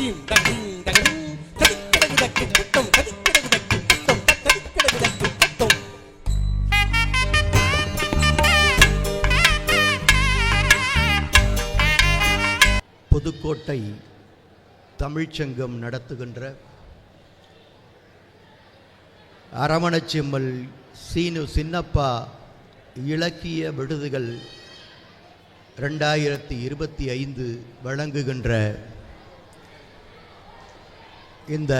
புதுக்கோட்டை தமிழ்ச்சங்கம் நடத்துகின்ற அரமணச்சிம்மல் சீனு சின்னப்பா இலக்கிய விருதுகள் 2025 வழங்குகின்ற இந்த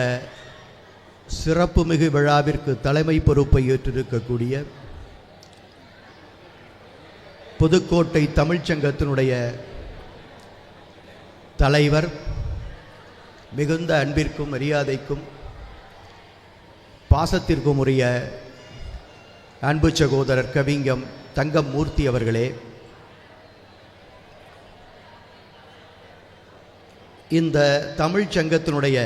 சிறப்புமிகு விழாவிற்கு தலைமை பொறுப்பை ஏற்றிருக்கக்கூடிய புதுக்கோட்டை தமிழ்ச்சங்கத்தினுடைய தலைவர், மிகுந்த அன்பிற்கும் மரியாதைக்கும் பாசத்திற்கும் உரிய அன்பு சகோதரர் கவிஞம் தங்கம் மூர்த்தி அவர்களே, இந்த தமிழ்ச்சங்கத்தினுடைய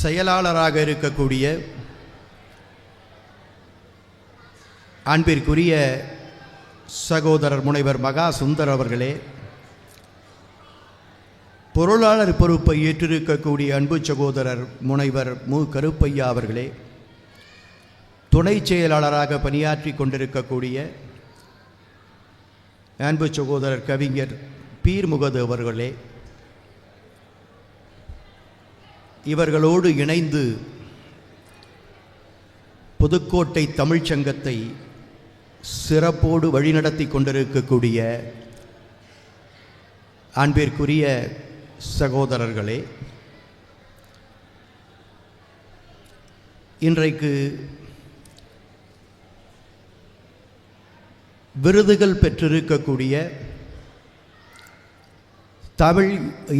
செயலாளராக இருக்கக்கூடிய அன்பிற்குரிய சகோதரர் முனைவர் மகா சுந்தர் அவர்களே, பொருளாளர் பொறுப்பை ஏற்றிருக்கக்கூடிய அன்பு சகோதரர் முனைவர் மு கருப்பையா அவர்களே, துணை செயலாளராக பணியாற்றி கொண்டிருக்கக்கூடிய அன்பு சகோதரர் கவிஞர் பீர் முகது அவர்களே, இவர்களோடு இணைந்து புதுக்கோட்டை தமிழ்ச்சங்கத்தை சிறப்போடு வழிநடத்தி கொண்டிருக்கக்கூடிய அன்பிற்குரிய சகோதரர்களே, இன்றைக்கு விருதுகள் பெற்றிருக்கக்கூடிய தமிழ்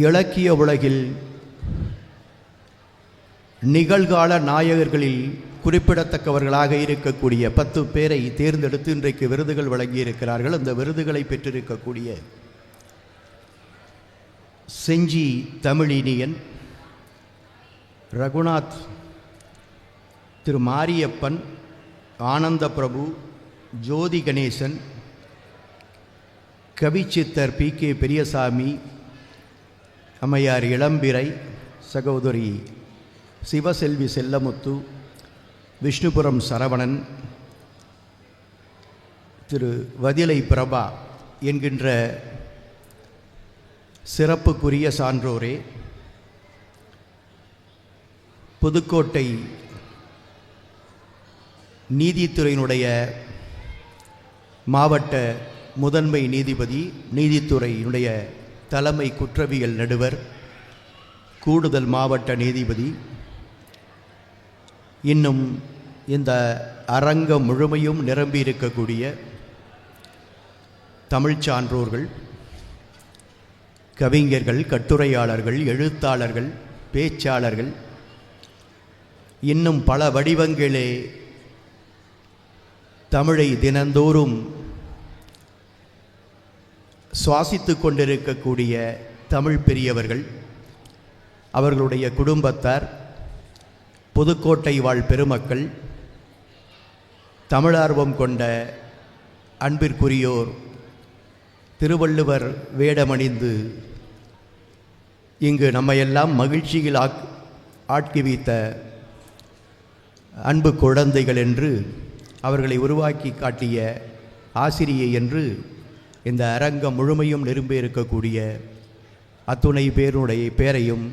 இலக்கிய உலகில் நிகழ்கால நாயகர்களில் குறிப்பிடத்தக்கவர்களாக இருக்கக்கூடிய 10 பேரை தேர்ந்தெடுத்து இன்றைக்கு விருதுகள் வழங்கியிருக்கிறார்கள். அந்த விருதுகளை பெற்றிருக்கக்கூடிய செஞ்சி தமிழினியன், ரகுநாத், திரு மாரியப்பன், ஆனந்த பிரபு, ஜோதி கணேசன், கவிச்சித்தர் PK பெரியசாமி, அம்மையார் இளம்பிறை, சகோதரி சிவசெல்வி செல்லமுத்து, விஷ்ணுபுரம் சரவணன், திரு வதிலை பிரபா என்கின்ற சிறப்புக்குரிய சான்றோரே, புதுக்கோட்டை நீதித்துறையினுடைய மாவட்ட முதன்மை நீதிபதி, நீதித்துறையினுடைய தலைமை குற்றவியல் நடுவர், கூடுதல் மாவட்ட நீதிபதி, இன்னும் இந்த அரங்கம் முழுமையும் நிரம்பி இருக்கக்கூடிய தமிழ் சான்றோர்கள், கவிஞர்கள், கட்டுரையாளர்கள், எழுத்தாளர்கள், பேச்சாளர்கள், இன்னும் பல வடிவங்களே தமிழை தினந்தோறும் சுவாசித்து கொண்டிருக்கக்கூடிய தமிழ் பெரியவர்கள், அவர்களுடைய குடும்பத்தார், புதுக்கோட்டை வாழ் பெருமக்கள், தமிழார்வம் கொண்ட அன்பிற்குரியோர், திருவள்ளுவர் வேடமணிந்து இங்கு நம்மையெல்லாம் மகிழ்ச்சியில் ஆட்கி வைத்த அன்பு குழந்தைகள் என்று அவர்களை உருவாக்கி காட்டிய ஆசிரியை என்று இந்த அரங்கம் முழுமையும் நிரம்பி இருக்கக்கூடிய அத்துணை பேருடைய பேரையும்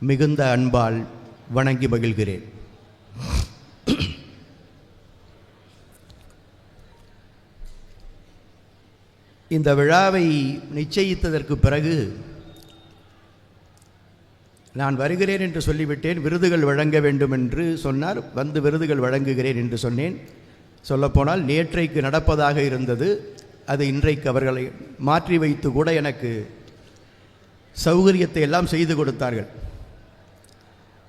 மிகுந்த அன்பால் வணங்கி மகிழ்கிறேன். இந்த விழாவை நிச்சயித்ததற்கு பிறகு நான் வருகிறேன் என்று சொல்லிவிட்டேன். விருதுகள் வழங்க வேண்டும் என்று சொன்னார். வந்து விருதுகள் வழங்குகிறேன் என்று சொன்னேன். சொல்லப்போனால் நேற்றைக்கு நடப்பதாக இருந்தது. அது இன்றைக்கு அவர்களை மாற்றி வைத்து கூட எனக்கு சௌகரியத்தை எல்லாம் செய்து கொடுத்தார்கள்.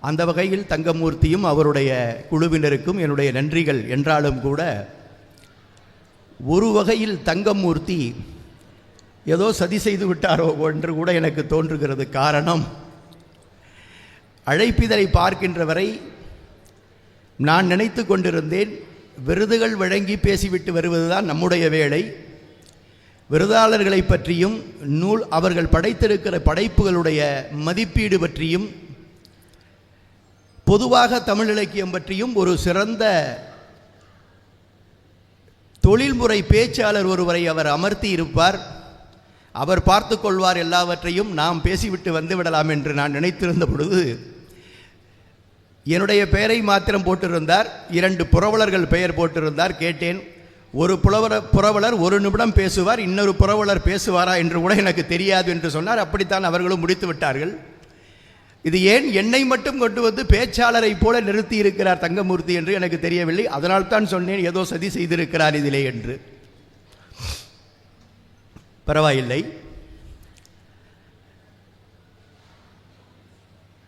அந்த வகையில் தங்கமூர்த்தியும் அவருடைய குழுவினருக்கும் என்னுடைய நன்றிகள் என்றாலும் கூட, ஒரு வகையில் தங்கமூர்த்தி ஏதோ சதி செய்து விட்டாரோ என்று கூட எனக்கு தோன்றுகிறது. காரணம், அழைப்பிதழை பார்க்கின்ற வரை நான் நினைத்து கொண்டிருந்தேன், விருதுகள் வழங்கி பேசிவிட்டு வருவதுதான் நம்முடைய வேலை. விருதாளர்களை பற்றியும் அவர்கள் படைத்திருக்கிற படைப்புகளுடைய மதிப்பீடு பற்றியும் பொதுவாக தமிழ் இலக்கியம் பற்றியும் ஒரு சிறந்த தொழில்முறை பேச்சாளர் ஒருவரை அவர் அமர்த்தி இருப்பார். அவர் பார்த்து கொள்வார் எல்லாவற்றையும், நாம் பேசிவிட்டு வந்து விடலாம் என்று நான் நினைத்திருந்த பொழுது என்னுடைய பெயரை மாத்திரம் போட்டிருந்தார். 2 புரவலர்கள் பெயர் போட்டிருந்தார். கேட்டேன், ஒரு புரவலர் 1 நிமிடம் பேசுவார், இன்னொரு புரவலர் பேசுவாரா என்று கூட எனக்கு தெரியாது என்று சொன்னார். அப்படித்தான் அவர்களும் முடித்து விட்டார்கள். இது ஏன் என்னை மட்டும் கொண்டு வந்து பேச்சாளரை போல நிறுத்தி இருக்கிறார் தங்கமூர்த்தி என்று எனக்கு தெரியவில்லை. அதனால்தான் சொன்னேன், ஏதோ சதி செய்திருக்கிறார் இதிலே என்று. பரவாயில்லை.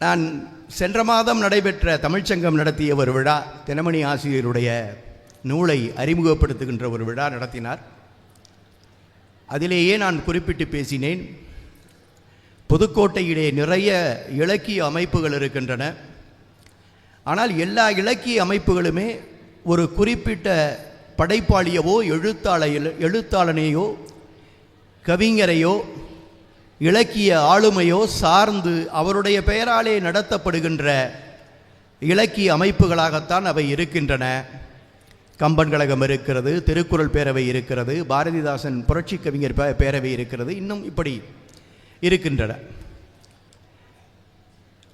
நான் சென்ற மாதம் நடைபெற்ற தமிழ்ச்சங்கம் நடத்திய ஒரு விழா, தினமணி ஆசிரியருடைய நூலை அறிமுகப்படுத்துகின்ற ஒரு விழா நடத்தினார். அதிலேயே நான் குறிப்பிட்டு பேசினேன், புதுக்கோட்டையிலே நிறைய இலக்கிய அமைப்புகள் இருக்கின்றன. ஆனால் எல்லா இலக்கிய அமைப்புகளுமே ஒரு குறிப்பிட்ட படைப்பாளியவோ எழுத்தாளனையோ கவிஞரையோ இலக்கிய ஆளுமையோ சார்ந்து அவருடைய பெயராலே நடத்தப்படுகின்ற இலக்கிய அமைப்புகளாகத்தான் அவை இருக்கின்றன. கம்பன் கழகம் இருக்கிறது, திருக்குறள் பேரவை இருக்கிறது, பாரதிதாசன் புரட்சி கவிஞர் பேரவை இருக்கிறது, இன்னும் இப்படி இருக்கின்றன.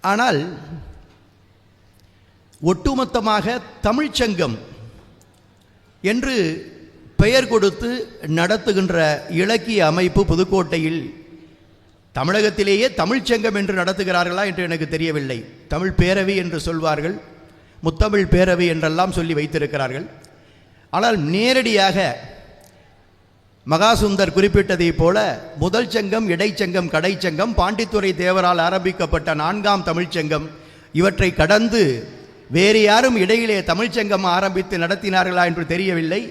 ஆனால் ஒட்டுமொத்தமாக தமிழ்ச்சங்கம் என்று பெயர் கொடுத்து நடத்துகின்ற இலக்கிய அமைப்பு புதுக்கோட்டையில் தமிழகத்திலேயே தமிழ்ச்சங்கம் என்று நடத்துகிறார்களா என்று எனக்கு தெரியவில்லை. தமிழ் பேரவை என்று சொல்வார்கள், முத்தமிழ் பேரவை என்றெல்லாம் சொல்லி வைத்திருக்கிறார்கள். ஆனால் நேரடியாக மகாசுந்தர் குறிப்பிட்டதை போல முதல் சங்கம், இடைச்சங்கம், கடைச்சங்கம், பாண்டித்துரை தேவரால் ஆரம்பிக்கப்பட்ட 4ஆம் தமிழ்ச்சங்கம், இவற்றை கடந்து வேறு யாரும் இடையிலே தமிழ்ச்சங்கம் ஆரம்பித்து நடத்தினார்களா என்று தெரியவில்லை.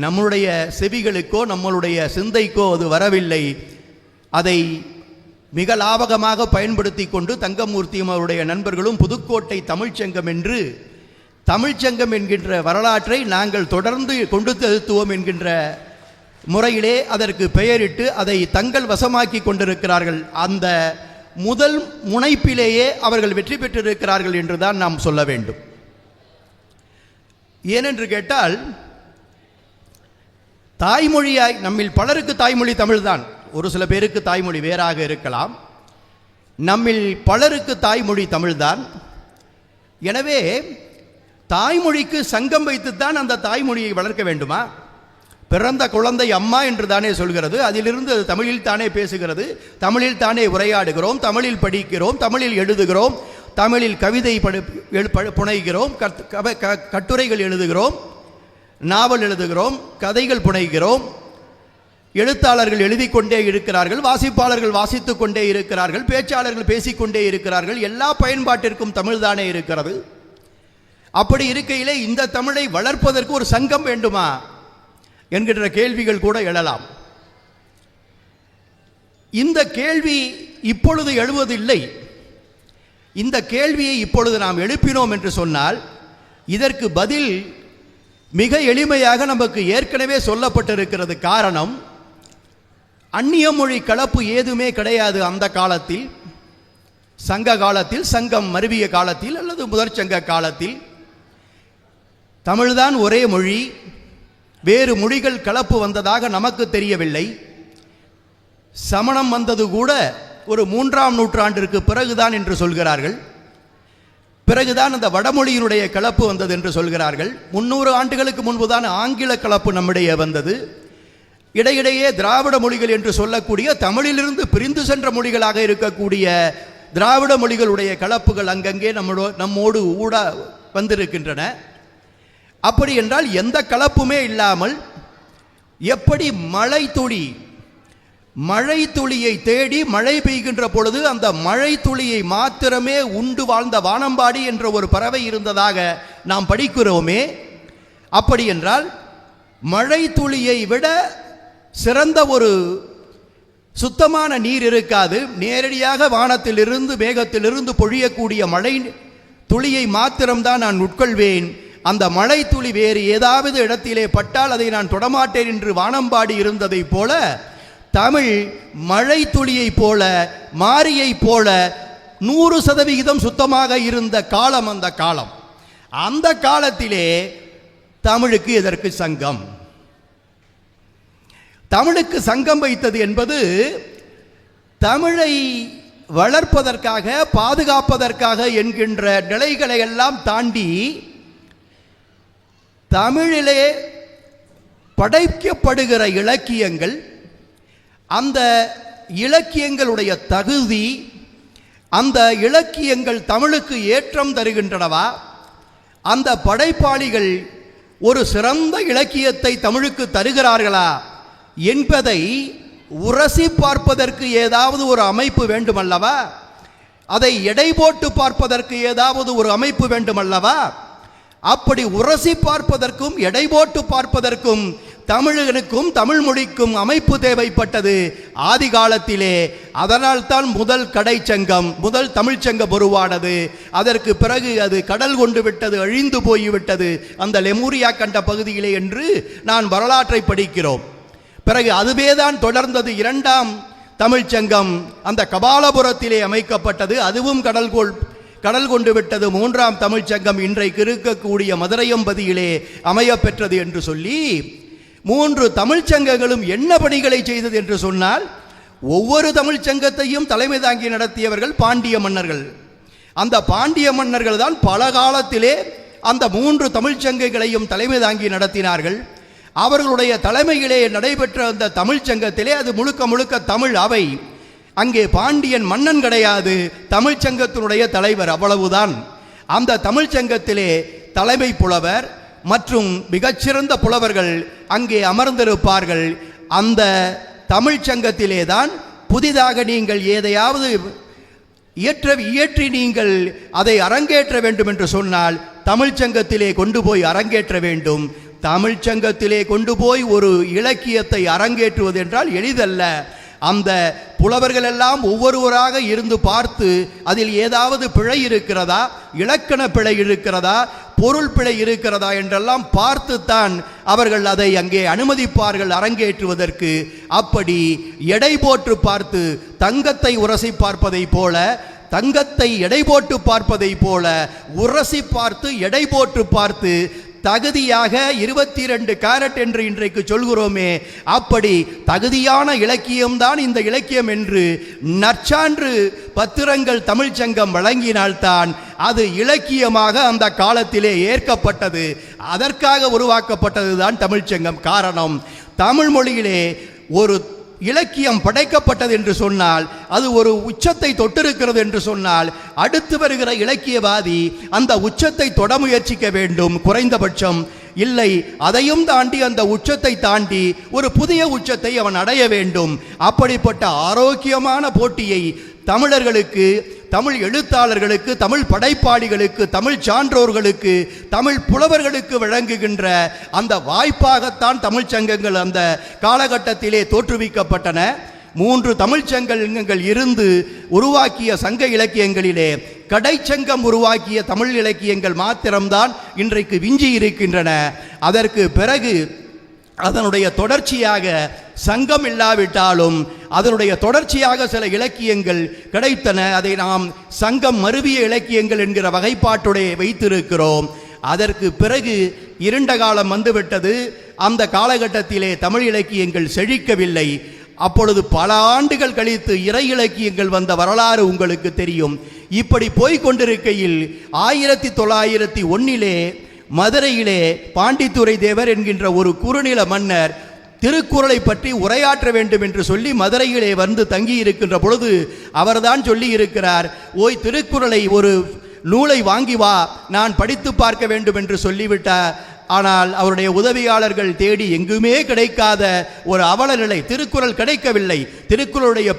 நம்முடைய செவிகளுக்கோ நம்மளுடைய சிந்தைக்கோ அது வரவில்லை. அதை மிக லாபகமாக பயன்படுத்தி கொண்டு தங்கமூர்த்தியும் அவருடைய நண்பர்களும் புதுக்கோட்டை தமிழ்ச்சங்கம் என்று, தமிழ்ச்சங்கம் என்கின்ற வரலாற்றை நாங்கள் தொடர்ந்து கொண்டு செலுத்துவோம் என்கின்ற முறையிலே அதற்கு பெயரிட்டு அதை தங்கள் வசமாக்கி கொண்டிருக்கிறார்கள். அந்த முதல் முனைப்பிலேயே அவர்கள் வெற்றி பெற்றிருக்கிறார்கள் என்றுதான் நாம் சொல்ல வேண்டும். ஏனென்று கேட்டால், தாய்மொழியாய் நம்மில் பலருக்கு தாய்மொழி தமிழ்தான். ஒரு சில பேருக்கு தாய்மொழி வேறாக இருக்கலாம். நம்மில் பலருக்கு தாய்மொழி தமிழ்தான். எனவே தாய்மொழிக்கு சங்கம் வைத்துத்தான் அந்த தாய்மொழியை வளர்க்க வேண்டுமா? பிறந்த குழந்தை அம்மா என்று தானே சொல்கிறது. அதிலிருந்து அது தமிழில் தானே பேசுகிறது, தமிழில் தானே உரையாடுகிறோம், தமிழில் படிக்கிறோம், தமிழில் எழுதுகிறோம், தமிழில் கவிதை புனைகிறோம், கட்டுரைகள் எழுதுகிறோம், நாவல் எழுதுகிறோம், கதைகள் புனைகிறோம், எழுத்தாளர்கள் எழுதி கொண்டே இருக்கிறார்கள், வாசிப்பாளர்கள் வாசித்து கொண்டே இருக்கிறார்கள், பேச்சாளர்கள் பேசிக்கொண்டே இருக்கிறார்கள். எல்லா பயன்பாட்டிற்கும் தமிழ் தானே இருக்கிறது. அப்படி இருக்கையிலே இந்த தமிழை வளர்ப்பதற்கு ஒரு சங்கம் வேண்டுமா என்கின்ற கேள்விகள் கூட எழலாம். இந்த கேள்வி இப்பொழுது எழுவதில்லை. இந்த கேள்வியை இப்பொழுது நாம் எழுப்பினோம் என்று சொன்னால் இதற்கு பதில் மிக எளிமையாக நமக்கு ஏற்கனவே சொல்லப்பட்டிருக்கிறது. காரணம், அந்நிய மொழி கலப்பு ஏதுமே கிடையாது. அந்த காலத்தில், சங்க காலத்தில், சங்கம் மருவிய காலத்தில் அல்லது முதற் சங்க காலத்தில் தமிழ்தான் ஒரே மொழி. வேறு மொழிகள் கலப்பு வந்ததாக நமக்கு தெரியவில்லை. சமணம் வந்தது கூட ஒரு 3ஆம் நூற்றாண்டிற்கு பிறகுதான் என்று சொல்கிறார்கள். பிறகுதான் அந்த வடமொழியினுடைய கலப்பு வந்தது என்று சொல்கிறார்கள். 300 ஆண்டுகளுக்கு முன்புதான் ஆங்கில கலப்பு நம்மிடையே வந்தது. இடையிடையே திராவிட மொழிகள் என்று சொல்லக்கூடிய தமிழிலிருந்து பிரிந்து சென்ற மொழிகளாக இருக்கக்கூடிய திராவிட மொழிகளுடைய கலப்புகள் அங்கங்கே நம்மோடு ஊட வந்திருக்கின்றன. அப்படி என்றால் எந்த கலப்புமே இல்லாமல் எப்படி மழை துளியை தேடி மழை பெய்கின்ற பொழுது அந்த மழை துளியை மாத்திரமே உண்டு வாழ்ந்த வானம்பாடி என்ற ஒரு பறவை இருந்ததாக நாம் படிக்கிறோமே, அப்படி என்றால் மழை துளியை விட சிறந்த ஒரு சுத்தமான நீர் இருக்காது. நேரடியாக வானத்திலிருந்து மேகத்திலிருந்து பொழியக்கூடிய மழை துளியை மாத்திரம்தான் நான் உட்கொள்வேன். அந்த மழை துளி வேறு ஏதாவது இடத்திலே பட்டால் அதை நான் தொடமாட்டேன் என்று வானம்பாடி இருந்ததைப் போல, தமிழ் மழை துளியைப் போல, மாரியைப் போல 100% சுத்தமாக இருந்த காலம் அந்த காலம். அந்த காலத்திலே தமிழுக்கு எதற்கு சங்கம்? தமிழுக்கு சங்கம் வைத்தது என்பது தமிழை வளர்ப்பதற்காக, பாதுகாப்பதற்காக என்கின்ற நிலைகளை எல்லாம் தாண்டி தமிழிலே படைக்கப்படுகிற இலக்கியங்கள், அந்த இலக்கியங்களுடைய தகுதி, அந்த இலக்கியங்கள் தமிழுக்கு ஏற்றம் தருகின்றனவா, அந்த படைப்பாளிகள் ஒரு சிறந்த இலக்கியத்தை தமிழுக்கு தருகிறார்களா என்பதை உரசி பார்ப்பதற்கு ஏதாவது ஒரு அமைப்பு வேண்டுமல்லவா? அதை எடை போட்டு பார்ப்பதற்கு ஏதாவது ஒரு அமைப்பு வேண்டுமல்லவா? அப்படி உரசி பார்ப்பதற்கும் எடை போட்டு பார்ப்பதற்கும் தமிழனுக்கும் தமிழ் மொழிக்கும் அமைப்பு தேவைப்பட்டது ஆதி காலத்திலே. அதனால்தான் முதல் கடைச்சங்கம், முதல் தமிழ்ச்சங்கம் உருவானது. அதற்கு பிறகு அது கடல் கொண்டு விட்டது, அழிந்து போய்விட்டது அந்த லெமூரியா கண்ட பகுதியிலே என்று நான் வரலாற்றை படிக்கிறோம். பிறகு அதுவேதான் தொடர்ந்தது. இரண்டாம் தமிழ்ச்சங்கம் அந்த கபாலபுரத்திலே அமைக்கப்பட்டது, அதுவும் கடல் கொண்டு விட்டது. மூன்றாம் தமிழ்ச்சங்கம் இன்றைக்கு இருக்கக்கூடிய மதுரையம்பதியிலே அமைய பெற்றது என்று சொல்லி, 3 தமிழ்ச்சங்கங்களும் என்ன பணிகளை செய்தது என்று சொன்னால், ஒவ்வொரு தமிழ்ச்சங்கத்தையும் தலைமை தாங்கி நடத்தியவர்கள் பாண்டிய மன்னர்கள். அந்த பாண்டிய மன்னர்கள் தான் பல காலத்திலே அந்த 3 தமிழ்ச்சங்கங்களையும் தலைமை தாங்கி நடத்தினார்கள். அவர்களுடைய தலைமையிலே நடைபெற்ற அந்த தமிழ்ச்சங்கத்திலே அது முழுக்க முழுக்க தமிழ் அவை. அங்கே பாண்டியன் மன்னன் கிடையாது, தமிழ்ச்சங்கத்தினுடைய தலைவர், அவ்வளவுதான். அந்த தமிழ்ச்சங்கத்திலே தலைமை புலவர் மற்றும் மிகச்சிறந்த புலவர்கள் அங்கே அமர்ந்திருப்பார்கள். அந்த தமிழ்ச்சங்கத்திலே தான் புதிதாக நீங்கள் எதையாவது இயற்றி நீங்கள் அதை அரங்கேற்ற வேண்டும் என்று சொன்னால் தமிழ்ச்சங்கத்திலே கொண்டு போய் அரங்கேற்ற வேண்டும். தமிழ்ச்சங்கத்திலே கொண்டு போய் ஒரு இலக்கியத்தை அரங்கேற்றுவது என்றால் எளிதல்ல. அந்த புலவர்கள் எல்லாம் ஒவ்வொருவராக இருந்து பார்த்து அதில் ஏதாவது பிழை இருக்கிறதா, இலக்கண பிழை இருக்கிறதா, பொருள் பிழை இருக்கிறதா என்றெல்லாம் பார்த்துத்தான் அவர்கள் அதை அங்கே அனுமதிப்பார்கள் அரங்கேற்றுவதற்கு. அப்படி எடை போட்டு பார்த்து தங்கத்தை உரசி பார்ப்பதை போல, தங்கத்தை எடை போட்டு பார்ப்பதை போல உரசி பார்த்து எடை போட்டு பார்த்து தகுதியாக 22 கேரட் என்று இன்றைக்கு சொல்கிறோமே, அப்படி தகுதியான இலக்கியம்தான் இந்த இலக்கியம் என்று நற்சான்று பத்திரங்கள் தமிழ்ச்சங்கம் வழங்கினால்தான் அது இலக்கியமாக அந்த காலத்திலே ஏற்கப்பட்டது. அதற்காக உருவாக்கப்பட்டது தான் தமிழ்ச்சங்கம். காரணம், தமிழ் மொழியிலே ஒரு இலக்கியம் படைக்கப்பட்டது என்று சொன்னால், அது ஒரு உச்சத்தை தொட்டிருக்கிறது என்று சொன்னால், அடுத்து வருகிற இலக்கியவாதி அந்த உச்சத்தை தொட முயற்சிக்க வேண்டும் குறைந்தபட்சம். இல்லை, அதையும் தாண்டி அந்த உச்சத்தை தாண்டி ஒரு புதிய உச்சத்தை அவன் அடைய வேண்டும். அப்படிப்பட்ட ஆரோக்கியமான போட்டியை தமிழர்களுக்கு, தமிழ் எழுத்தாளர்களுக்கு, தமிழ் படைப்பாளிகளுக்கு, தமிழ் சான்றோர்களுக்கு, தமிழ் புலவர்களுக்கு வழங்குகின்ற அந்த வாய்ப்பாகத்தான் தமிழ்ச்சங்கங்கள் அந்த காலகட்டத்திலே தோற்றுவிக்கப்பட்டன. 3 தமிழ்ச்சங்கங்கள் இருந்து உருவாக்கிய சங்க இலக்கியங்களிலே கடைச்சங்கம் உருவாக்கிய தமிழ் இலக்கியங்கள் மாத்திரம்தான் இன்றைக்கு விஞ்சி இருக்கின்றன. அதற்கு பிறகு அதனுடைய தொடர்ச்சியாக சங்கம் இல்லாவிட்டாலும் அதனுடைய தொடர்ச்சியாக சில இலக்கியங்கள் கிடைத்தன. அதை நாம் சங்கம் மருவிய இலக்கியங்கள் என்கிற வகைப்பாட்டுடைய வைத்திருக்கிறோம். அதற்கு பிறகு இருண்ட காலம் வந்துவிட்டது. அந்த காலகட்டத்திலே தமிழ் இலக்கியங்கள் செழிக்கவில்லை. அப்பொழுது பல ஆண்டுகள் கழித்து இறை இலக்கியங்கள் வந்த வரலாறு உங்களுக்கு தெரியும். இப்படி போய்கொண்டிருக்கையில் 1901 மதுரையிலே பாண்டித்துரை தேவர் என்கின்ற ஒரு குறுநில மன்னர் திருக்குறளை பற்றி உரையாற்ற வேண்டும் என்று சொல்லி மதுரையிலே வந்து தங்கி இருக்கின்ற பொழுது அவர்தான் சொல்லி இருக்கிறார், ஓய் திருக்குறளை ஒரு நூலை வாங்கி வா, நான் படித்து பார்க்க வேண்டும் என்று சொல்லிவிட்டார். ஆனால் அவருடைய உதவியாளர்கள் தேடி எங்குமே கிடைக்காத ஒரு அவல நிலை. திருக்குறள் கிடைக்கவில்லை. திருக்குறளுடைய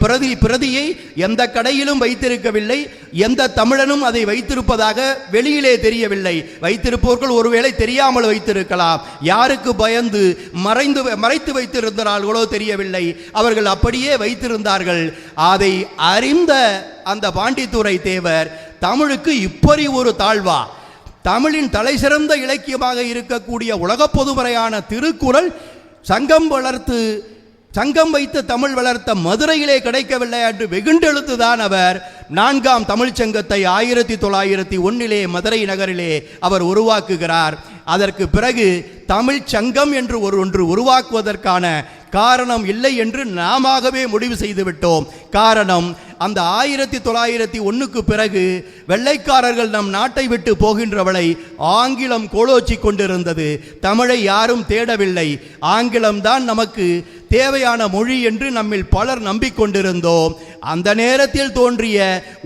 பிரதியை எந்த கடையிலும் வைத்திருக்கவில்லை. எந்த தமிழனும் அதை வைத்திருப்பதாக வெளியிலே தெரியவில்லை. வைத்திருப்பவர்கள் ஒருவேளை தெரியாமல் வைத்திருக்கலாம். யாருக்கு பயந்து மறைத்து வைத்திருந்தார்களோ தெரியவில்லை. அவர்கள் அப்படியே வைத்திருந்தார்கள். அதை அறிந்த அந்த பாண்டித்துரை தேவர் தமிழுக்கு இப்படி ஒரு தாழ்வா, தமிழின் தலைசிறந்த இலக்கியமாக இருக்கக்கூடிய உலகப் பொதுமறையான திருக்குறள் சங்கம் வைத்து தமிழ் வளர்த்த மதுரையிலே கிடைக்கவில்லை என்று வெகுண்டெழுத்துதான் அவர் 4ஆம் தமிழ்ச்சங்கத்தை 1901 மதுரை நகரிலே அவர் உருவாக்குகிறார். அதற்கு பிறகு தமிழ் சங்கம் என்று ஒன்று உருவாக்குவதற்கான காரணம் இல்லை என்று நாமவே முடிவு செய்துவிட்டோம். காரணம், அந்த 1901க்கு பிறகு வெள்ளைக்காரர்கள் நம் நாட்டை விட்டு போகின்றவளை ஆங்கிலம் கோலோச்சி கொண்டிருந்தது. தமிழை யாரும் தேடவில்லை. ஆங்கிலம்தான் நமக்கு தேவையான மொழி என்று நம்மில் பலர் நம்பிக்கொண்டிருந்தோம். அந்த நேரத்தில் தோன்றிய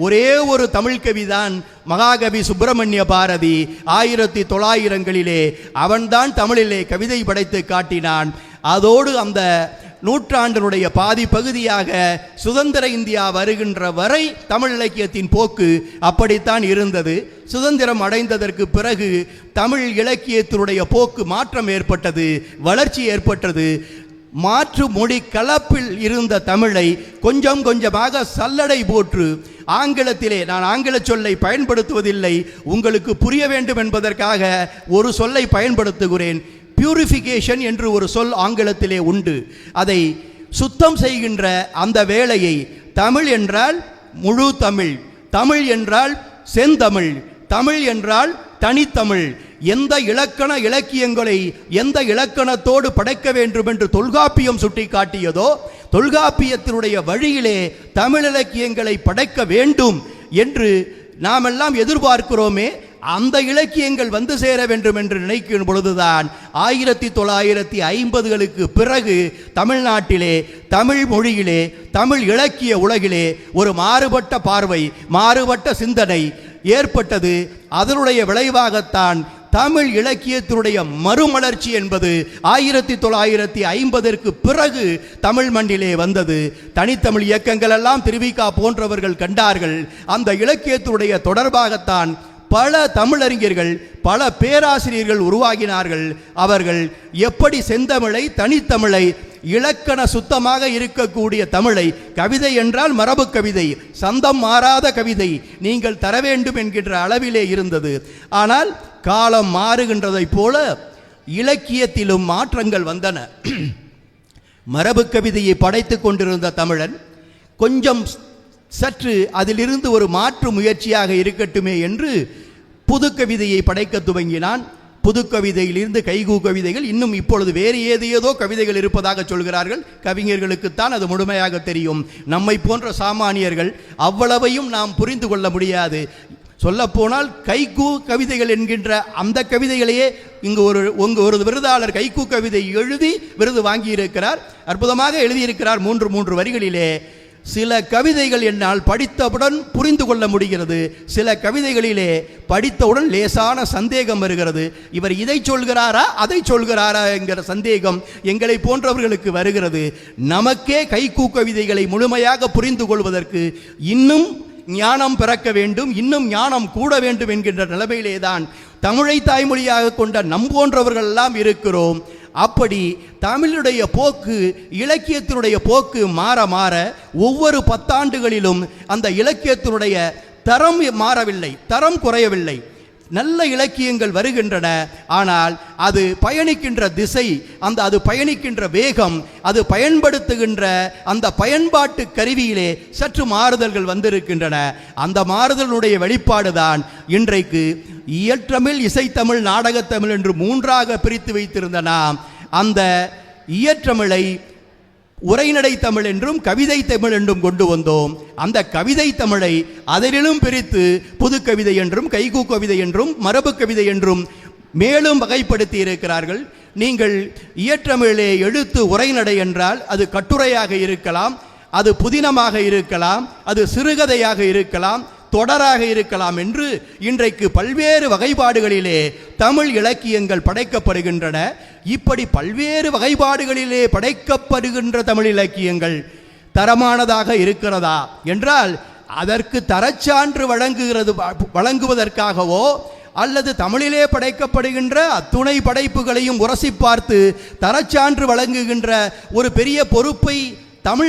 ஒரே ஒரு தமிழ் கவிதான் மகாகவி சுப்பிரமணிய பாரதி. 1900களிலே அவன்தான் தமிழிலே கவிதை படைத்து காட்டினான். அதோடு அந்த நூற்றாண்டினுடைய பாதி பகுதியாக சுதந்திர இந்தியா வருகின்ற வரை தமிழ் இலக்கியத்தின் போக்கு அப்படித்தான் இருந்தது. சுதந்திரம் அடைந்ததற்கு பிறகு தமிழ் இலக்கியத்தினுடைய போக்கு மாற்றம் ஏற்பட்டது, வளர்ச்சி ஏற்பட்டது. மாற்று மொழி கலப்பில் இருந்த தமிழை கொஞ்சம் கொஞ்சமாக சல்லடை போற்று ஆங்கிலத்திலே, நான் ஆங்கில சொல்லை பயன்படுத்துவதில்லை, உங்களுக்கு புரிய வேண்டும் என்பதற்காக ஒரு சொல்லை பயன்படுத்துகிறேன். பியூரிஃபிகேஷன் என்று ஒரு சொல் ஆங்கிலத்திலே உண்டு. அதை சுத்தம் செய்கின்ற அந்த வேளையை, தமிழ் என்றால் முழு தமிழ், தமிழ் என்றால் செந்தமிழ், தமிழ் என்றால் தனித்தமிழ், எந்த இலக்கண இலக்கியங்களை எந்த இலக்கணத்தோடு படைக்க வேண்டும் என்று தொல்காப்பியம் சுட்டி காட்டியதோ, தொல்காப்பியத்தினுடைய வழியிலே தமிழ் இலக்கியங்களை படைக்க வேண்டும் என்று நாமெல்லாம் எதிர்பார்க்கிறோமே, அந்த இலக்கியங்கள் வந்து சேர வேண்டும் என்று நினைக்கும் பொழுதுதான் 1950களுக்கு பிறகு தமிழ்நாட்டிலே தமிழ் மொழியிலே தமிழ் இலக்கிய உலகிலே ஒரு மாறுபட்ட பார்வை, மாறுபட்ட சிந்தனை ஏற்பட்டது. அதனுடைய விளைவாகத்தான் தமிழ் இலக்கியத்தினுடைய மறுமலர்ச்சி என்பது 1950ற்கு பிறகு தமிழ் மண்ணிலே வந்தது. தனித்தமிழ் இயக்கங்கள் எல்லாம் திருவிக போன்றவர்கள் கண்டார்கள். அந்த இலக்கியத்தினுடைய தொடர்பாகத்தான் பல தமிழறிஞர்கள், பல பேராசிரியர்கள் உருவாகினார்கள். அவர்கள் எப்படி செந்தமிழை, தனித்தமிழை, இலக்கண சுத்தமாக இருக்கக்கூடிய தமிழை, கவிதை என்றால் மரபு கவிதை, சந்தம் மாறாத கவிதை நீங்கள் தர வேண்டும் என்கின்ற அளவிலே இருந்தது. ஆனால் காலம் மாறுகின்றதைப் போல இலக்கியத்திலும் மாற்றங்கள் வந்தன. மரபு கவிதையை படைத்து கொண்டிருந்த தமிழன் கொஞ்சம் சற்று அதிலிருந்து ஒரு மாற்று முயற்சியாக இருக்கட்டுமே என்று புது கவிதையை படைக்க துவங்கினான். புது கவிதையிலிருந்து கைகூ கவிதைகள், இன்னும் இப்பொழுது வேறு ஏதேதோ கவிதைகள் இருப்பதாக சொல்கிறார்கள். கவிஞர்களுக்குத்தான் அது முழுமையாக தெரியும். நம்மை போன்ற சாமானியர்கள் அவ்வளவையும் நாம் புரிந்து கொள்ள முடியாது. சொல்லப்போனால் கைகூ கவிதைகள் என்கின்ற அந்த கவிதைகளையே இங்கு ஒரு விருதாளர் கைகூ கவிதை எழுதி விருது வாங்கியிருக்கிறார். அற்புதமாக எழுதியிருக்கிறார். 3 வரிகளிலே சில கவிதைகள் என்னால் படித்தவுடன் புரிந்து கொள்ள முடிகிறது. சில கவிதைகளிலே படித்தவுடன் லேசான சந்தேகம் வருகிறது. இவர் இதை சொல்கிறாரா அதை சொல்கிறாரா என்கிற சந்தேகம் எங்களை போன்றவர்களுக்கு வருகிறது. நமக்கே கைகூ கவிதைகளை முழுமையாக புரிந்து கொள்வதற்கு இன்னும் ஞானம் பிறக்க வேண்டும், இன்னும் ஞானம் கூட வேண்டும் என்கின்ற நிலைமையிலே தான் தமிழை தாய்மொழியாக கொண்ட நம் போன்றவர்கள் எல்லாம் இருக்கிறோம். அப்படி தமிழுடைய போக்கு, இலக்கியத்தினுடைய போக்கு மாற மாற ஒவ்வொரு 10 ஆண்டுகளிலும் அந்த இலக்கியத்தினுடைய தரம் மாறவில்லை, தரம் குறையவில்லை. நல்ல இலக்கியங்கள் வருகின்றன. ஆனால் அது பயணிக்கின்ற திசை, அது பயணிக்கின்ற வேகம், அது பயன்படுத்துகின்ற அந்த பயன்பாட்டு கருவியிலே சற்று மாறுதல்கள் வந்திருக்கின்றன. அந்த மாறுதலுடைய வெளிப்பாடுதான் இன்றைக்கு இயற்றமிழ், இசைத்தமிழ், நாடகத்தமிழ் என்று 3ஆக பிரித்து வைத்திருந்த நாம் அந்த இயற்றமிழை உரைநடை தமிழ் என்றும் கவிதை தமிழ் என்றும் கொண்டு வந்தோம். அந்த கவிதை தமிழை அதிலும் பிரித்து புது கவிதை என்றும் கைகூ கவிதை என்றும் மரபு கவிதை என்றும் மேலும் வகைப்படுத்தி இருக்கிறார்கள். நீங்கள் இயற்றமிழிலே எழுத்து உரைநடை என்றால் அது கட்டுரையாக இருக்கலாம், அது புதினமாக இருக்கலாம், அது சிறுகதையாக இருக்கலாம், தொடராக இருக்கலாம் என்று இன்றைக்கு பல்வேறு வகைப்பாடுகளிலே தமிழ் இலக்கியங்கள் படைக்கப்படுகின்றன. இப்படி பல்வேறு வகைப்பாடுகளிலே படைக்கப்படுகின்ற தமிழ் இலக்கியங்கள் தரமானதாக இருக்கிறதா என்றால் அதற்கு தரச்சான்று வழங்குவதற்காகவோ அல்லது தமிழிலே படைக்கப்படுகின்ற அத்துணை படைப்புகளையும் உரசி பார்த்து தரச்சான்று வழங்குகின்ற ஒரு பெரிய பொறுப்பை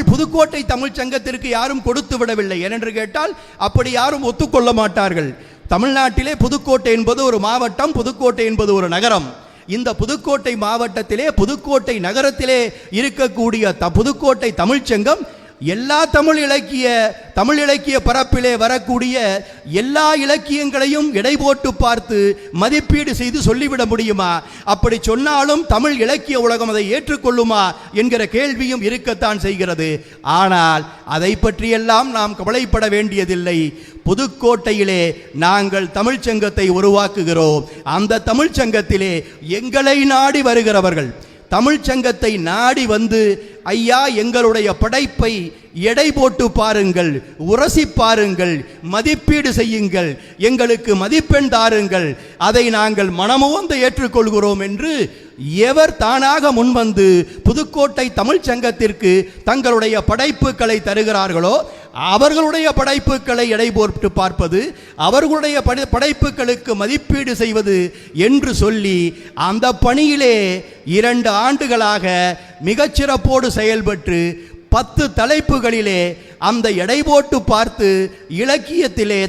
புதுக்கோட்டை தமிழ் சங்கத்திற்கு யாரும் கொடுத்து விடவில்லை. ஏனென்று கேட்டால் அப்படி யாரும் ஒத்துக்கொள்ள மாட்டார்கள். தமிழ்நாட்டிலே புதுக்கோட்டை என்பது ஒரு மாவட்டம், புதுக்கோட்டை என்பது ஒரு நகரம். இந்த புதுக்கோட்டை மாவட்டத்திலே, புதுக்கோட்டை நகரத்திலே இருக்கக்கூடிய புதுக்கோட்டை தமிழ்ச்சங்கம் எல்லா தமிழ் இலக்கிய பரப்பிலே வரக்கூடிய எல்லா இலக்கியங்களையும் எடை போட்டு பார்த்து மதிப்பீடு செய்து சொல்லிவிட முடியுமா? அப்படி சொன்னாலும் தமிழ் இலக்கிய உலகம் அதை ஏற்றுக்கொள்ளுமா என்கிற கேள்வியும் இருக்கத்தான் செய்கிறது. ஆனால் அதை பற்றியெல்லாம் நாம் கவலைப்பட வேண்டியதில்லை. புதுக்கோட்டையிலே நாங்கள் தமிழ்ச்சங்கத்தை உருவாக்குகிறோம். அந்த தமிழ்ச்சங்கத்திலே எங்களை நாடி வருகிறவர்கள், தமிழ்ச்சங்கத்தை நாடி வந்து, ஐயா எங்களுடைய படைப்பை எடை போட்டு பாருங்கள், உரசி பாருங்கள், மதிப்பீடு செய்யுங்கள், எங்களுக்கு மதிப்பெண் தாருங்கள், அதை நாங்கள் மனமுவந்து ஏற்றுக்கொள்கிறோம் என்று எவர் தானாக முன்வந்து புதுக்கோட்டை தமிழ்ச்சங்கத்திற்கு தங்களுடைய படைப்புகளை தருகிறார்களோ அவர்களுடைய படைப்புகளை எடை போட்டு பார்ப்பது, அவர்களுடைய படைப்புகளுக்கு மதிப்பீடு செய்வது என்று சொல்லி அந்த பணியிலே 2 ஆண்டுகளாக மிகச்சிறப்போடு செயல்பட்டு 10 தலைப்புகளிலே அந்த எடை போட்டு பார்த்து இலக்கியத்திலே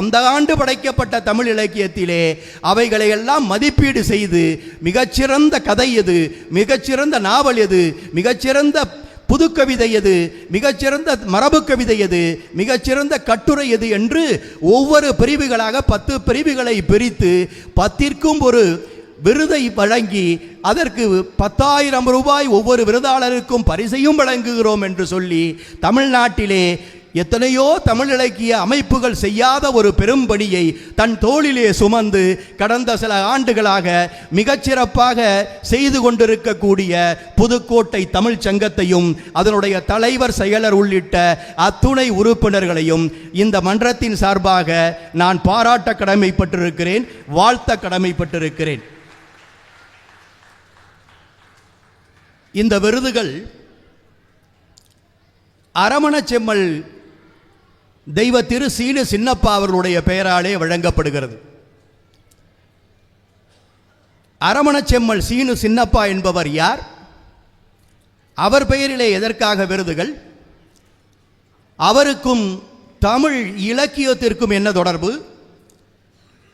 அந்த ஆண்டு படைக்கப்பட்ட தமிழ் இலக்கியத்திலே அவைகளை எல்லாம் மதிப்பீடு செய்து மிகச்சிறந்த கதை எது, மிகச்சிறந்த நாவல் எது, மிகச்சிறந்த புதுக்கவிதை எது, மிகச்சிறந்த மரபு கவிதை எது, மிகச்சிறந்த கட்டுரை எது என்று ஒவ்வொரு பிரிவுகளாக 10 பிரிவுகளை பிரித்து 10ற்கும் ஒரு விருதை வழங்கி அதற்கு 10,000 ரூபாய் ஒவ்வொரு விருதாளருக்கும் பரிசையும் வழங்குகிறோம் என்று சொல்லி தமிழ்நாட்டிலே எத்தனையோ தமிழ் இலக்கிய அமைப்புகள் செய்யாத ஒரு பெரும்படியை தன் தோளிலே சுமந்து கடந்த சில ஆண்டுகளாக மிகச்சிறப்பாக செய்து கொண்டிருக்கக்கூடிய புதுக்கோட்டை தமிழ் சங்கத்தையும் அதனுடைய தலைவர், செயலர் உள்ளிட்ட அத்துணை உறுப்பினர்களையும் இந்த மன்றத்தின் சார்பாக நான் பாராட்ட கடமைப்பட்டிருக்கிறேன், வாழ்த்த கடமைப்பட்டிருக்கிறேன். இந்த விருதுகள் அரமணச்செம்மல் தெய்வ திரு சீனு சின்னப்பா அவர்களுடைய பெயராலே வழங்கப்படுகிறது. அரமணச்செம்மல் சீனு சின்னப்பா என்பவர் யார்? அவர் பெயரிலே எதற்காக விருதுகள்? அவருக்கும் தமிழ் இலக்கியத்திற்கும் என்ன தொடர்பு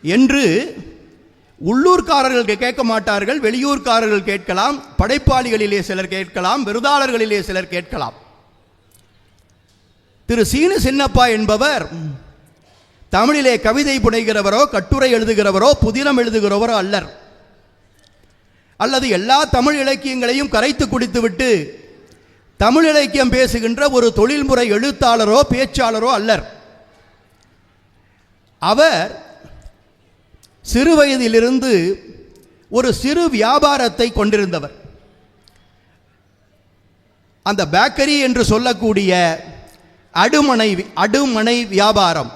என்று உள்ளூர்காரர்கள் கேட்க மாட்டார்கள், வெளியூர்காரர்கள் கேட்கலாம், படைப்பாளிகளிலே சிலர் கேட்கலாம், விருதாளர்களிலே சிலர் கேட்கலாம். திரு சீனு சின்னப்பா என்பவர் தமிழிலே கவிதை புனைகிறவரோ, கட்டுரை எழுதுகிறவரோ, புதினம் எழுதுகிறவரோ அல்லர். அல்லது எல்லா தமிழ் இலக்கியங்களையும் கரைத்து குடித்துவிட்டு தமிழ் இலக்கியம் பேசுகின்ற ஒரு தொழில்முறை எழுத்தாளரோ பேச்சாளரோ அல்லர். அவர் சிறு வயதிலிருந்து ஒரு சிறு வியாபாரத்தை கொண்டிருந்தவர். அந்த பேக்கரி என்று சொல்லக்கூடிய அடுமனை வியாபாரம்,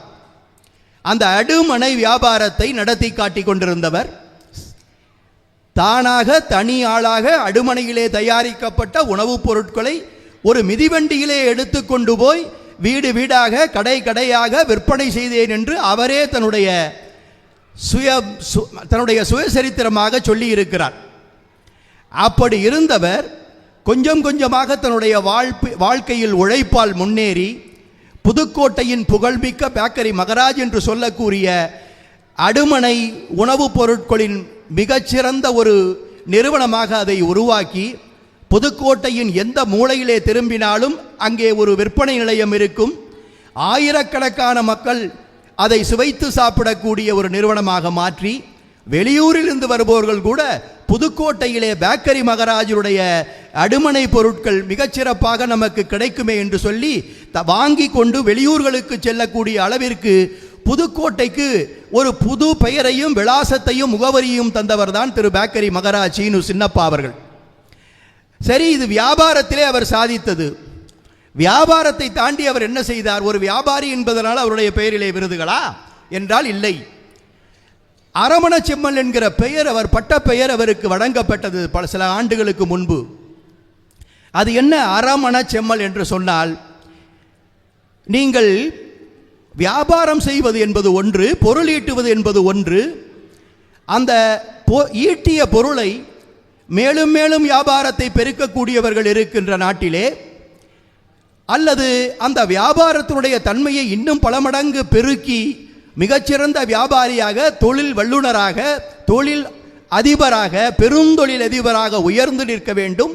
அந்த அடுமனை வியாபாரத்தை நடத்தி காட்டி கொண்டிருந்தவர். தானாக தனி ஆளாக அடுமனையிலே தயாரிக்கப்பட்ட உணவுப் பொருட்களை ஒரு மிதிவண்டியிலே எடுத்துக்கொண்டு போய் வீடு வீடாக கடை கடையாக விற்பனை செய்தேன் என்று அவரே தன்னுடைய சுயசரித்திரமாக சொல்லி இருக்கிறார். அப்படி இருந்தவர் கொஞ்சம் கொஞ்சமாக தன்னுடைய வாழ்க்கையில் உழைப்பால் முன்னேறி புதுக்கோட்டையின் புகழ்மிக்க பேக்கரி மகராஜ் என்று சொல்லக்கூடிய அடுமனை உணவுப் பொருட்களின் மிகச்சிறந்த ஒரு நிறுவனமாக அதை உருவாக்கி புதுக்கோட்டையின் எந்த மூலையிலே திரும்பினாலும் அங்கே ஒரு விற்பனை நிலையம் இருக்கும். ஆயிரக்கணக்கான மக்கள் அதை சுவைத்து சாப்பிடக்கூடிய ஒரு நிறுவனமாக மாற்றி வெளியூரில் இருந்து வருபவர்கள் கூட புதுக்கோட்டையிலே பேக்கரி மகராஜுடைய அடுமனை பொருட்கள் மிகச்சிறப்பாக நமக்கு கிடைக்குமே என்று சொல்லி வாங்கி கொண்டு வெளியூர்களுக்கு செல்லக்கூடிய அளவிற்கு புதுக்கோட்டைக்கு ஒரு புது பெயரையும் விலாசத்தையும் முகவரியும் தந்தவர் தான் திரு பேக்கரி மகராஜ் சீனு சின்னப்பா அவர்கள். சரி, இது வியாபாரத்திலே அவர் சாதித்தது. வியாபாரத்தை தாண்டி அவர் என்ன செய்தார்? ஒரு வியாபாரி என்பதனால் அவருடைய பெயரிலே விருதுகளா என்றால் இல்லை. அரமணச்செம்மல் என்கிற பெயர், அவர் பட்ட பெயர் அவருக்கு வழங்கப்பட்டது சில ஆண்டுகளுக்கு முன்பு. அது என்ன அரமணச்செம்மல் என்று சொன்னால், நீங்கள் வியாபாரம் செய்வது என்பது ஒன்று, பொருள் ஈட்டுவது என்பது ஒன்று. அந்த ஈட்டிய பொருளை மேலும் மேலும் வியாபாரத்தை பெருக்கக்கூடியவர்கள் இருக்கின்ற நாட்டிலே, அல்லது அந்த வியாபாரத்தினுடைய தன்மையை இன்னும் பல மடங்கு பெருக்கி மிகச்சிறந்த வியாபாரியாக, தொழில் வல்லுநராக, தொழில் அதிபராக, பெருந்தொழில் அதிபராக உயர்ந்து நிற்க வேண்டும்.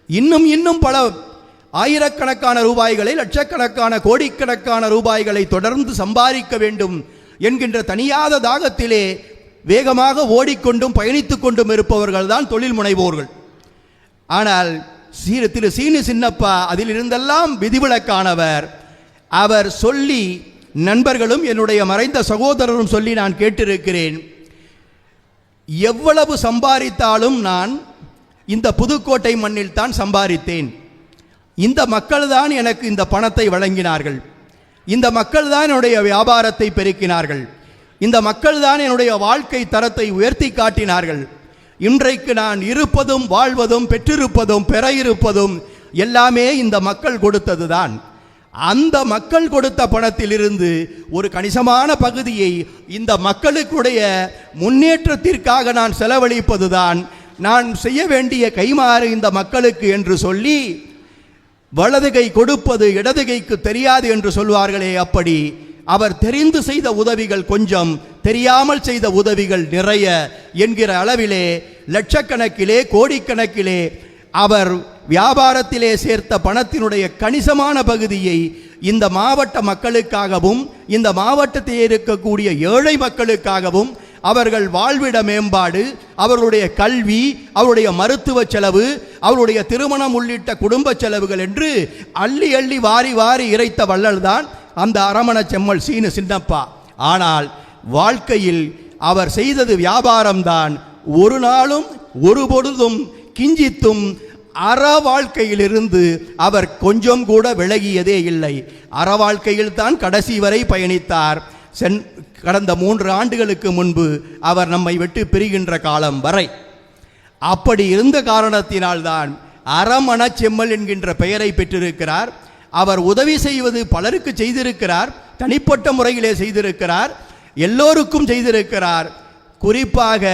இன்னும் இன்னும் பல ஆயிரக்கணக்கான ரூபாய்களை, லட்சக்கணக்கான கோடிக்கணக்கான ரூபாய்களை தொடர்ந்து சம்பாதிக்க வேண்டும் என்கின்ற தனியாத தாகத்திலே வேகமாக ஓடிக்கொண்டும் பயணித்து கொண்டும் இருப்பவர்கள் தான் தொழில் முனைவோர்கள். ஆனால் திரு சீனு சின்னப்பா அதில் இருந்தெல்லாம் விதிவிலக்கானவர். அவர் சொல்லி, நண்பர்களும் என்னுடைய மறைந்த சகோதரரும் சொல்லி நான் கேட்டிருக்கிறேன், எவ்வளவு சம்பாதித்தாலும் நான் இந்த புதுக்கோட்டை மண்ணில் தான் சம்பாதித்தேன். இந்த மக்கள் தான் எனக்கு இந்த பணத்தை வழங்கினார்கள். இந்த மக்கள் தான் என்னுடைய வியாபாரத்தை பெருக்கினார்கள். இந்த மக்கள் தான் என்னுடைய வாழ்க்கை தரத்தை உயர்த்தி காட்டினார்கள். இன்றைக்கு நான் இருப்பதும், வாழ்வதும், பெற்றிருப்பதும், பெற இருப்பதும் எல்லாமே இந்த மக்கள் கொடுத்தது தான். அந்த மக்கள் கொடுத்த பணத்திலிருந்து ஒரு கணிசமான பகுதியை இந்த மக்களுக்குடைய முன்னேற்றத்திற்காக நான் செலவழிப்பதுதான் நான் செய்ய வேண்டிய கைமாறு இந்த மக்களுக்கு என்று சொல்லி, வலது கை கொடுப்பது இடது கைக்கு தெரியாது என்று சொல்வார்களே, அப்படி அவர் தெரிந்து செய்த உதவிகள் கொஞ்சம், தெரியாமல் செய்த உதவிகள் நிறைய என்கிற அளவிலே லட்சக்கணக்கிலே, கோடிக்கணக்கிலே அவர் வியாபாரத்திலே சேர்த்த பணத்தினுடைய கணிசமான பகுதியை இந்த மாவட்ட மக்களுக்காகவும், இந்த மாவட்டத்தில் இருக்கக்கூடிய ஏழை மக்களுக்காகவும், அவர்கள் வாழ்விட மேம்பாடு, அவர்களுடைய கல்வி, அவருடைய மருத்துவ செலவு, அவருடைய திருமணம் உள்ளிட்ட குடும்ப செலவுகள் என்று அள்ளி அள்ளி வாரி வாரி இறைத்த வள்ளல்தான் அந்த அரமண செம்மல் சீனு சின்னப்பா. ஆனால் வாழ்க்கையில் அவர் செய்தது வியாபாரம்தான். ஒரு நாளும் ஒரு பொழுதும் கிஞ்சித்தும் அற வாழ்க்கையிலிருந்து அவர் கொஞ்சம் கூட விலகியதே இல்லை. அற வாழ்க்கையில் தான் கடைசி வரை பயணித்தார். கடந்த 3 ஆண்டுகளுக்கு முன்பு அவர் நம்மை விட்டு பிரிகின்ற காலம் வரை. அப்படி இருந்த காரணத்தினால்தான் அரமண செம்மல் என்கின்ற பெயரை பெற்றிருக்கிறார். அவர் உதவி செய்வது பலருக்கு செய்திருக்கிறார், தனிப்பட்ட முறையிலே செய்திருக்கிறார், எல்லோருக்கும் செய்திருக்கிறார். குறிப்பாக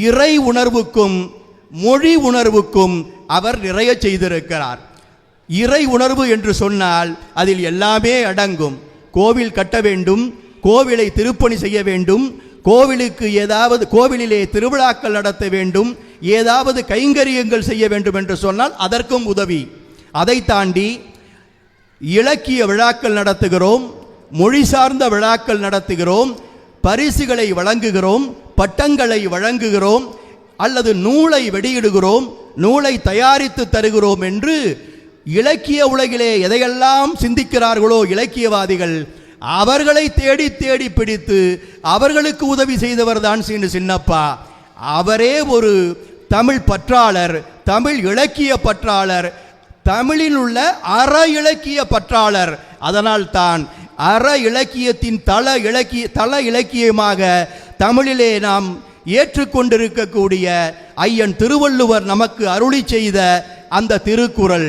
இறை உணர்வுக்கும் மொழி உணர்வுக்கும் அவர் நிறைய செய்திருக்கிறார். இறை உணர்வு என்று சொன்னால் அதில் எல்லாமே அடங்கும். கோவில் கட்ட வேண்டும், கோவிலை திருப்பணி செய்ய வேண்டும், கோவிலுக்கு ஏதாவது, கோவிலிலே திருவிழாக்கள் நடத்த வேண்டும், ஏதாவது கைங்கரியங்கள் செய்ய வேண்டும் என்று சொன்னால் அதற்கும் உதவி. அதை தாண்டி இலக்கிய விழாக்கள் நடத்துகிறோம், மொழி சார்ந்த விழாக்கள் நடத்துகிறோம், பரிசுகளை வழங்குகிறோம், பட்டங்களை வழங்குகிறோம், அல்லது நூலை வெளியிடுகிறோம், நூலை தயாரித்து தருகிறோம் என்று இலக்கிய உலகிலே எதையெல்லாம் சிந்திக்கிறார்களோ இலக்கியவாதிகள், அவர்களை தேடி தேடி பிடித்து அவர்களுக்கு உதவி செய்தவர் தான் சீனு சின்னப்பா. அவரே ஒரு தமிழ் பற்றாளர், தமிழ் இலக்கிய பற்றாளர், தமிழில் உள்ள அற இலக்கிய பற்றாளர். அதனால் தான் அற இலக்கியத்தின் தல இலக்கியமாக தமிழிலே நாம் ஏற்றுக்கொண்டிருக்கக்கூடிய ஐயன் திருவள்ளுவர் நமக்கு அருளி செய்த அந்த திருக்குறள்.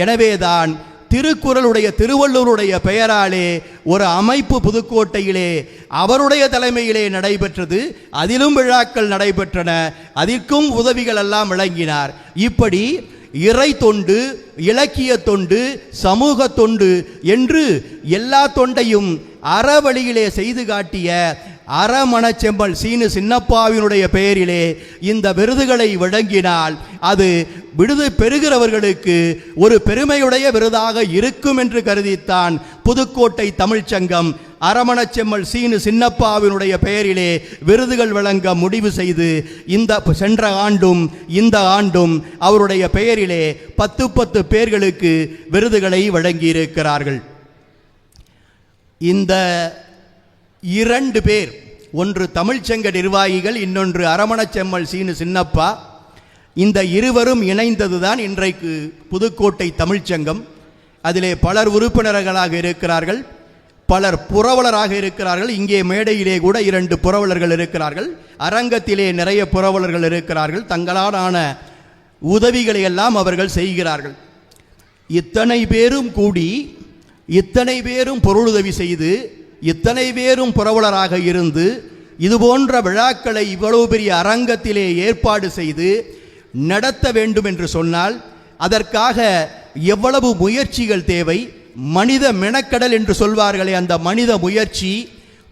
எனவேதான் திருக்குறளுடைய, திருவள்ளுவருடைய பெயராலே ஒரு அமைப்பு புதுக்கோட்டையிலே அவருடைய தலைமையிலே நடைபெற்றது. அதிலும் விழாக்கள் நடைபெற்றன, அதற்கும் உதவிகள் எல்லாம் வழங்கினார். இப்படி இறை தொண்டு, இலக்கிய தொண்டு, சமூக தொண்டு என்று எல்லா தொண்டையும் அறவழியிலே செய்து காட்டிய அரமணச்செம்மல் சீனு சின்னப்பாவினுடைய பெயரிலே இந்த விருதுகளை வழங்கினால் அது விருது பெறுகிறவர்களுக்கு ஒரு பெருமையுடைய விருதாக இருக்கும் என்று கருதித்தான் புதுக்கோட்டை தமிழ்ச்சங்கம் அரமணச்செம்மல் சீனு சின்னப்பாவினுடைய பெயரிலே விருதுகள் வழங்க முடிவு செய்து இந்த சென்ற ஆண்டும் இந்த ஆண்டும் அவருடைய பெயரிலே 10 பேர்களுக்கு விருதுகளை வழங்கியிருக்கிறார்கள். இந்த 2 பேர், ஒன்று தமிழ்ச்சங்க நிர்வாகிகள், இன்னொன்று அரமணச்செம்மல் சீனு சின்னப்பா, இந்த இருவரும் இணைந்ததுதான் இன்றைக்கு புதுக்கோட்டை தமிழ்ச்சங்கம். அதிலே பலர் உறுப்பினர்களாக இருக்கிறார்கள், பலர் புரவலராக இருக்கிறார்கள். இங்கே மேடையிலே கூட 2 புரவலர்கள் இருக்கிறார்கள், அரங்கத்திலே நிறைய புரவலர்கள் இருக்கிறார்கள். தங்களாலான உதவிகளை எல்லாம் அவர்கள் செய்கிறார்கள். இத்தனை பேரும் கூடி, இத்தனை பேரும் பொருளுதவி செய்து, இத்தனை பேரும் புரவலராக இருந்து இதுபோன்ற விழாக்களை இவ்வளவு பெரிய அரங்கத்திலே ஏற்பாடு செய்து நடத்த வேண்டும் என்று சொன்னால் அதற்காக எவ்வளவு முயற்சிகள் தேவை. மனித மெனக்கடல் என்று சொல்வார்களே, அந்த மனித முயற்சி,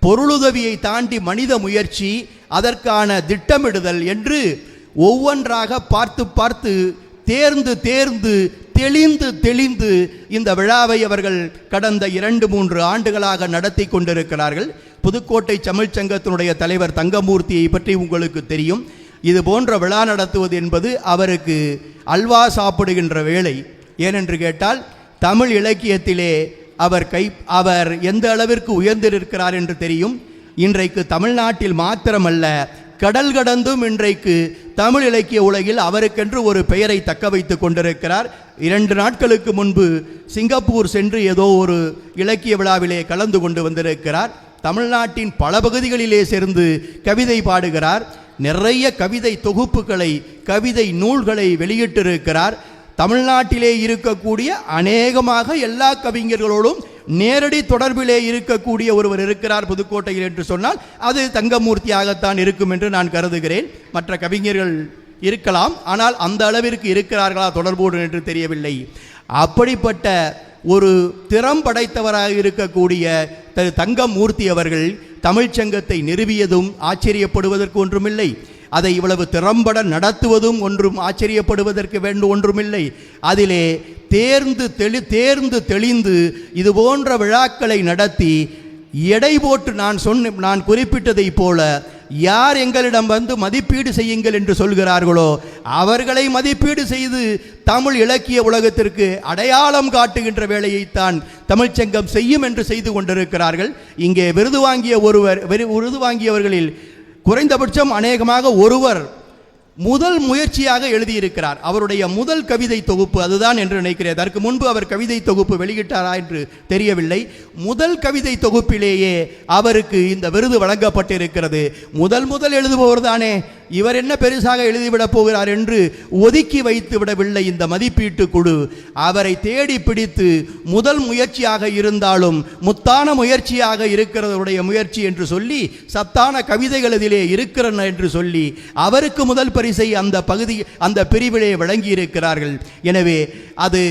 பொருளுதவியை தாண்டி மனித முயற்சி, அதற்கான திட்டமிடுதல் என்று ஒவ்வொன்றாக பார்த்து பார்த்து தேர்ந்து தேர்ந்து தெளிந்து தெளிந்து இந்த விழாவை அவர்கள் கடந்த 2-3 ஆண்டுகளாக நடத்தி கொண்டிருக்கிறார்கள். புதுக்கோட்டை தமிழ்ச்சங்கத்தினுடைய தலைவர் தங்கமூர்த்தியை பற்றி உங்களுக்கு தெரியும். இது போன்ற விழா நடத்துவது என்பது அவருக்கு அல்வா சாப்பிடுகின்ற வேலை. ஏனென்று கேட்டால் தமிழ் இலக்கியத்திலே அவர் எந்த அளவிற்கு உயர்ந்திருக்கிறார் என்று தெரியும். இன்றைக்கு தமிழ்நாட்டில் மாத்திரமல்ல, கடல் கடந்தும் இன்றைக்கு தமிழ் இலக்கிய உலகில் அவருக்கென்று ஒரு பெயரை தக்க வைத்து கொண்டிருக்கிறார். 2 நாட்களுக்கு முன்பு சிங்கப்பூர் சென்று ஏதோ ஒரு இலக்கிய விழாவிலே கலந்து கொண்டு வந்திருக்கிறார். தமிழ்நாட்டின் பல பகுதிகளிலே சேர்ந்து கவிதை பாடுகிறார். நிறைய கவிதை தொகுப்புகளை, கவிதை நூல்களை வெளியிட்டிருக்கிறார். தமிழ்நாட்டிலே இருக்கக்கூடிய அநேகமாக எல்லா கவிஞர்களோடும் நேரடி தொடர்பிலே இருக்கக்கூடிய ஒருவர் இருக்கிறார் புதுக்கோட்டையில் என்று சொன்னால் அது தங்கமூர்த்தியாகத்தான் இருக்கும் என்று நான் கருதுகிறேன். மற்ற கவிஞர்கள் இருக்கலாம், ஆனால் அந்த அளவிற்கு இருக்கிறார்களா தொடர்போடு என்று தெரியவில்லை. அப்படிப்பட்ட ஒரு திறம் படைத்தவராக இருக்கக்கூடிய தங்கமூர்த்தி அவர்கள் தமிழ்ச்சங்கத்தை நிறுவியதும் ஆச்சரியப்படுவதற்கு ஒன்றுமில்லை. அதை இவ்வளவு திறம்பட நடத்துவதும் ஒன்றும் ஆச்சரியப்படுவதற்கு ஒன்றுமில்லை. அதிலே தேர்ந்து தெளிந்து இது போன்ற விழாக்களை நடத்தி எடை போட்டு நான் குறிப்பிட்டதை போல யார் எங்களிடம் வந்து மதிப்பீடு செய்யுங்கள் என்று சொல்கிறார்களோ அவர்களை மதிப்பீடு செய்து தமிழ் இலக்கிய உலகத்திற்கு அடையாளம் காட்டுகின்ற வேலையைத்தான் தமிழ்ச்சங்கம் செய்யும் என்று செய்து கொண்டிருக்கிறார்கள். இங்கே விருது வாங்கியவர்களில் குறைந்தபட்சம் அநேகமாக ஒருவர் முதல் முயற்சியாக எழுதியிருக்கிறார். அவருடைய முதல் கவிதை தொகுப்பு அதுதான் என்று நினைக்கிறேன். அதற்கு முன்பு அவர் கவிதை தொகுப்பு வெளியிட்டாரா என்று தெரியவில்லை. முதல் கவிதை தொகுப்பிலேயே அவருக்கு இந்த விருது வழங்கப்பட்டிருக்கிறது. முதல் எழுதுபவர் தானே, இவர் என்ன பெருசாக எழுதிவிடப் போகிறார் என்று ஒதுக்கி வைத்து விடவில்லை இந்த மதிப்பீட்டு குழு. அவரை தேடி பிடித்து முதல் முயற்சியாக இருந்தாலும் முத்தான முயற்சியாக இருக்கிறவருடைய முயற்சி என்று சொல்லி, சத்தான கவிதைகள் இதிலே இருக்கிறன என்று சொல்லி அவருக்கு முதல் பரிசை அந்த பிரிவிலே வழங்கி இருக்கிறார்கள். எனவே அது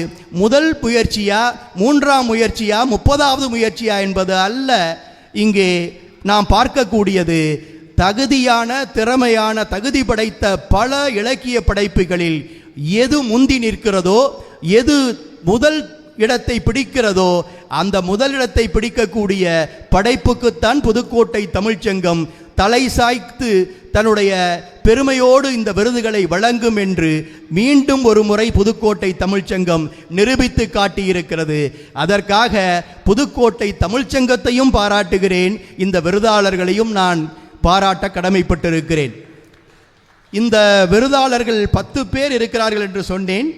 முதல் முயற்சியா, 3ஆம் முயற்சியா, 30வது முயற்சியா என்பது அல்ல. இங்கே நாம் பார்க்கக்கூடியது தகுதியான, திறமையான, தகுதி படைத்த பல இலக்கிய படைப்புகளில் எது முந்தி நிற்கிறதோ, எது முதல் இடத்தை பிடிக்கிறதோ அந்த முதலிடத்தை பிடிக்கக்கூடிய படைப்புக்குத்தான் புதுக்கோட்டை தமிழ்ச்சங்கம் தலை சாய்த்து தன்னுடைய பெருமையோடு இந்த விருதுகளை வழங்கும் என்று மீண்டும் ஒரு முறை புதுக்கோட்டை தமிழ்ச்சங்கம் நிரூபித்து காட்டியிருக்கிறது. அதற்காக புதுக்கோட்டை தமிழ்ச்சங்கத்தையும் பாராட்டுகிறேன், இந்த விருதாளர்களையும் நான் பாராட்ட கடமைப்பட்டிருக்கிறேன். இந்த விருதாளர்கள் 10 பேர் இருக்கிறார்கள் என்று சொன்னேன்.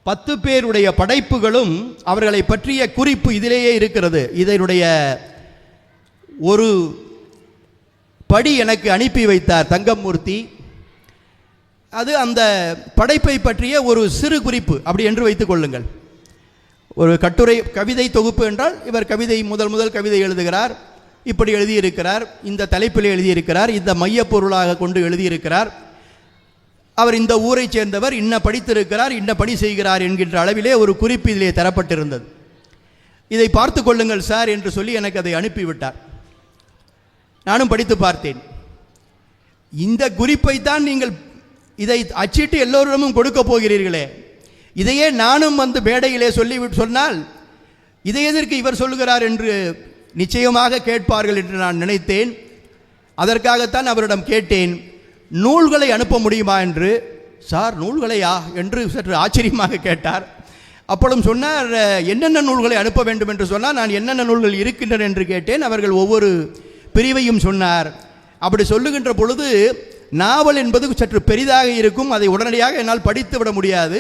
10 பேருடைய படைப்புகளும் அவர்களை பற்றிய குறிப்பு இதிலேயே இருக்கிறது. இதனுடைய ஒரு படி எனக்கு அனுப்பி வைத்தார் தங்கமூர்த்தி. அது அந்த படைப்பை பற்றிய ஒரு சிறு குறிப்பு அப்படி என்று வைத்துக் கொள்ளுங்கள். ஒரு கட்டுரை கவிதை தொகுப்பு என்றால் இவர் கவிதை முதல் கவிதை எழுதுகிறார், இப்படி எழுதியிருக்கிறார், இந்த தலைப்பில் எழுதியிருக்கிறார், இந்த மையப்பொருளாக கொண்டு எழுதியிருக்கிறார், அவர் இந்த ஊரை சேர்ந்தவர், இன்ன படித்திருக்கிறார், இன்ன பணி செய்கிறார் என்கின்ற அளவிலே ஒரு குறிப்பு இதிலே தரப்பட்டிருந்தது. இதை பார்த்து கொள்ளுங்கள் சார் என்று சொல்லி எனக்கு அதை அனுப்பிவிட்டார். நானும் படித்து பார்த்தேன். இந்த குறிப்பை தான் நீங்கள் இதை அச்சிட்டு எல்லோரிடமும் கொடுக்க போகிறீர்களே, இதையே நானும் வந்து மேடையிலே சொன்னால் இதை எதற்கு இவர் சொல்லுகிறார் என்று நிச்சயமாக கேட்பார்கள் என்று நான் நினைத்தேன். அதற்காகத்தான் அவரிடம் கேட்டேன், நூல்களை அனுப்ப முடியுமா என்று. சார் நூல்களையா என்று சற்று ஆச்சரியமாக கேட்டார். அப்பொழுதும் சொன்னார், என்னென்ன நூல்களை அனுப்ப வேண்டும் என்று சொன்னால் நான் என்னென்ன நூல்கள் இருக்கின்றன என்று கேட்டேன். அவர்கள் ஒவ்வொரு பிரிவையும் சொன்னார். அப்படி சொல்லுகின்ற பொழுது நாவல் என்பது சற்று பெரிதாக இருக்கும், அதை உடனடியாக என்னால் படித்து விட முடியாது.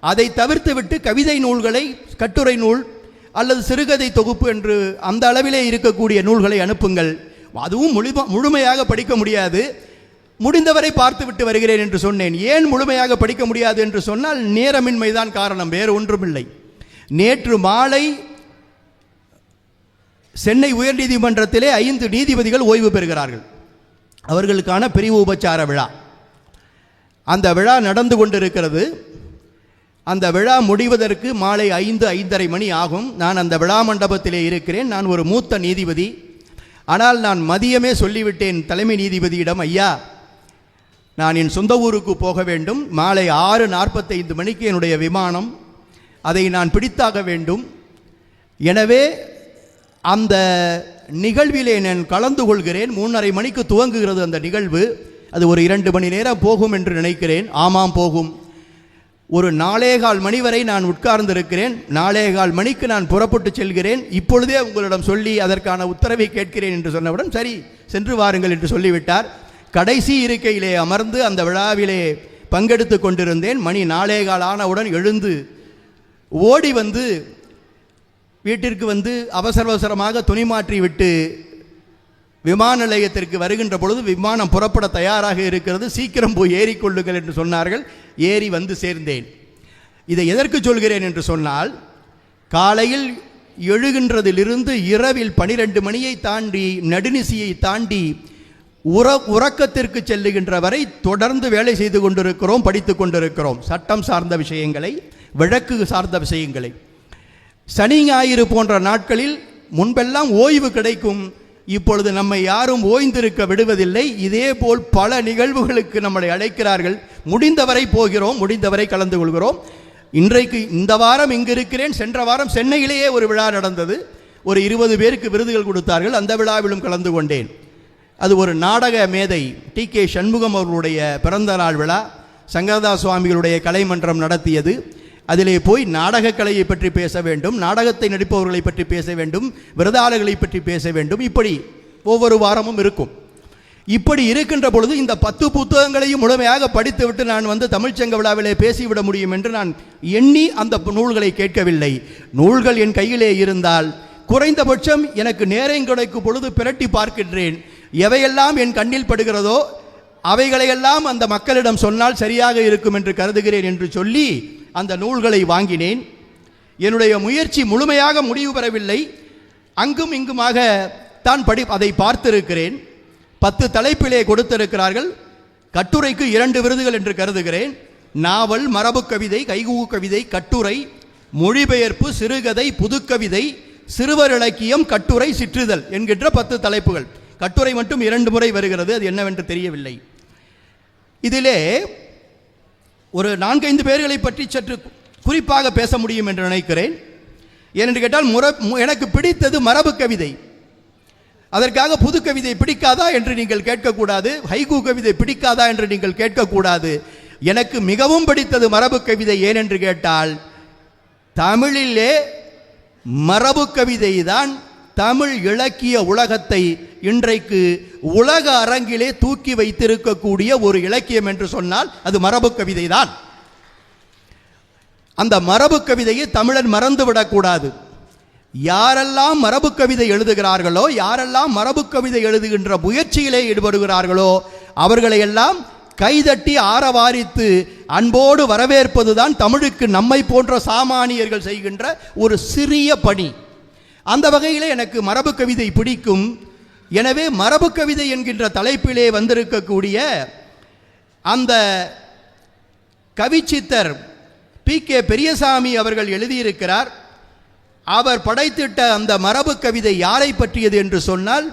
அதை தவிர்த்து விட்டு கவிதை நூல்களை, கட்டுரை நூல் அல்லது சிறுகதை தொகுப்பு என்று அந்த அளவிலே இருக்கக்கூடிய நூல்களை அனுப்புங்கள். அதுவும் முழுமையாக படிக்க முடியாது, முடிந்தவரை பார்த்து விட்டு வருகிறேன் என்று சொன்னேன். ஏன் முழுமையாக படிக்க முடியாது என்று சொன்னால் நேரமின்மைதான் காரணம், வேறு ஒன்றுமில்லை. நேற்று மாலை சென்னை உயர்நீதிமன்றத்திலே 5 நீதிபதிகள் ஓய்வு பெறுகிறார்கள். அவர்களுக்கான பிரிவு உபச்சார விழா, அந்த விழா நடந்து கொண்டிருக்கிறது. அந்த விழா முடிவதற்கு மாலை 5-5:30 மணி ஆகும். நான் அந்த விழா மண்டபத்திலே இருக்கிறேன். நான் ஒரு மூத்த நீதிபதி. ஆனால் நான் மதியமே சொல்லிவிட்டேன் தலைமை நீதிபதியிடம், ஐயா நான் என் சொந்த ஊருக்கு போக வேண்டும், மாலை 6:45 மணிக்கு என்னுடைய விமானம், அதை நான் பிடித்தாக வேண்டும். எனவே அந்த நிகழ்விலே நான் கலந்து கொள்கிறேன். 3:30 மணிக்கு துவங்குகிறது அந்த நிகழ்வு. அது ஒரு 2 மணி நேரம் போகும் என்று நினைக்கிறேன். ஆமாம் போகும். ஒரு 4:15 மணி வரை நான் உட்கார்ந்திருக்கிறேன். 4:15 மணிக்கு நான் புறப்பட்டு செல்கிறேன். இப்பொழுதே உங்களிடம் சொல்லி அதற்கான உத்தரவை கேட்கிறேன் என்று சொன்னவுடன் சரி சென்று வாருங்கள் என்று சொல்லிவிட்டார். கடைசி இருக்கையிலே அமர்ந்து அந்த விழாவிலே பங்கெடுத்து கொண்டிருந்தேன். மணி 4:15 ஆனவுடன் எழுந்து ஓடி வந்து வீட்டிற்கு வந்து அவசரமாக துணி மாற்றி விட்டு விமான நிலையத்திற்கு வருகின்ற பொழுது விமானம் புறப்பட தயாராக இருக்கிறது, சீக்கிரம் போய் ஏறிக்கொள்ளுங்கள் என்று சொன்னார்கள். ஏறி வந்து சேர்ந்தேன். இதை எதற்கு சொல்கிறேன் என்று சொன்னால், காலையில் எழுகின்றதிலிருந்து இரவில் 12 மணியை தாண்டி நடுநிசியை தாண்டி உறக்கத்திற்கு செல்லுகின்ற வரை தொடர்ந்து வேலை செய்து கொண்டிருக்கிறோம், படித்து கொண்டிருக்கிறோம். சட்டம் சார்ந்த விஷயங்களை, வழக்கு சார்ந்த விஷயங்களை. சனி ஞாயிறு போன்ற நாட்களில் முன்பெல்லாம் ஓய்வு கிடைக்கும், இப்பொழுது நம்மை யாரும் ஓய்ந்திருக்க விடுவதில்லை. இதே போல் பல நிகழ்வுகளுக்கு நம்மளை அழைக்கிறார்கள். முடிந்தவரை போகிறோம், முடிந்தவரை கலந்து கொள்கிறோம். இன்றைக்கு இந்த வாரம் இங்கு இருக்கிறேன். சென்ற வாரம் சென்னையிலேயே ஒரு விழா நடந்தது. ஒரு 20 பேருக்கு விருதுகள் கொடுத்தார்கள். அந்த விழாவிலும் கலந்து கொண்டேன். அது ஒரு நாடக மேதை TK சண்முகம் அவர்களுடைய பிறந்த நாள் விழா. சங்கரதாஸ் சுவாமிகளுடைய கலைமன்றம் நடத்தியது. அதிலே போய் நாடக கலையை பற்றி பேச வேண்டும், நாடகத்தை நடிப்பவர்களை பற்றி பேச வேண்டும், விருதாளர்களை பற்றி பேச வேண்டும். இப்படி ஒவ்வொரு வாரமும் இருக்கும். இப்படி இருக்கின்ற பொழுது இந்த 10 புத்தகங்களையும் முழுமையாக படித்துவிட்டு நான் வந்து தமிழ்ச்சங்க விழாவிலே பேசிவிட முடியும் என்று நான் எண்ணி அந்த நூல்களை கேட்கவில்லை. நூல்கள் என் கையிலே இருந்தால் குறைந்தபட்சம் எனக்கு நேரம் கிடைக்கும் பொழுது பிரட்டி பார்க்கின்றேன். எவையெல்லாம் என் கண்ணில் படுகிறதோ அவைகளையெல்லாம் அந்த மக்களிடம் சொன்னால் சரியாக இருக்கும் என்று கருதுகிறேன் என்று சொல்லி அந்த நூல்களை வாங்கினேன். என்னுடைய முயற்சி முழுமையாக முடிவு பெறவில்லை. அங்கும் இங்குமாக தான் அதை பார்த்திருக்கிறேன். 10 தலைப்பிலே கொடுத்திருக்கிறார்கள். கட்டுரைக்கு 2 விருதுகள் என்று கருதுகிறேன். நாவல், மரபு கவிதை, கைகூ கவிதை, கட்டுரை, மொழிபெயர்ப்பு, சிறுகதை, புதுக்கவிதை, சிறுவர் இலக்கியம், கட்டுரை, சிற்றிதழ் என்கின்ற 10 தலைப்புகள். கட்டுரை மட்டும் 2 முறை வருகிறது. அது என்னவென்று தெரியவில்லை. இதிலே ஒரு 4-5 பேர்களை பற்றி சற்று குறிப்பாக பேச முடியும் என்று நினைக்கிறேன். ஏனென்று கேட்டால் எனக்கு பிடித்தது மரபு கவிதை. அதற்காக புது கவிதை பிடிக்காதா என்று நீங்கள் கேட்கக்கூடாது, ஹைகூ கவிதை பிடிக்காதா என்று நீங்கள் கேட்கக்கூடாது. எனக்கு மிகவும் பிடித்தது மரபு கவிதை. ஏனென்று கேட்டால் தமிழிலே மரபு கவிதை தான் தமிழ் இலக்கிய உலகத்தை இன்றைக்கு உலக அரங்கிலே தூக்கி வைத்திருக்கக்கூடிய ஒரு இலக்கியம் என்று சொன்னால் அது மரபு கவிதை தான். அந்த மரபு கவிதையை தமிழன் மறந்துவிடக்கூடாது. யாரெல்லாம் மரபு கவிதை எழுதுகிறார்களோ, யாரெல்லாம் மரபு கவிதை எழுதுகின்ற முயற்சியிலே ஈடுபடுகிறார்களோ அவர்களையெல்லாம் கைதட்டி ஆரவாரித்து அன்போடு வரவேற்பதுதான் தமிழுக்கு நம்மை போன்ற சாமானியர்கள் செய்கின்ற ஒரு சிறிய பணி. அந்த வகையில் எனக்கு மரபு கவிதை பிடிக்கும். எனவே மரபு கவிதை என்கின்ற தலைப்பிலே வந்திருக்கக்கூடிய அந்த கவிச்சித்தர் PK பெரியசாமி அவர்கள் எழுதியிருக்கிறார். அவர் படைத்திட்ட அந்த மரபு கவிதை யாரை பற்றியது என்று சொன்னால்,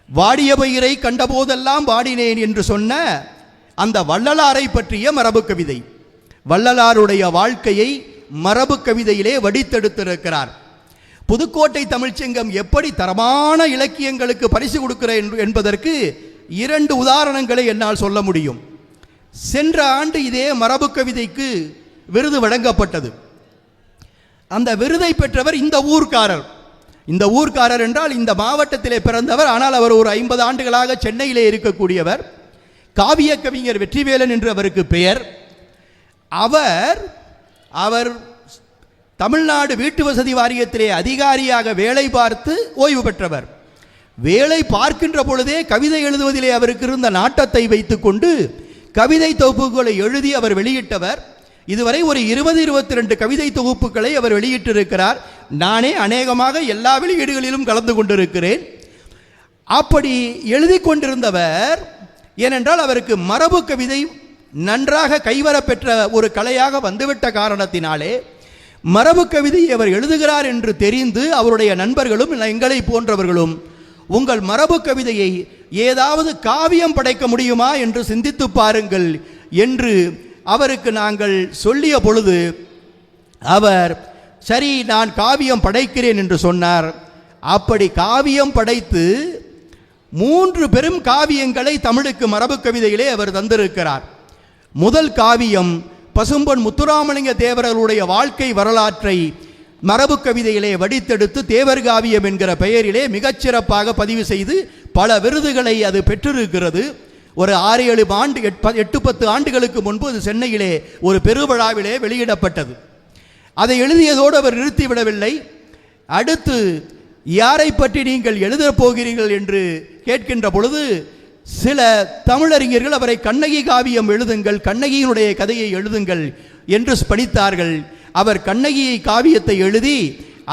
வாடிய பயிரை கண்டபோதெல்லாம் வாடினேன் என்று சொன்ன அந்த வள்ளலாரை பற்றிய மரபு கவிதை. வள்ளலாருடைய வாழ்க்கையை மரபு கவிதையிலே வடித்தெடுத்திருக்கிறார். புதுக்கோட்டை தமிழ்ச்சங்கம் எப்படி தரமான இலக்கியங்களுக்கு பரிசு கொடுக்கிறேன் என்பதற்கு 2 உதாரணங்களை என்னால் சொல்ல முடியும். சென்ற ஆண்டு இதே மரபு கவிதைக்கு விருது வழங்கப்பட்டது. அந்த விருதை பெற்றவர் இந்த ஊர்க்காரர். இந்த ஊர்க்காரர் என்றால் இந்த மாவட்டத்திலே பிறந்தவர், ஆனால் அவர் ஒரு 50 ஆண்டுகளாக சென்னையிலே இருக்கக்கூடியவர். காவிய கவிஞர் வெற்றிவேலன் என்று அவருக்கு பெயர். அவர் தமிழ்நாடு வீட்டு வசதி வாரியத்திலே அதிகாரியாக வேலை பார்த்து ஓய்வு பெற்றவர். வேலை பார்க்கின்ற பொழுதே கவிதை எழுதுவதிலே அவருக்கு இருந்த நாட்டத்தை வைத்துக்கொண்டு கவிதை தொகுப்புகளை எழுதி அவர் வெளியிட்டவர். இதுவரை ஒரு 20-22 கவிதை தொகுப்புகளை அவர் வெளியிட்டிருக்கிறார். நானே அநேகமாக எல்லா வெளியீடுகளிலும் கலந்து கொண்டிருக்கிறேன். அப்படி எழுதி கொண்டிருந்தவர், ஏனென்றால் அவருக்கு மரபு கவிதை நன்றாக கைவரப்பெற்ற ஒரு கலையாக வந்துவிட்ட காரணத்தினாலே மரபு கவிதை அவர் எழுதுகிறார் என்று தெரிந்து அவருடைய நண்பர்களும் எங்களை போன்றவர்களும் உங்கள் மரபு கவிதையை ஏதாவது காவியம் படைக்க முடியுமா என்று சிந்தித்து பாருங்கள் என்று அவருக்கு நாங்கள் சொல்லிய பொழுது அவர் சரி நான் காவியம் படைக்கிறேன் என்று சொன்னார். அப்படி காவியம் படைத்து 3 பெரும் காவியங்களை தமிழுக்கு மரபு கவிதையிலே அவர் தந்திருக்கிறார். முதல் காவியம் பசும்பொன் முத்துராமலிங்க தேவர்களுடைய வாழ்க்கை வரலாற்றை மரபு கவிதையிலே வடித்தெடுத்து தேவர் காவியம் என்கிற பெயரிலே மிகச்சிறப்பாக பதிவு செய்து பல விருதுகளை அது பெற்றிருக்கிறது. ஒரு 6-7 ஆண்டு 8-10 ஆண்டுகளுக்கு முன்பு அது சென்னையிலே ஒரு பெருவிழாவிலே வெளியிடப்பட்டது. அதை எழுதியதோடு அவர் நிறுத்திவிடவில்லை. அடுத்து யாரை பற்றி நீங்கள் எழுதப் போகிறீர்கள் என்று கேட்கின்ற பொழுது சில தமிழறிஞர்கள் அவரை கண்ணகி காவியம் எழுதுங்கள், கண்ணகியினுடைய கதையை எழுதுங்கள் என்று படித்தார்கள். அவர் கண்ணகி காவியத்தை எழுதி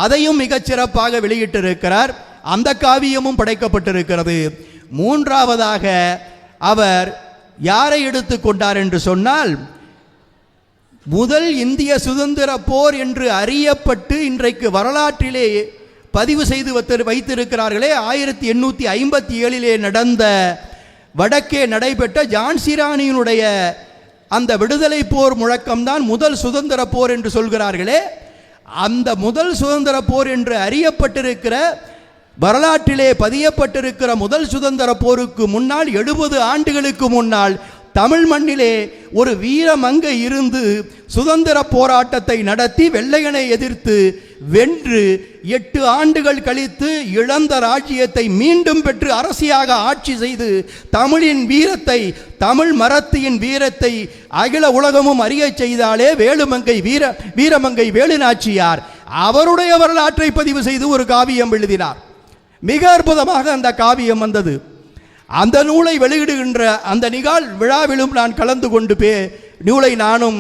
அதையும் மிகச்சிறப்பாக வெளியிட்டிருக்கிறார். அந்த காவியமும் படைக்கப்பட்டிருக்கிறது. மூன்றாவதாக அவர் யாரை எடுத்துக்கொண்டார் என்று சொன்னால், முதல் இந்திய சுதந்திர போர் என்று அறியப்பட்டு இன்றைக்கு வரலாற்றிலே பதிவு செய்து வைத்திருக்கிறார்களே, 1857 நடந்த வடக்கே நடைபெற்ற ஜான்சி ராணியினுடைய அந்த விடுதலை போர் முழக்கம்தான் முதல் சுதந்திர போர் என்று சொல்கிறார்களே, அந்த முதல் சுதந்திர போர் என்று அறியப்பட்டிருக்கிற வரலாற்றிலே பதியப்பட்டிருக்கிற முதல் சுதந்திர போருக்கு முன்னால் 70 ஆண்டுகளுக்கு முன்னால் தமிழ் மண்ணிலே ஒரு வீரமங்கை இருந்து சுதந்திர போராட்டத்தை நடத்தி வெள்ளையனை எதிர்த்து வென்று 8 ஆண்டுகள் கழித்து இழந்த ராஜ்யத்தை மீண்டும் பெற்று அரசியாக ஆட்சி செய்து தமிழின் வீரத்தை, தமிழ் மரத்தின் வீரத்தை அகில உலகமும் அறிய செய்தாலே வேலுமங்கை வீரமங்கை வேலுநாச்சியார். அவருடைய வரலாற்றை பதிவு செய்து ஒரு காவியம் எழுதினார். மிக அற்புதமாக அந்த காவியம் வந்தது. அந்த நூலை வெளியிடுகின்ற அந்த விழாவிலும் நான் கலந்து கொண்டு நூலை நானும்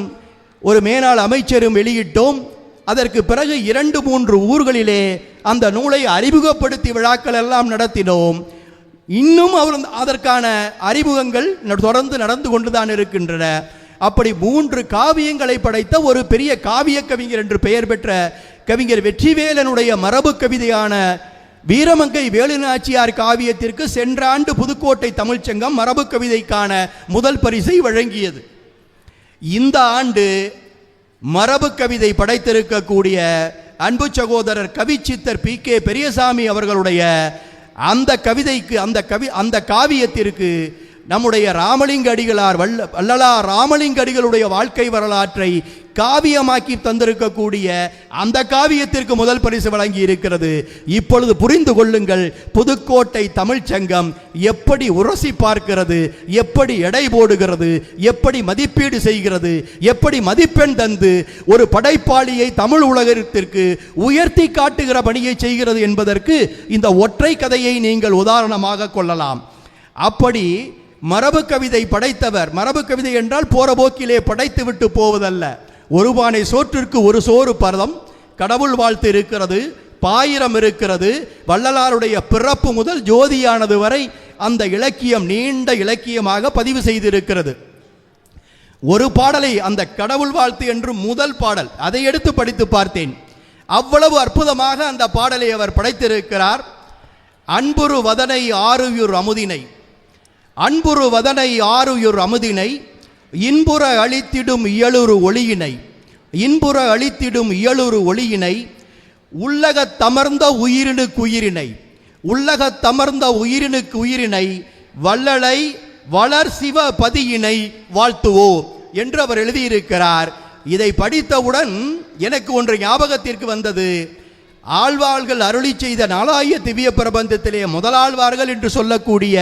ஒரு மேனாள் அமைச்சரும் வெளியிட்டோம். அதற்கு பிறகு 2-3 ஊர்களிலே அந்த நூலை அறிமுகப்படுத்தி விழாக்கள் எல்லாம் நடத்தினோம். இன்னும் அதற்கான அறிமுகங்கள் தொடர்ந்து நடந்து கொண்டுதான் இருக்கின்றன. அப்படி 3 காவியங்களை படைத்த ஒரு பெரிய காவிய கவிஞர் என்று பெயர் பெற்ற கவிஞர் வெற்றிவேலனுடைய மரபு கவிதையான வீரமங்கை வேலுநாச்சியார் காவியத்திற்கு சென்ற ஆண்டு புதுக்கோட்டை தமிழ்ச்சங்கம் மரபு கவிதைக்கான முதல் பரிசை வழங்கியது. இந்த ஆண்டு மரபு கவிதை படைத்திருக்கக்கூடிய அன்பு சகோதரர் கவிச்சித்தர் PK பெரியசாமி அவர்களுடைய அந்த கவிதைக்கு அந்த காவியத்திற்கு நம்முடைய ராமலிங்க அடிகளார் வள்ளலார் ராமலிங்க அடிகளுடைய வாழ்க்கை வரலாற்றை காவியமாக்கி தந்திருக்கக்கூடிய அந்த காவியத்திற்கு முதல் பரிசு வழங்கி இருக்கிறது. இப்பொழுது புரிந்து கொள்ளுங்கள், புதுக்கோட்டை தமிழ்ச்சங்கம் எப்படி உரசி பார்க்கிறது, எப்படி எடை போடுகிறது, எப்படி மதிப்பீடு செய்கிறது, எப்படி மதிப்பெண் தந்து ஒரு படைப்பாளியை தமிழ் உலகத்திற்கு உயர்த்தி காட்டுகிற பணியை செய்கிறது என்பதற்கு இந்த ஒற்றை கதையை நீங்கள் உதாரணமாக கொள்ளலாம். அப்படி மரபு கவிதை படைத்தவர், மரபு கவிதை என்றால் போற போக்கிலே படைத்து விட்டு போவதல்ல. ஒரு பானை சோற்றிற்கு ஒரு சோறு பரதம், கடவுள் வாழ்த்து இருக்கிறது, பாயிரம் இருக்கிறது, வள்ளலாருடைய பிறப்பு முதல் ஜோதியானது வரை அந்த இலக்கியம் நீண்ட இலக்கியமாக பதிவு செய்திருக்கிறது. ஒரு பாடலை, அந்த கடவுள் வாழ்த்து என்று முதல் பாடல், அதை எடுத்து படித்து பார்த்தேன். அவ்வளவு அற்புதமாக அந்த பாடலை அவர் படைத்திருக்கிறார். அன்புரு வதனை ஆருயுர் அமுதினை, அன்புரு வதனை ஆருயுர் அமுதினை, இன்புற அளித்திடும் இயலுறு ஒளியினை, இன்புற அளித்திடும் இயலுறு ஒளியினை, உள்ளகத் தமர்ந்த உயிரினுக்கு உயிரினை, உள்ளகத் தமர்ந்த உயிரினுக்கு உயிரினை, வள்ளலை வளர் சிவ பதியினை வாழ்த்துவோம் என்று அவர் எழுதியிருக்கிறார். இதை படித்தவுடன் எனக்கு ஒன்று ஞாபகத்திற்கு வந்தது. ஆழ்வார்கள் அருளி செய்த நாலாய திவ்ய பிரபந்தத்திலே முதலாழ்வார்கள் என்று சொல்லக்கூடிய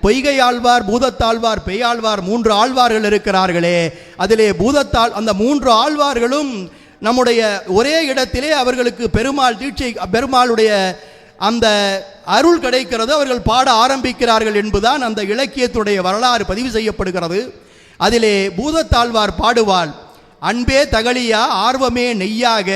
பொய்கை ஆழ்வார், பூதத்தாழ்வார், பேயாழ்வார் 3 ஆழ்வார்கள் இருக்கிறார்களே, அதிலே அந்த 3 ஆழ்வார்களும் நம்முடைய ஒரே இடத்திலே அவர்களுக்கு பெருமாளுடைய அந்த அருள் கிடைக்கிறது, அவர்கள் பாட ஆரம்பிக்கிறார்கள் என்பதுதான் அந்த இலக்கியத்துடைய வரலாறு பதிவு செய்யப்படுகிறது. அதிலே பூதத்தாழ்வார் பாடுவாள், அன்பே தகலியா ஆர்வமே நெய்யாக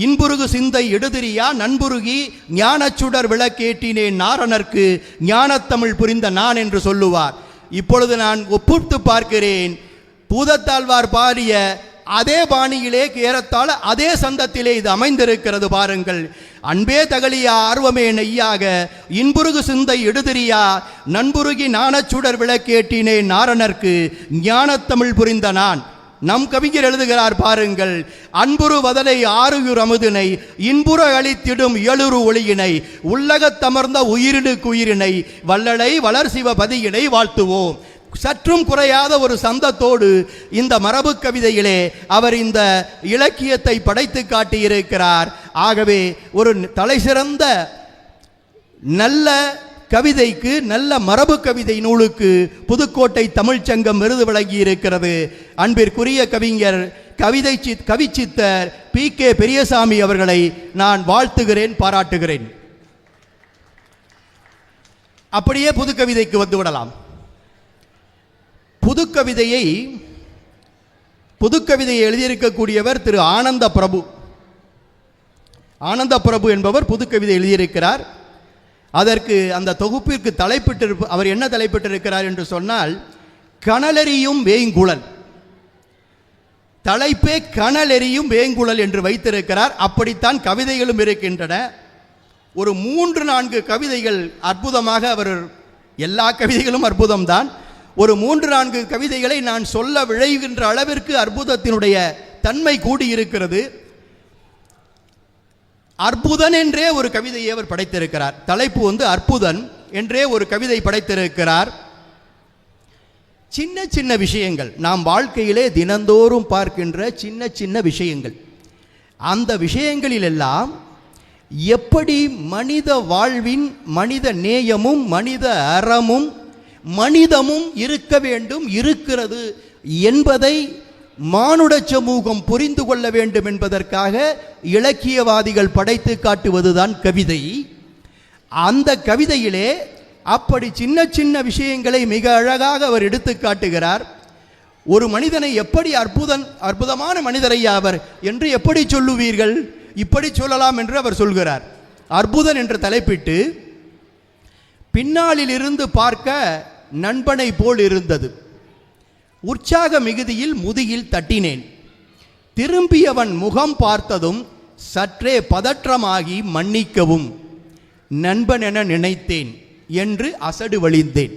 இன்புருகு சிந்தை எடுதிரியா நண்புருகி ஞானச்சுடர் விளக்கேற்றினேன் நாரணர்க்கு ஞானத்தமிழ் புரிந்த நான் என்று சொல்லுவார். இப்பொழுது நான் ஒப்பிட்டு பார்க்கிறேன். பூதத்தாழ்வார் பாடிய அதே பாணியிலே ஏறத்தாழ அதே சந்தத்திலே இது அமைந்திருக்கிறது பாருங்கள். அன்பே தகலியா ஆர்வமே நெய்யாக இன்புருகு சிந்தை எடுதிரியா நண்புருகி நாணச்சுடர் விளக்கேட்டினே நாரணர்க்கு ஞானத்தமிழ் புரிந்த நான். நம் கவிஞர் எழுதுகிறார் பாருங்கள். அன்புரு வதலை ஆறுயுர் அமுதினை இன்புற அளித்திடும் இயலுரு ஒளியினை உள்ளகத்தமர்ந்த உயிரினுக்கு உயிரினை வள்ளலை வளர்சிவ பதியினை வாழ்த்துவோம். சற்றும் குறையாத ஒரு சந்தத்தோடு இந்த மரபு கவிதையிலே அவர் இந்த இலக்கியத்தை படைத்து காட்டியிருக்கிறார். ஆகவே ஒரு தலைசிறந்த நல்ல கவிதைக்கு, நல்ல மரபு கவிதை நூலுக்கு புதுக்கோட்டை தமிழ்ச்சங்கம் விருது வழங்கி இருக்கிறது. அன்பிற்குரிய கவிஞர் கவிச்சித்தர் PK பெரியசாமி அவர்களை நான் வாழ்த்துகிறேன், பாராட்டுகிறேன். அப்படியே புதுக்கவிதைக்கு வந்து விடலாம். புதுக்கவிதையை எழுதியிருக்கக்கூடியவர் திரு ஆனந்த பிரபு. ஆனந்த பிரபு என்பவர் புதுக்கவிதை எழுதியிருக்கிறார். அதற்கு அந்த தொகுப்பிற்கு அவர் என்ன தலைப்பிட்டிருக்கிறார் என்று சொன்னால், கனலெறியும் வேங்குழல். தலைப்பே கனலெறியும் வேங்குழல் என்று வைத்திருக்கிறார். அப்படித்தான் கவிதைகளும் இருக்கின்றன. ஒரு 3-4 கவிதைகள் அற்புதமாக, அவர் எல்லா கவிதைகளும் அற்புதம்தான். ஒரு 3-4 கவிதைகளை நான் சொல்ல விழைகின்ற அளவிற்கு அற்புதத்தினுடைய தன்மை கூடியிருக்கிறது. அற்புதன் என்றே ஒரு கவிதையை அவர் படைத்திருக்கிறார். தலைப்பு அற்புதன் என்றே ஒரு கவிதை படைத்திருக்கிறார். சின்ன சின்ன விஷயங்கள், நாம் வாழ்க்கையிலே தினந்தோறும் பார்க்கின்ற சின்ன சின்ன விஷயங்கள், அந்த விஷயங்களிலெல்லாம் எப்படி மனித வாழ்வின் மனித நேயமும் மனித அறமும் மனிதமும் இருக்க வேண்டும், இருக்கிறது என்பதை மானுட சமூகம் புரிந்து கொள்ள வேண்டும் என்பதற்காக இலக்கியவாதிகள் படைத்து காட்டுவதுதான் கவிதை. அந்த கவிதையிலே அப்படி சின்ன சின்ன விஷயங்களை மிக அழகாக அவர் எடுத்து காட்டுகிறார். ஒரு மனிதனை எப்படி அற்புதமான மனிதரையா அவர் என்று எப்படி சொல்லுவீர்கள், இப்படி சொல்லலாம் என்று அவர் சொல்கிறார். அற்புதன் என்று தலைப்பிட்டு, பின்னாளில் இருந்து பார்க்க நண்பனை போல் இருந்தது, உற்சாக மிகுதியில் முதுகில் தட்டினேன், திரும்பியவன் முகம் பார்த்ததும் சற்றே பதற்றமாகி மன்னிக்கவும் நண்பன் என நினைத்தேன் என்று அசடு வழிந்தேன்.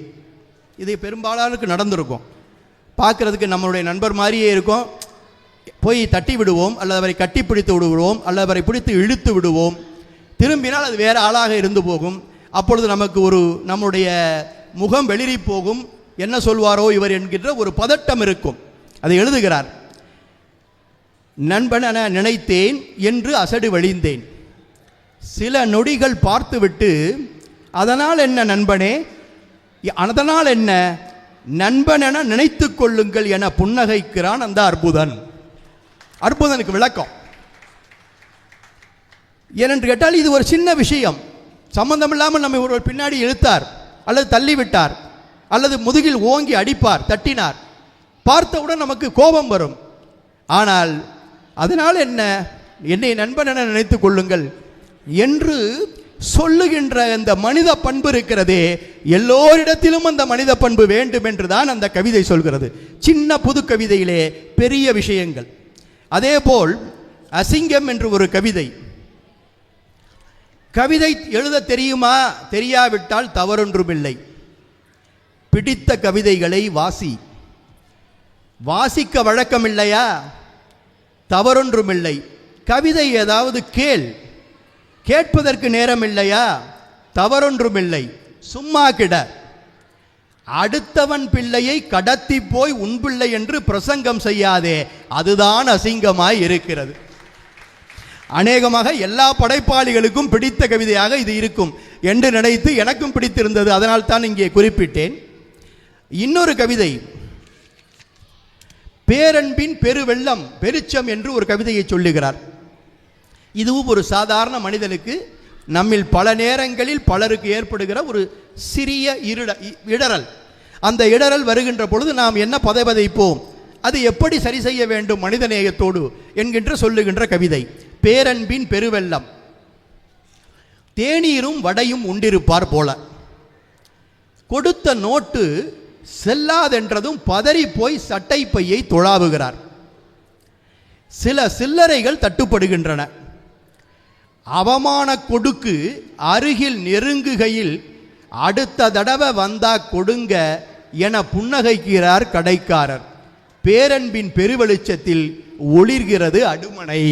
இது பெரும்பாலானுக்கு நடந்திருக்கும். பார்க்கறதுக்கு நம்மளுடைய நண்பர் மாதிரியே இருக்கும், போய் தட்டி விடுவோம், அல்லது அவரை கட்டி பிடித்து விடுவோம், அல்லது அவரை பிடித்து இழுத்து விடுவோம். திரும்பினால் அது வேறு ஆளாக இருந்து போகும். அப்பொழுது நமக்கு நம்முடைய முகம் வெளிரி போகும். என்ன சொல்வாரோ இவர் என்கின்ற ஒரு பதட்டம் இருக்கும். அதை எழுதுகிறார். நண்பன் என நினைத்தேன் என்று அசடு வழிந்தேன், சில நொடிகள் பார்த்துவிட்டு அதனால் என்ன நண்பனே, அதனால் என்ன நண்பன் என நினைத்து கொள்ளுங்கள் என புன்னகைக்கிறான் அந்த அற்புதன். அற்புதனுக்கு விளக்கம் ஏனென்று கேட்டால், இது ஒரு சின்ன விஷயம், சம்பந்தமில்லாமல் நம்ம ஒரு பின்னாடி இழுத்தார், அல்லது தள்ளிவிட்டார், அல்லது முதுகில் ஓங்கி அடிப்பார், தட்டினார், பார்த்தவுடன் நமக்கு கோபம் வரும். ஆனால் அதனால் என்ன, என்னை நண்பன் என நினைத்துக் கொள்ளுங்கள் என்று சொல்லுகின்ற அந்த மனித பண்பு இருக்கிறதே, எல்லோரிடத்திலும் அந்த மனித பண்பு வேண்டும் என்றுதான் அந்த கவிதை சொல்கிறது. சின்ன புது கவிதையிலே பெரிய விஷயங்கள். அதேபோல் அசிங்கம் என்று ஒரு கவிதை. கவிதை எழுத தெரியுமா, தெரியாவிட்டால் தவறொன்றுமில்லை. பிடித்த கவிதைகளை வாசிக்க வழக்கம் இல்லையா, தவறொன்றுமில்லை. கவிதை ஏதாவது கேட்பதற்கு நேரம் இல்லையா, தவறொன்றுமில்லை. சும்மா கிட, அடுத்தவன் பிள்ளையை கடத்தி போய் உன் பிள்ளை என்று பிரசங்கம் செய்யாதே, அதுதான் அசிங்கமாய் இருக்கிறது. அநேகமாக எல்லா படைப்பாளிகளுக்கும் பிடித்த கவிதையாக இது இருக்கும் என்று நினைத்து எனக்கும் பிடித்திருந்தது, அதனால் தான் இங்கே குறிப்பிட்டேன். இன்னொரு கவிதை, பேரன்பின் பெருவெள்ளம் பெருச்சம் என்று ஒரு கவிதையை சொல்லுகிறார். இதுவும் ஒரு சாதாரண மனிதனுக்கு நம்மில் பல நேரங்களில் பலருக்கு ஏற்படுகிற ஒரு சிறிய இடரல். அந்த இடரல் வருகின்ற பொழுது நாம் என்ன பதைப்போம், அது எப்படி சரி செய்ய வேண்டும் மனிதநேயத்தோடு என்கின்ற சொல்லுகின்ற கவிதை. பேரன்பின் பெருவெள்ளம், தேநீரும் வடையும் உண்டிருப்பார் போல, கொடுத்த நோட்டு செல்லாதென்றதும் பதறி போய் சட்டை பையை தொழாவுகிறார். சில சில்லறைகள் தட்டுப்படுகின்றன. அவமான கொடுக்கு அருகில் நெருங்குகையில் அடுத்த தடவை வந்தா கொடுங்க என புன்னகைக்கிறார் கடைக்காரர். பேரன்பின் பெருவெளிச்சத்தில் ஒளிர்கிறது அடுமனை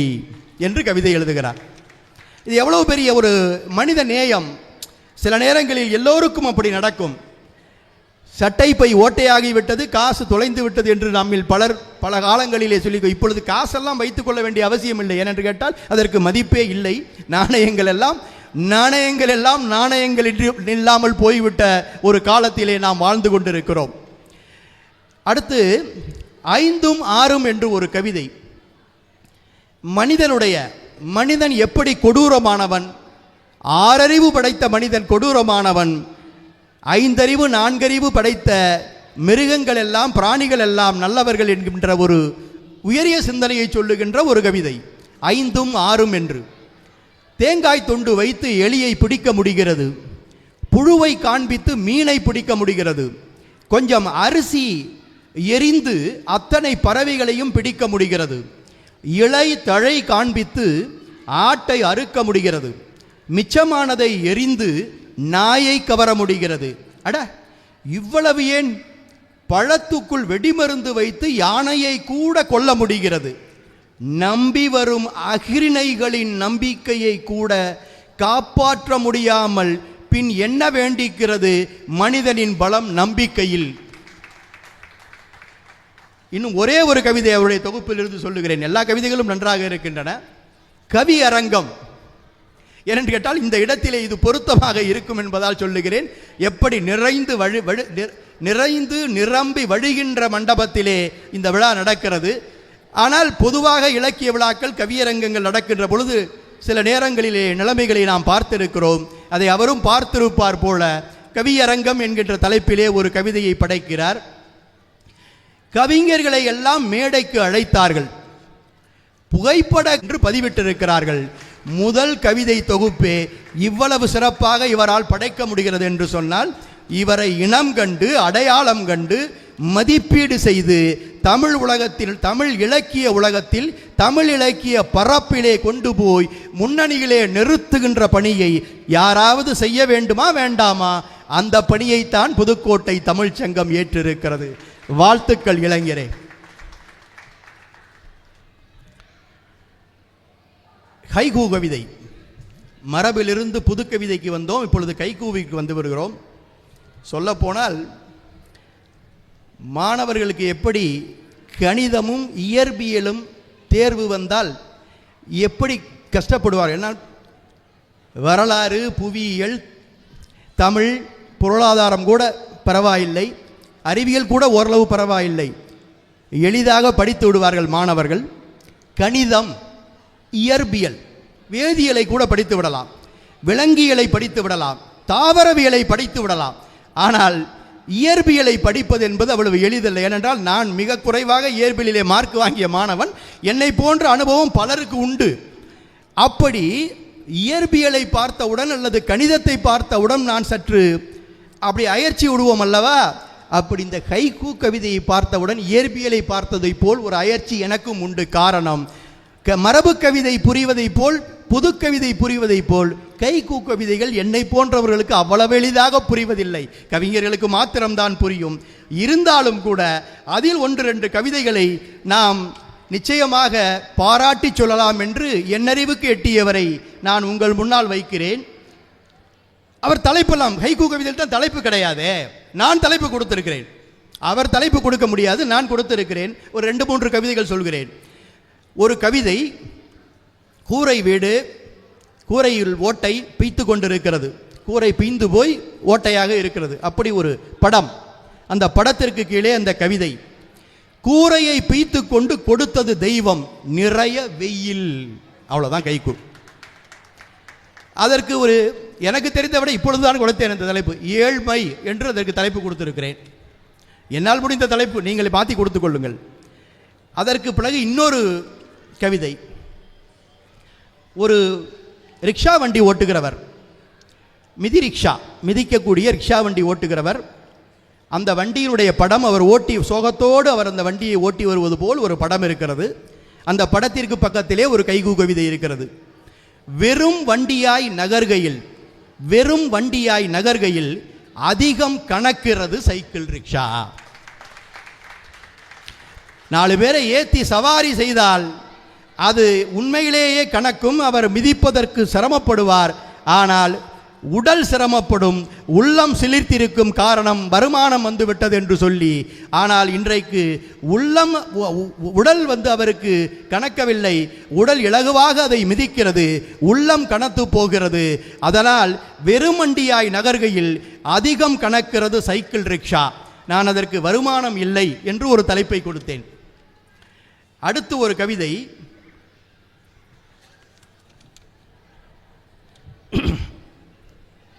என்று கவிதை எழுதுகிறார். இது எவ்வளவு பெரிய ஒரு மனித நேயம்! சில நேரங்களில் எல்லோருக்கும் அப்படி நடக்கும். சட்டை பை ஓட்டையாகிவிட்டது, காசு தொலைந்து விட்டது என்று நம்மில் பலர் பல காலங்களிலே சொல்லி, இப்பொழுது காசெல்லாம் வைத்துக் கொள்ள வேண்டிய அவசியம் இல்லை. ஏனென்று கேட்டால் அதற்கு மதிப்பே இல்லை. நாணயங்கள் எல்லாம் நாணயங்கள் இல்லாமல் போய்விட்ட ஒரு காலத்திலே நாம் வாழ்ந்து கொண்டிருக்கிறோம். அடுத்து 5ம் 6ம் என்று ஒரு கவிதை. மனிதன் எப்படி கொடூரமானவன், 6 அறிவு படைத்த மனிதன் கொடூரமானவன், 5 அறிவு 4 அறிவு படைத்த மிருகங்கள் எல்லாம் பிராணிகள் எல்லாம் நல்லவர்கள் என்கின்ற ஒரு உயரிய சிந்தனையை சொல்லுகின்ற ஒரு கவிதை 5ம் 6ம் என்று. தேங்காய் தொண்டு வைத்து எலியை பிடிக்க முடிகிறது, புழுவை காண்பித்து மீனை பிடிக்க முடிகிறது, கொஞ்சம் அரிசி எரிந்து அத்தனை பறவைகளையும் பிடிக்க முடிகிறது, இலை தழை காண்பித்து ஆட்டை அறுக்க முடிகிறது, மிச்சமானதை எரிந்து நாயை கவர முடிகிறது. அட, இவ்வளவு ஏன்? பழத்துக்குள் வெடிமருந்து வைத்து யானையை கூட கொல்ல முடிகிறது. நம்பி வரும் அகிரிணைகளின் நம்பிக்கையை கூட காப்பாற்ற முடியாமல் பின் என்ன வேண்டிக்கிறது மனிதனின் பலம் நம்பிக்கையில். இன்னும் ஒரே ஒரு கவிதை அவருடைய தொகுப்பில் இருந்து சொல்லுகிறேன். எல்லா கவிதைகளும் நன்றாக இருக்கின்றன. கவி அரங்கம் ஏனென்று கேட்டால் இந்த இடத்திலே இது பொருத்தமாக இருக்கும் என்பதால் சொல்லுகிறேன். எப்படி நிறைந்து நிரம்பி வழிகின்ற மண்டபத்திலே இந்த விழா நடக்கிறது. ஆனால் பொதுவாக இலக்கிய விழாக்கள் கவியரங்கங்கள் நடக்கின்ற பொழுது சில நேரங்களிலே நிலைமைகளை நாம் பார்த்திருக்கிறோம். அதை அவரும் பார்த்திருப்பார் போல கவியரங்கம் என்கின்ற தலைப்பிலே ஒரு கவிதையை படைக்கிறார். கவிஞர்களை எல்லாம் மேடைக்கு அழைத்தார்கள், புகைப்பட என்று பதிவிட்டிருக்கிறார்கள். முதல் கவிதை தொகுப்பே இவ்வளவு சிறப்பாக இவரால் படைக்க முடிகிறது என்று சொன்னால் இவரை இனம் கண்டு அடையாளம் கண்டு மதிப்பீடு செய்து தமிழ் உலகத்தில், தமிழ் இலக்கிய உலகத்தில், தமிழ் இலக்கிய பரப்பிலே கொண்டு போய் முன்னணியிலே நிறுத்துகின்ற பணியை யாராவது செய்ய வேண்டுமா வேண்டாமா? அந்த பணியைத்தான் புதுக்கோட்டை தமிழ்ச் சங்கம் ஏற்றிருக்கிறது. வாழ்த்துக்கள் இளைஞரே. கைகூ கவிதை மரபிலிருந்து புது கவிதைக்கு வந்தோம். இப்பொழுது கைகூவிக்கு வந்து வருகிறோம். சொல்லப்போனால் மாணவர்களுக்கு எப்படி கணிதமும் இயற்பியலும் தேர்வு வந்தால் எப்படி கஷ்டப்படுவார்கள். ஏன்னா வரலாறு, புவியியல், தமிழ், பொருளாதாரம் கூட பரவாயில்லை, அறிவியல் கூட ஓரளவு பரவாயில்லை, எளிதாக படித்து விடுவார்கள் மாணவர்கள். கணிதம், இயற்பியல், வேதியியலை கூட படித்து விடலாம், விலங்கியலை படித்து விடலாம், தாவரவியலை படித்து விடலாம். ஆனால் இயற்பியலை படிப்பது என்பது அவ்வளவு எளிதல்லை. ஏனென்றால் நான் மிக குறைவாக இயற்பியலிலே மார்க் வாங்கிய மாணவன். என்னை போன்ற அனுபவம் பலருக்கு உண்டு. அப்படி இயற்பியலை பார்த்தவுடன் அல்லது கணிதத்தை பார்த்தவுடன் நான் சற்று அப்படி அயற்சி விடுவோம் அல்லவா? அப்படி இந்த கைகூ கவிதையை பார்த்தவுடன் இயற்பியலை பார்த்ததை போல் ஒரு அயற்சி எனக்கும் உண்டு. காரணம், மரபு கவிதை புரிவதை போல், புது கவிதை புரிவதை போல் கைகூ கவிதைகள் என்னை போன்றவர்களுக்கு அவ்வளவு எளிதாக புரிவதில்லை. கவிஞர்களுக்கு மாத்திரம்தான் புரியும். இருந்தாலும் கூட அதில் 1-2 கவிதைகளை நாம் நிச்சயமாக பாராட்டி சொல்லலாம் என்று என்னறிவுக்கு எட்டியவரை நான் உங்கள் முன்னால் வைக்கிறேன். அவர் தலைப்பெல்லாம் கைகூ கவிதையில் தான் தலைப்பு கிடையாது, நான் தலைப்பு கொடுத்திருக்கிறேன். அவர் தலைப்பு கொடுக்க முடியாது, நான் கொடுத்திருக்கிறேன். ஒரு 2-3 கவிதைகள் சொல்கிறேன். ஒரு கவிதை, கூரை வீடு, கூரையில் ஓட்டை பீய்த்து கொண்டிருக்கிறது, கூரை பீய்ந்து போய் ஓட்டையாக இருக்கிறது. அப்படி ஒரு படம். அந்த படத்திற்கு கீழே அந்த கவிதை, கூரையை பீய்த்து கொண்டு கொடுத்தது தெய்வம், நிறைய வெயில். அவ்வளோதான் கைகூ. அதற்கு ஒரு எனக்கு தெரிந்த விட இப்பொழுதுதான் கொடுத்தேன் அந்த தலைப்பு, ஏழ்மை என்று அதற்கு தலைப்பு கொடுத்திருக்கிறேன். என்னால் முடிந்த தலைப்பு, நீங்கள் மாற்றி கொடுத்து கொள்ளுங்கள். அதற்கு பிறகு இன்னொரு கவிதை, ஒரு ரிக்ஷா வண்டி ஓட்டுகிறவர், மிதி ரிக்ஷா, மிதிக்கக்கூடிய ரிக்ஷா வண்டி ஓட்டுகிறவர். அந்த வண்டியினுடைய படம் அவர் ஓட்டி சோகத்தோடு அவர் அந்த வண்டியை ஓட்டி வருவது போல் ஒரு படம் இருக்கிறது. அந்த படத்திற்கு பக்கத்திலே ஒரு கைகூ கவிதை இருக்கிறது. வெறும் வண்டியாய் நகர்கையில் அதிகம் கணக்கிறது சைக்கிள் ரிக்ஷா. 4 பேரை ஏற்றி சவாரி செய்தால் அது உண்மையிலேயே கணக்கும். அவர் மிதிப்பதற்கு சிரமப்படுவார், ஆனால் உடல் சிரமப்படும், உள்ளம் சிலிர்த்திருக்கும். காரணம் வருமானம் வந்துவிட்டது என்று சொல்லி. ஆனால் இன்றைக்கு உடல் அவருக்கு கணக்கவில்லை, உடல் இலகுவாக அதை மிதிக்கிறது, உள்ளம் கணத்து போகிறது. அதனால் வெறுமண்டியாய் நகர்கையில் அதிகம் கணக்கிறது சைக்கிள் ரிக்ஷா. நான் அதற்கு வருமானம் இல்லை என்று ஒரு தலைப்பை கொடுத்தேன். அடுத்து ஒரு கவிதை.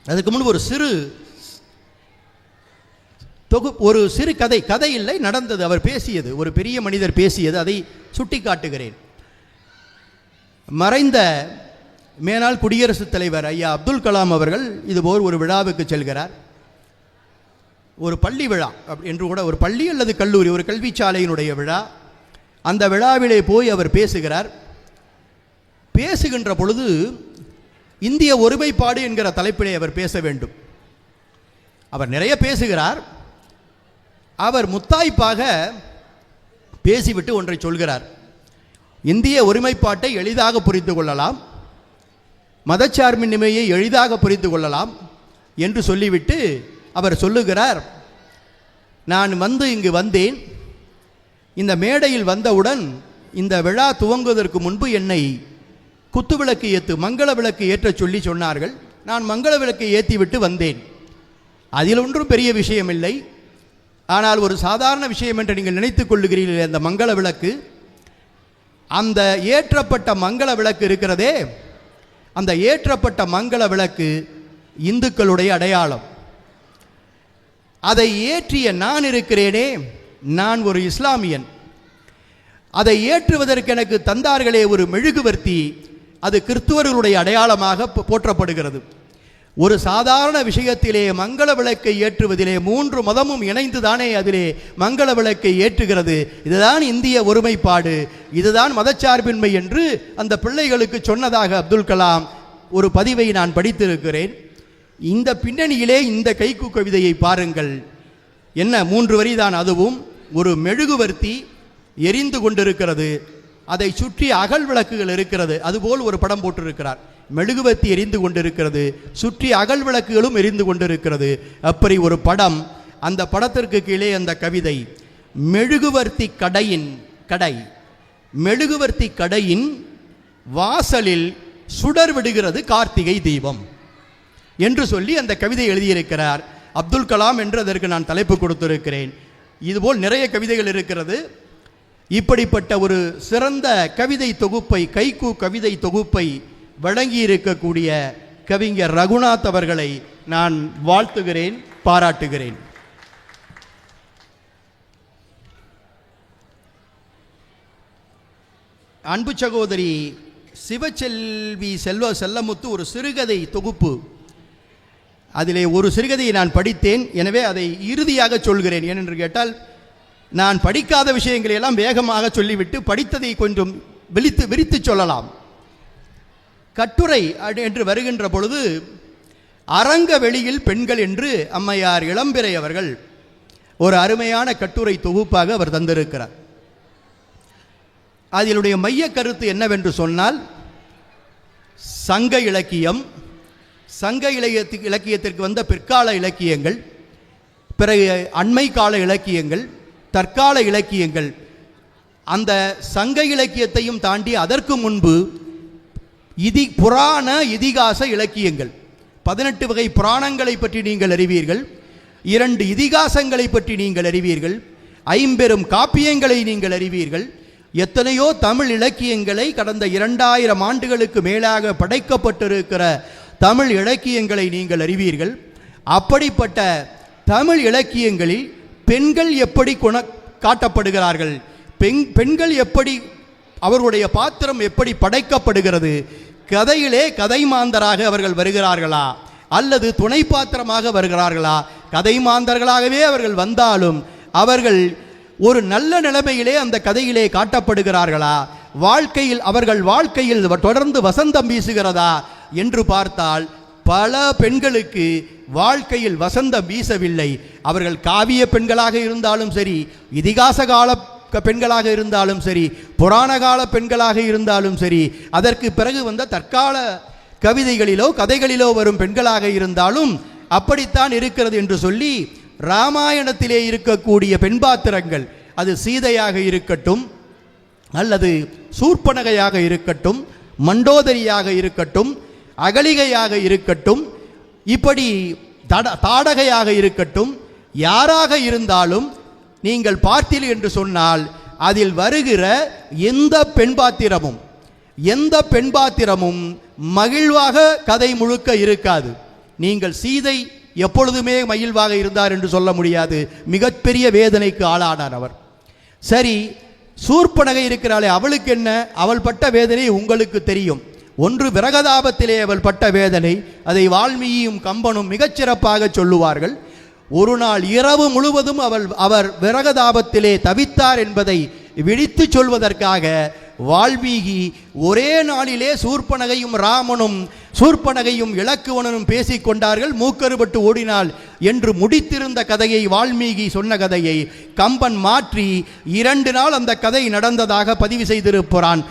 அதுக்கு முன்பு ஒரு சிறு கதை இல்லை, நடந்தது, அவர் பேசியது, ஒரு பெரிய மனிதர் பேசியது, அதை சுட்டி காட்டுகிறேன். மறைந்த மேனாள் குடியரசுத் தலைவர் ஐயா அப்துல் கலாம் அவர்கள் இதுபோல் ஒரு விழாவுக்கு செல்கிறார். ஒரு பள்ளி விழா என்று கூட, ஒரு பள்ளி அல்லது கல்லூரி, ஒரு கல்விச்சாலையினுடைய விழா. அந்த விழாவிலே போய் அவர் பேசுகின்ற பொழுது இந்திய ஒருமைப்பாடு என்கிற தலைப்பிலே அவர் பேச வேண்டும். அவர் நிறைய பேசுகிறார். அவர் முத்தாய்ப்பாக பேசிவிட்டு ஒன்றை சொல்கிறார். இந்திய ஒருமைப்பாட்டை எளிதாக புரிந்து கொள்ளலாம், மதச்சார்பின்மையை எளிதாக புரிந்து கொள்ளலாம் என்று சொல்லிவிட்டு அவர் சொல்லுகிறார், நான் இங்கு வந்தேன். இந்த மேடையில் வந்தவுடன் இந்த விழா துவங்குவதற்கு முன்பு என்னை குத்துவிளக்கு ஏற்று, மங்கள விளக்கு ஏற்ற சொன்னார்கள். நான் மங்கள விளக்கை ஏற்றிவிட்டு வந்தேன். அதில் ஒன்றும் பெரிய விஷயம் இல்லை, ஆனால் ஒரு சாதாரண விஷயம் என்று நீங்கள் நினைத்துக் கொள்ளுகிறீர்கள். அந்த மங்கள விளக்கு, அந்த ஏற்றப்பட்ட மங்கள விளக்கு இருக்கிறதே, அந்த ஏற்றப்பட்ட மங்கள விளக்கு இந்துக்களுடைய அடையாளம். அதை ஏற்றிய நான் இருக்கிறேனே, நான் ஒரு இஸ்லாமியன். அதை ஏற்றுவதற்கு எனக்கு தந்தார்களே ஒரு மெழுகுவர்த்தி, அது கிறிஸ்துவர்களுடைய அடையாளமாக போற்றப்படுகிறது. ஒரு சாதாரண விஷயத்திலே மங்கள விளக்கை ஏற்றுவதிலே 3 மதமும் இணைந்து தானே அதிலே மங்கள விளக்கை ஏற்றுகிறது. இதுதான் இந்திய ஒருமைப்பாடு, இதுதான் மதச்சார்பின்மை என்று அந்த பிள்ளைகளுக்கு சொன்னதாக அப்துல் கலாம் ஒரு பதிவை நான் படித்திருக்கிறேன். இந்த பின்னணியிலே இந்த கைக்கு கவிதையை பாருங்கள். என்ன 3 வரிதான், அதுவும் ஒரு மெழுகுவர்த்தி எரிந்து கொண்டிருக்கிறது, அதை சுற்றி அகல் விளக்குகள் இருக்கிறது. அதுபோல் ஒரு படம் போட்டிருக்கிறார். மெழுகுவர்த்தி எரிந்து கொண்டிருக்கிறது, சுற்றி அகல் விளக்குகளும் எரிந்து கொண்டிருக்கிறது. அப்படி ஒரு படம். அந்த படத்திற்கு கீழே அந்த கவிதை, மெழுகுவர்த்தி கடையின் வாசலில் சுடர் விடுகிறது கார்த்திகை தீபம் என்று சொல்லி அந்த கவிதை எழுதியிருக்கிறார் அப்துல் கலாம் என்று அதற்கு நான் தலைப்பு கொடுத்திருக்கிறேன். இதுபோல் நிறைய கவிதைகள் இருக்கிறது. இப்படிப்பட்ட ஒரு சிறந்த கவிதை தொகுப்பை, கைக்கு கவிதை தொகுப்பை வழங்கியிருக்கக்கூடிய கவிஞர் ரகுநாத் அவர்களை நான் வாழ்த்துகிறேன், பாராட்டுகிறேன். அன்பு சகோதரி சிவச்செல்வி செல்லமுத்து ஒரு சிறுகதை தொகுப்பு, அதிலே ஒரு சிறுகதையை நான் படித்தேன். எனவே அதை இறுதியாக சொல்கிறேன். ஏனென்று கேட்டால், நான் படிக்காத விஷயங்களை எல்லாம் வேகமாக சொல்லிவிட்டு படித்ததை கொஞ்சம் விரித்து சொல்லலாம். கட்டுரை என்று வருகின்ற பொழுது, அரங்க வெளியில் பெண்கள் என்று அம்மையார் இளம்பிறை அவர்கள் ஒரு அருமையான கட்டுரை தொகுப்பாக அவர் தந்திருக்கிறார். அதிலுடைய மைய கருத்து என்னவென்று சொன்னால், சங்க இலக்கியத்திற்கு வந்த பிற்கால இலக்கியங்கள், பிறகு அண்மை கால இலக்கியங்கள், தற்கால இலக்கியங்கள், அந்த சங்க இலக்கியத்தையும் தாண்டி அதற்கு முன்பு புராண இதிகாச இலக்கியங்கள், 18 வகை புராணங்களை பற்றி நீங்கள் அறிவீர்கள், 2 இதிகாசங்களை பற்றி நீங்கள் அறிவீர்கள், 50 காப்பியங்களை நீங்கள் அறிவீர்கள், எத்தனையோ தமிழ் இலக்கியங்களை கடந்த 2000 ஆண்டுகளுக்கு மேலாக படைக்கப்பட்டிருக்கிற தமிழ் இலக்கியங்களை நீங்கள் அறிவீர்கள். அப்படிப்பட்ட தமிழ் இலக்கியங்களில் பெண்கள் எப்படி காட்டப்படுகிறார்கள், பெண்கள் எப்படி, அவர்களுடைய பாத்திரம் எப்படி படைக்கப்படுகிறது, கதையிலே கதை மாந்தராக அவர்கள் வருகிறார்களா அல்லது துணை பாத்திரமாக வருகிறார்களா, கதை மாந்தர்களாகவே அவர்கள் வந்தாலும் அவர்கள் ஒரு நல்ல நிலைமையிலே அந்த கதையிலே காட்டப்படுகிறார்களா, வாழ்க்கையில் அவர்கள் வாழ்க்கையில் தொடர்ந்து வசந்தம் வீசுகிறதா என்று பார்த்தால் பல பெண்களுக்கு வாழ்க்கையில் வசந்தம் வீசவில்லை. அவர்கள் காவிய பெண்களாக இருந்தாலும் சரி, இதிகாச கால பெண்களாக இருந்தாலும் சரி, புராண கால பெண்களாக இருந்தாலும் சரி, அதற்கு பிறகு வந்த தற்கால கவிதைகளிலோ கதைகளிலோ வரும் பெண்களாக இருந்தாலும் அப்படித்தான் இருக்கிறது என்று சொல்லி ராமாயணத்திலே இருக்கக்கூடிய பெண்பாத்திரங்கள், அது சீதையாக இருக்கட்டும், அல்லது சூர்பனகையாக இருக்கட்டும், மண்டோதரியாக இருக்கட்டும், அகலிகையாக இருக்கட்டும், இப்படி தாடகையாக இருக்கட்டும், யாராக இருந்தாலும் நீங்கள் பார்த்தீர்கள் என்று சொன்னால் அதில் வருகிற எந்த பெண்பாத்திரமும் மகிழ்வாக கதை முழுக்க இருக்காது. நீங்கள் சீதை எப்பொழுதுமே மகிழ்வாக இருந்தார் என்று சொல்ல முடியாது. மிகப்பெரிய வேதனைக்கு ஆளானார் அவர். சரி, சூர்பனகை இருக்கிறாளே, அவளுக்கு என்ன? அவள் பட்ட வேதனை உங்களுக்கு தெரியும். ஒன்று விரகதாபத்திலே அவள் பட்ட வேதனை, அதை வால்மீகியும் கம்பனும் மிகச்சிறப்பாக சொல்லுவார்கள். ஒரு நாள் இரவு முழுவதும் அவர் விரகதாபத்திலே தவித்தார் என்பதை விழித்து சொல்வதற்காக வால்மீகி ஒரே நாளிலே சூர்பனகையும் இலக்குவனும் பேசிக்கொண்டார்கள். மூக்கறுபட்டு ஓடினாள் என்று முடித்திருந்த கதையை, வால்மீகி சொன்ன கதையை கம்பன் மாற்றி 2 நாள் அந்த கதை நடந்ததாக பதிவு செய்திருப்பான்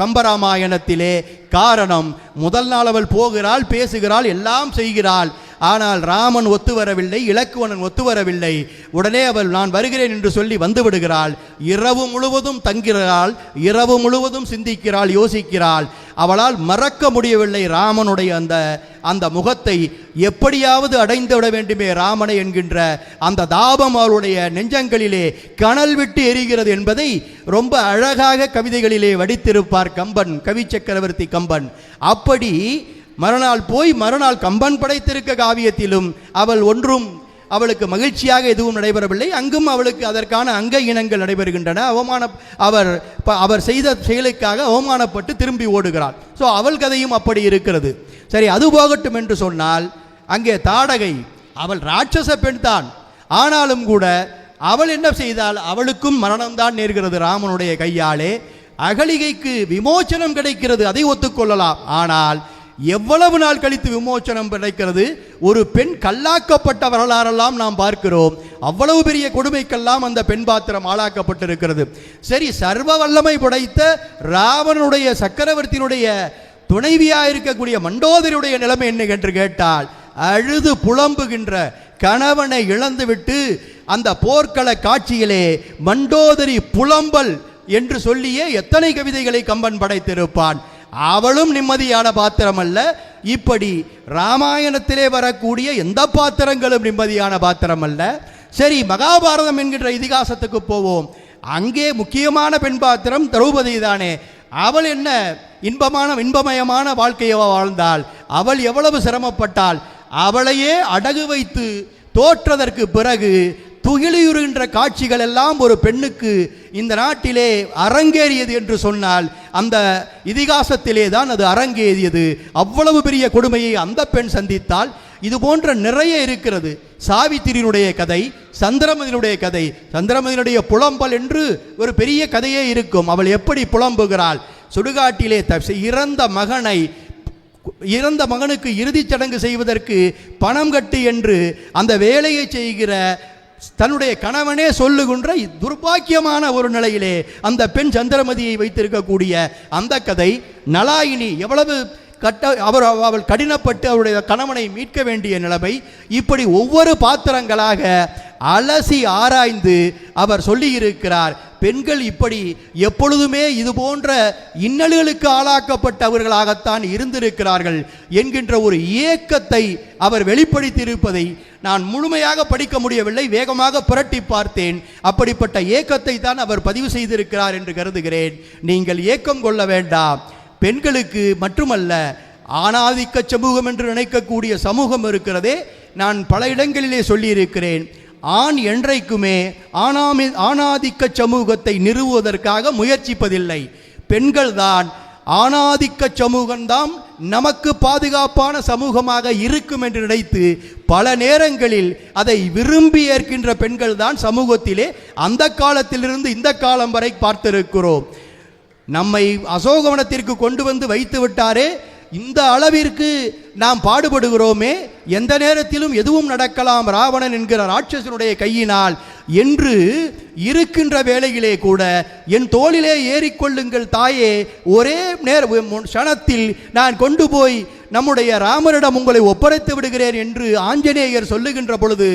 கம்பராமாயணத்திலே. காரணம், முதல் நாள் அவள் போகிறாள், பேசுகிறாள், எல்லாம் செய்கிறாள். ஆனால் ராமன் ஒத்து வரவில்லை, இலக்குவனன் ஒத்து வரவில்லை. உடனே அவள் நான் வருகிறேன் என்று சொல்லி வந்து விடுகிறாள். இரவு முழுவதும் தங்கிறாள், இரவு முழுவதும் சிந்திக்கிறாள், யோசிக்கிறாள். அவளால் மறக்க முடியவில்லை ராமனுடைய அந்த முகத்தை. எப்படியாவது அடைந்து விட வேண்டுமே ராமனை என்கின்ற அந்த தாபம் அவளுடைய நெஞ்சங்களிலே கனல் விட்டு எரிகிறது என்பதை ரொம்ப அழகாக கவிதைகளிலே வடித்திருப்பார் கம்பன், கவி சக்கரவர்த்தி கம்பன். அப்படி மறுநாள் கம்பன் படைத்திருக்க காவியத்திலும் அவளுக்கு மகிழ்ச்சியாக எதுவும் நடைபெறவில்லை. அங்கும் அவளுக்கு அதற்கான அங்க இனங்கள் நடைபெறுகின்றன. அவர் செய்த செயலுக்காக அவமானப்பட்டு திரும்பி ஓடுகிறாள். ஸோ அவள் கதையும் அப்படி இருக்கிறது. சரி, அது போகட்டும் என்று சொன்னால், அங்கே தாடகை அவள் ராட்சச பெண் தான். ஆனாலும் கூட அவள் என்ன செய்தால், அவளுக்கும் மரணம்தான் நேர்கிறது ராமனுடைய கையாலே. அகலிகைக்கு விமோச்சனம் கிடைக்கிறது, அதை ஒத்துக்கொள்ளலாம். ஆனால் எவ்வளவு நாள் கழித்து விமோச்சனம் கிடைக்கிறது? ஒரு பெண் கல்லாக்கப்பட்ட வரலாறெல்லாம் நாம் பார்க்கிறோம். அவ்வளவு பெரிய கொடுமைக்கெல்லாம் அந்த பெண் பாத்திரம் ஆளாக்கப்பட்டிருக்கிறது. சரி, சர்வ வல்லமை படைத்த ராவனுடைய சக்கரவர்த்தியினுடைய துணைவியாக இருக்கக்கூடிய மண்டோதரியுடைய நிலைமை என்ன என்று கேட்டால், அழுது புலம்புகின்ற கணவனை இழந்துவிட்டு அந்த போர்க்கள காட்சியிலே மண்டோதரி புலம்பல் என்று சொல்லியே எத்தனை கவிதைகளை கம்பன் படைத்திருப்பான். அவளும் நிம்மதியான பாத்திரம் அல்ல. இப்படி ராமாயணத்திலே வரக்கூடிய எந்த பாத்திரங்களும் நிம்மதியான பாத்திரம் அல்ல. சரி, மகாபாரதம் என்கின்ற இதிகாசத்துக்கு போவோம். அங்கே முக்கியமான பெண் பாத்திரம் திரௌபதி தானே. அவள் என்ன இன்பமயமான வாழ்க்கையை வாழ்ந்தாள். அவள் எவ்வளவு சிரமப்பட்டாள். அவளையே அடகு வைத்து தோற்றதற்கு பிறகு துகிலியுறுகின்ற காட்சிகள் எல்லாம் ஒரு பெண்ணுக்கு இந்த நாட்டிலே அரங்கேறியது என்று சொன்னால் அந்த இதிகாசத்திலே தான் அது அரங்கேறியது. அவ்வளவு பெரிய கொடுமையை அந்த பெண் சந்தித்தால். இது போன்ற நிறைய இருக்கிறது. சாவித்திரியினுடைய கதை, சந்திரமதியினுடைய கதை, சந்திரமதியினுடைய புலம்பல் என்று ஒரு பெரிய கதையே இருக்கும். அவள் எப்படி புலம்புகிறாள். சுடுகாட்டிலே இறந்த மகனுக்கு இறுதிச் சடங்கு செய்வதற்கு பணம் கட்டு என்று அந்த வேலையை செய்கிற தன்னுடைய கணவனே சொல்லுகின்ற துர்பாக்கியமான ஒரு நிலையிலே அந்த பெண் சந்திரமதியை வைத்திருக்கக்கூடிய அந்த கதை. நலாயினி எவ்வளவு அவள் கடினப்பட்டு அவருடைய கணவனை மீட்க வேண்டிய நிலைமை. இப்படி ஒவ்வொரு பாத்திரங்களாக அலசி ஆராய்ந்து அவர் சொல்லியிருக்கிறார். பெண்கள் இப்படி எப்பொழுதுமே இது போன்ற இன்னல்களுக்கு ஆளாக்கப்பட்டவர்களாகத்தான் இருந்திருக்கிறார்கள் என்கின்ற ஒரு ஏக்கத்தை அவர் வெளிப்படுத்தியிருப்பதை நான் முழுமையாக படிக்க முடியவில்லை, வேகமாக புரட்டி பார்த்தேன். அப்படிப்பட்ட ஏக்கத்தை தான் அவர் பதிவு செய்திருக்கிறார் என்று கருதுகிறேன். நீங்கள் ஏக்கம் கொள்ள வேண்டாம். பெண்களுக்கு மட்டுமல்ல, ஆணாதிக்க சமூகம் என்று நினைக்கக்கூடிய சமூகம் இருக்கிறதே, நான் பல இடங்களிலே சொல்லியிருக்கிறேன். ஆண் என்றைக்குமே ஆணாதிக்க சமூகத்தை நிறுவுவதற்காக முயற்சிப்பதில்லை. பெண்கள் தான் ஆணாதிக்க சமூகம்தான் நமக்கு பாதுகாப்பான சமூகமாக இருக்கும் என்று நினைத்து பல நேரங்களில் அதை விரும்பி ஏற்கின்ற பெண்கள் தான் சமூகத்திலே அந்த காலத்திலிருந்து இந்த காலம் வரை பார்த்திருக்கிறோம். நம்மை அசோகவனத்திற்கு கொண்டு வந்து வைத்து விட்டாரே, இந்த அளவிற்கு நாம் பாடுபடுகிறோமே, எந்த நேரத்திலும் எதுவும் நடக்கலாம் ராவணன் என்கிற ராட்சசனுடைய கையினால் என்று இருக்கின்ற வேளையிலே கூட என் தோளிலே ஏறிக்கொள்ளுங்கள் தாயே, ஒரே க்ஷணத்தில் நான் கொண்டு போய் நம்முடைய ராமரிடம் உங்களை ஒப்படைத்து விடுகிறேன் என்று ஆஞ்சநேயர் சொல்லுகின்ற பொழுது,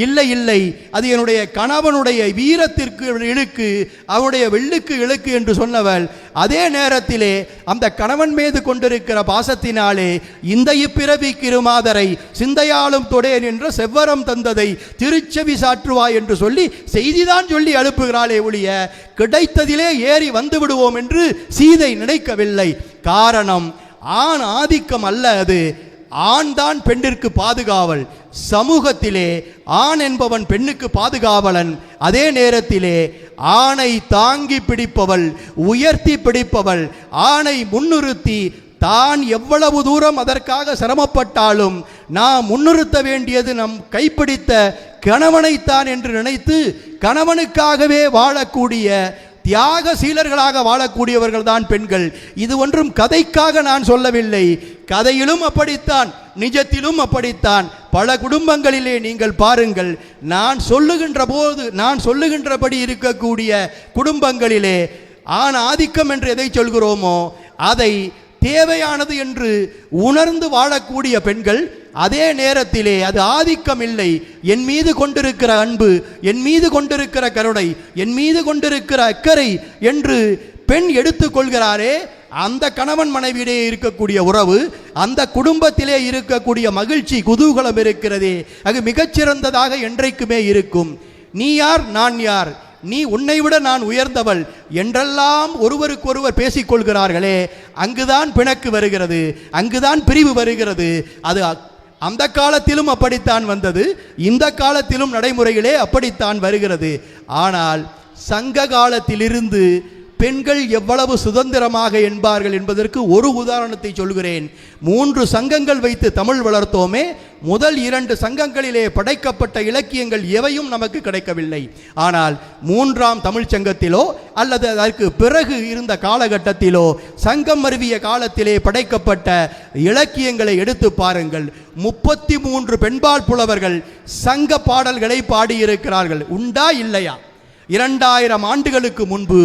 இல்லை இல்லை, அது என்னுடைய கணவனுடைய வீரத்திற்கு இழுக்கு, அவனுடைய வெள்ளுக்கு இழுக்கு என்று சொன்னவள் அதே நேரத்திலே அந்த கணவன் மீது கொண்டிருக்கிற பாசத்தினாலே இந்த இப்பிறவிக்கு இருமாதரை சிந்தையாலும் தொடேன் என்ற செவ்வரம் தந்ததை திருச்செவி சாற்றுவாய் என்று சொல்லி செய்திதான் சொல்லி அனுப்புகிறாளே ஒழிய கிடைத்ததிலே ஏறி வந்து விடுவோம் என்று சீதை நினைக்கவில்லை. காரணம் ஆண் ஆதிக்கம் அல்ல, அது ஆண் தான் பெண்ணிற்கு பாதுகாவல். சமூகத்திலே ஆண் என்பவன் பெண்ணுக்கு பாதுகாவலன். அதே நேரத்திலே ஆணை தாங்கி பிடிப்பவள், உயர்த்தி பிடிப்பவள், ஆணை முன்னிறுத்தி தான் எவ்வளவு தூரம் அதற்காக சிரமப்பட்டாலும் நாம் முன்னிறுத்த வேண்டியது நம் கைப்பிடித்த கணவனைத்தான் என்று நினைத்து கணவனுக்காகவே வாழக்கூடிய தியாகசீலர்களாக வாழக்கூடியவர்கள் தான் பெண்கள். இது ஒன்றும் கதைக்காக நான் சொல்லவில்லை, கதையிலும் அப்படித்தான், நிஜத்திலும் அப்படித்தான். பல குடும்பங்களிலே நீங்கள் பாருங்கள், நான் சொல்லுகின்றபடி இருக்கக்கூடிய குடும்பங்களிலே ஆண் ஆதிக்கம் என்று எதை சொல்கிறோமோ அதை தேவையானது என்று உணர்ந்து வாழக்கூடிய பெண்கள், அதே நேரத்திலே அது ஆதிக்கம் இல்லை, என் மீது கொண்டிருக்கிற அன்பு, என் மீது கொண்டிருக்கிற கருணை, என் மீது கொண்டிருக்கிற அக்கறை என்று பெண் எடுத்துக்கொள்கிறாரே, அந்த கணவன் மனைவியிலே இருக்கக்கூடிய உறவு, அந்த குடும்பத்திலே இருக்கக்கூடிய மகிழ்ச்சி குதூகலம் இருக்கிறதே, அது மிகச்சிறந்ததாக என்றைக்குமே இருக்கும். நீ யார், நான் யார், நீ உன்னை விட நான் உயர்ந்தவள் என்றெல்லாம் ஒருவருக்கொருவர் பேசிக்கொள்கிறார்களே, அங்குதான் பிணக்கு வருகிறது, அங்குதான் பிரிவு வருகிறது. அது அந்த காலத்திலும் அப்படித்தான் வந்தது, இந்த காலத்திலும் நடைமுறையிலே அப்படித்தான் வருகிறது. ஆனால் சங்க காலத்திலிருந்து பெண்கள் எவ்வளவு சுதந்திரமாக என்பார்கள் என்பதற்கு ஒரு உதாரணத்தை சொல்கிறேன். 3 சங்கங்கள் வைத்து தமிழ் வளர்த்தோமே, முதல் 2 சங்கங்களிலே படைக்கப்பட்ட இலக்கியங்கள் எவையும் நமக்கு கிடைக்கவில்லை. ஆனால் 3ஆம் தமிழ் சங்கத்திலோ அல்லது அதற்கு பிறகு இருந்த காலகட்டத்திலோ சங்கம் மருவிய காலத்திலே படைக்கப்பட்ட இலக்கியங்களை எடுத்து பாருங்கள். 33 பெண்பால் புலவர்கள் சங்க பாடல்களை பாடியிருக்கிறார்கள். உண்டா இல்லையா? 2000 ஆண்டுகளுக்கு முன்பு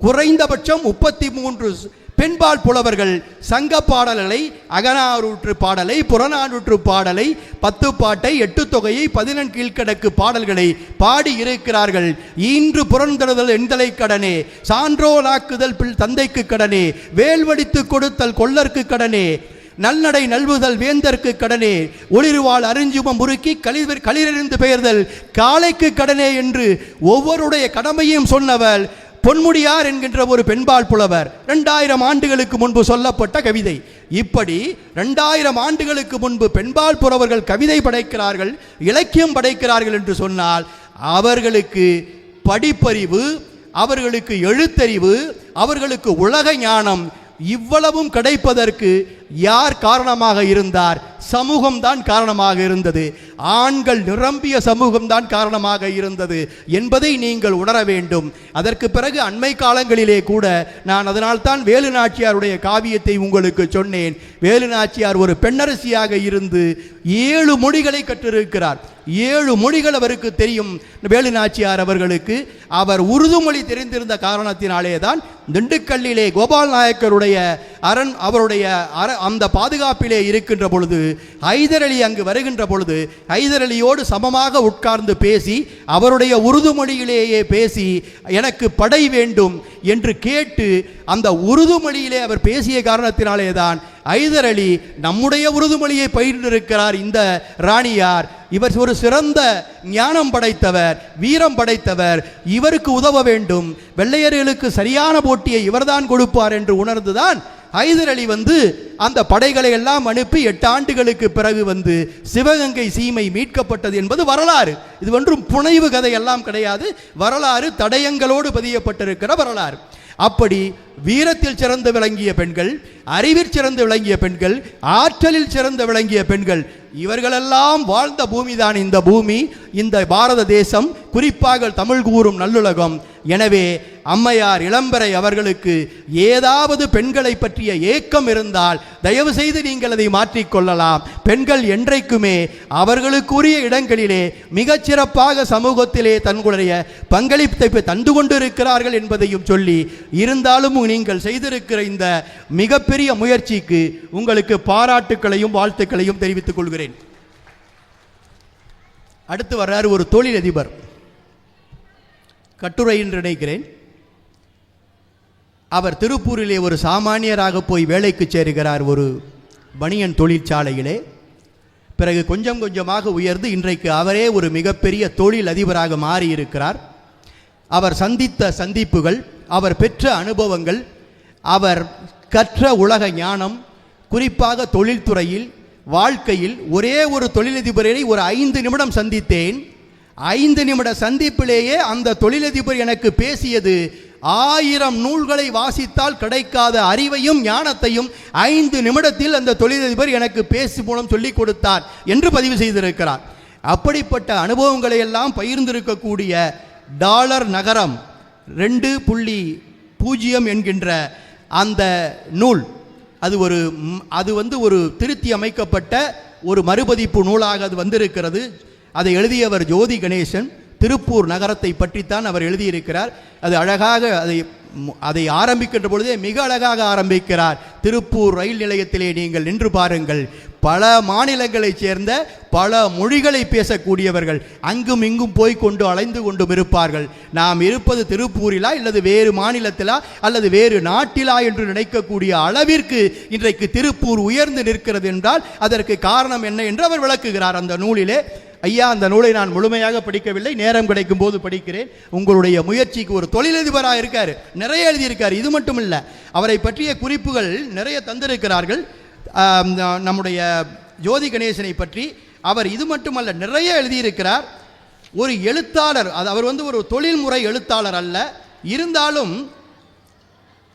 குறைந்தபட்சம் 33 பெண்பால் புலவர்கள் சங்க பாடல்களை, அகநானூற்று பாடலை, புறநானூற்று பாடலை, 10 பாட்டை, 8 தொகையை, 14 கீழ்க்கணக்கு பாடல்களை பாடி இருக்கிறார்கள். ஈன்று புறந்தடுதல் எண்தலை கடனே, சான்றோலாக்குதல் தந்தைக்கு கடனே, வேல்வடித்து கொடுத்தல் கொள்ளற்கு கடனே, நல்நடை நல்வுதல் வேந்தற்கு கடனே, ஒளிர்வாள் அறிஞ்சுமம் முறுக்கி களிரிருந்து பெயர்தல் காளைக்கு கடனே என்று ஒவ்வொருடைய கடமையும் சொன்னவர் பொன்முடியார் என்கின்ற ஒரு பெண்பால் புலவர். 2000 ஆண்டுகளுக்கு முன்பு சொல்லப்பட்ட கவிதை. இப்படி 2000 ஆண்டுகளுக்கு முன்பு பெண்பால் புலவர்கள் கவிதை படைக்கிறார்கள், இலக்கியம் படைக்கிறார்கள் என்று சொன்னால் அவர்களுக்கு படிப்பறிவு, அவர்களுக்கு எழுத்தறிவு, அவர்களுக்கு உலக ஞானம் இவ்வளவும் கிடைப்பதற்கு யார் காரணமாக இருந்தார்? சமூகம்தான் காரணமாக இருந்தது. ஆண்கள் நிரம்பிய சமூகம்தான் காரணமாக இருந்தது என்பதை நீங்கள் உணர வேண்டும். அதற்கு பிறகு அண்மை காலங்களிலே கூட நான் அதனால்தான் வேலு நாச்சியாருடைய காவியத்தை உங்களுக்கு சொன்னேன். வேலு நாச்சியார் ஒரு பெண்ணரசியாக இருந்து 7 மொழிகளை கற்றிருக்கிறார். 7 மொழிகள் அவருக்கு தெரியும். வேலு நாச்சியார் அவர்களுக்கு அவர் உருது மொழி தெரிந்திருந்த காரணத்தினாலே தான் திண்டுக்கல்லிலே கோபால் நாயக்கருடைய அவருடைய அந்த பாதுகாப்பிலே இருக்கின்ற பொழுது ஹைதர் அலி அங்கு வருகின்ற பொழுது ஹைதர் அலியோடு சமமாக உட்கார்ந்து பேசி அவருடைய உருது மொழியிலேயே பேசி எனக்கு படை வேண்டும் என்று கேட்டு அந்த உருது மொழியிலே அவர் பேசிய காரணத்தினாலே தான் ஹைதர் அலி நம்முடைய உருது மொழியை பயின்றிருக்கிறார். இந்த ராணியார் இவர் ஒரு சிறந்த ஞானம் படைத்தவர், வீரம் படைத்தவர், இவருக்கு உதவ வேண்டும், வெள்ளையர்களுக்கு சரியான போட்டியை இவர்தான் கொடுப்பார் என்று உணர்ந்துதான் ஹைதர் அலி அந்த படைகளை எல்லாம் அனுப்பி 8 ஆண்டுகளுக்கு பிறகு சிவகங்கை சீமை மீட்கப்பட்டது என்பது வரலாறு. இது ஒன்றும் புனைவு கதை எல்லாம் கிடையாது, வரலாறு, தடயங்களோடு பதியப்பட்டிருக்கிற வரலாறு. அப்படி வீரத்தில் சிறந்து விளங்கிய பெண்கள், அறிவில் சிறந்து விளங்கிய பெண்கள், ஆற்றலில் சிறந்து விளங்கிய பெண்கள், இவர்களெல்லாம் வாழ்ந்த பூமிதான் இந்த பூமி, இந்த பாரத தேசம், குறிப்பாக தமிழ் கூறும் நல்லுலகம். எனவே அம்மையார் இளம்பரை அவர்களுக்கு ஏதாவது பெண்களை பற்றிய ஏக்கம் இருந்தால் தயவு செய்து நீங்கள் அதை மாற்றிக்கொள்ளலாம். பெண்கள் என்றைக்குமே அவர்களுக்குரிய இடங்களிலே மிகச்சிறப்பாக சமூகத்திலே தங்களுடைய பங்களிப்பை தந்து கொண்டிருக்கிறார்கள் என்பதையும் சொல்லி, இருந்தாலும் நீங்கள் செய்திருக்கிற இந்த மிகப்பெரிய முயற்சிக்கு உங்களுக்கு பாராட்டுக்களையும் வாழ்த்துக்களையும் தெரிவித்துக் கொள்கிறேன். அடுத்து வர்றாரு ஒரு தொழிலதிபர், கட்டுரை என்று நினைக்கிறேன். அவர் திருப்பூரிலே ஒரு சாமானியராக போய் வேலைக்கு சேருகிறார் ஒரு பனியன் தொழிற்சாலையிலே. பிறகு கொஞ்சம் கொஞ்சமாக உயர்ந்து இன்றைக்கு அவரே ஒரு மிகப்பெரிய தொழில் அதிபராக மாறியிருக்கிறார். அவர் சந்தித்த சந்திப்புகள், அவர் பெற்ற அனுபவங்கள், அவர் கற்ற உலக ஞானம், குறிப்பாக தொழில்துறையில் வாழ்க்கையில் ஒரே ஒரு தொழிலதிபரை ஒரு 5 நிமிடம் சந்தித்தேன். 5 நிமிட சந்திப்பிலேயே அந்த தொழிலதிபர் எனக்கு பேசியது 1000 நூல்களை வாசித்தால் கிடைக்காத அறிவையும் ஞானத்தையும் 5 நிமிடத்தில் அந்த தொழிலதிபர் எனக்கு பேசி மூலம் சொல்லிக் கொடுத்தார் என்று பதிவு செய்திருக்கிறார். அப்படிப்பட்ட அனுபவங்களை எல்லாம் பகிர்ந்திருக்கக்கூடிய டாலர் நகரம் 2.0 என்கின்ற அந்த நூல், அது ஒரு திருத்தி அமைக்கப்பட்ட ஒரு மறுபதிப்பு நூலாக அது வந்திருக்கிறது. அதை எழுதியவர் ஜோதி கணேசன். திருப்பூர் நகரத்தை பற்றித்தான் அவர் எழுதியிருக்கிறார். அது அழகாக அதை ஆரம்பிக்கின்ற பொழுதே மிக அழகாக ஆரம்பிக்கிறார். திருப்பூர் ரயில் நிலையத்திலே நீங்கள் நின்று பாருங்கள், பல மாநிலங்களைச் சேர்ந்த பல மொழிகளை பேசக்கூடியவர்கள் அங்கும் இங்கும் போய்கொண்டு அலைந்து கொண்டும் இருப்பார்கள். நாம் இருப்பது திருப்பூரிலா அல்லது வேறு மாநிலத்திலா அல்லது வேறு நாட்டிலா என்று நினைக்கக்கூடிய அளவிற்கு இன்றைக்கு திருப்பூர் உயர்ந்து நிற்கிறது என்றால் அதற்கு காரணம் என்ன என்று அவர் விளக்குகிறார் அந்த நூலிலே. ஐயா, அந்த நூலை நான் முழுமையாக படிக்கவில்லை, நேரம் கிடைக்கும் போது படிக்கிறேன். உங்களுடைய முயற்சிக்கு ஒரு தொழிலதிபராக இருக்கார், நிறைய எழுதியிருக்கார். இது மட்டும் இல்லை, அவரை பற்றிய குறிப்புகள் நிறைய தந்திருக்கிறார்கள். நம்முடைய ஜோதி கணேசனை பற்றி அவர் இது மட்டுமல்ல நிறைய எழுதியிருக்கிறார். ஒரு எழுத்தாளர், அவர் ஒரு தொழில்முறை எழுத்தாளர் அல்ல, இருந்தாலும்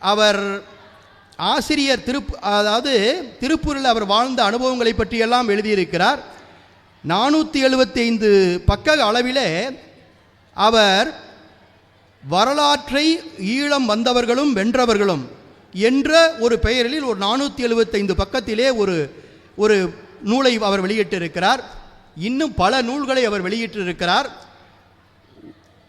அவர் ஆசிரியர். அதாவது திருப்பூரில் அவர் வாழ்ந்த அனுபவங்களை பற்றியெல்லாம் எழுதியிருக்கிறார். 475 பக்க அளவிலே அவர் வரலாற்றை ஈழம் வந்தவர்களும் வென்றவர்களும் என்ற ஒரு பெயரில் ஒரு 475 பக்கத்திலே ஒரு நூலை அவர் வெளியிட்டிருக்கிறார். இன்னும் பல நூல்களை அவர் வெளியிட்டிருக்கிறார்.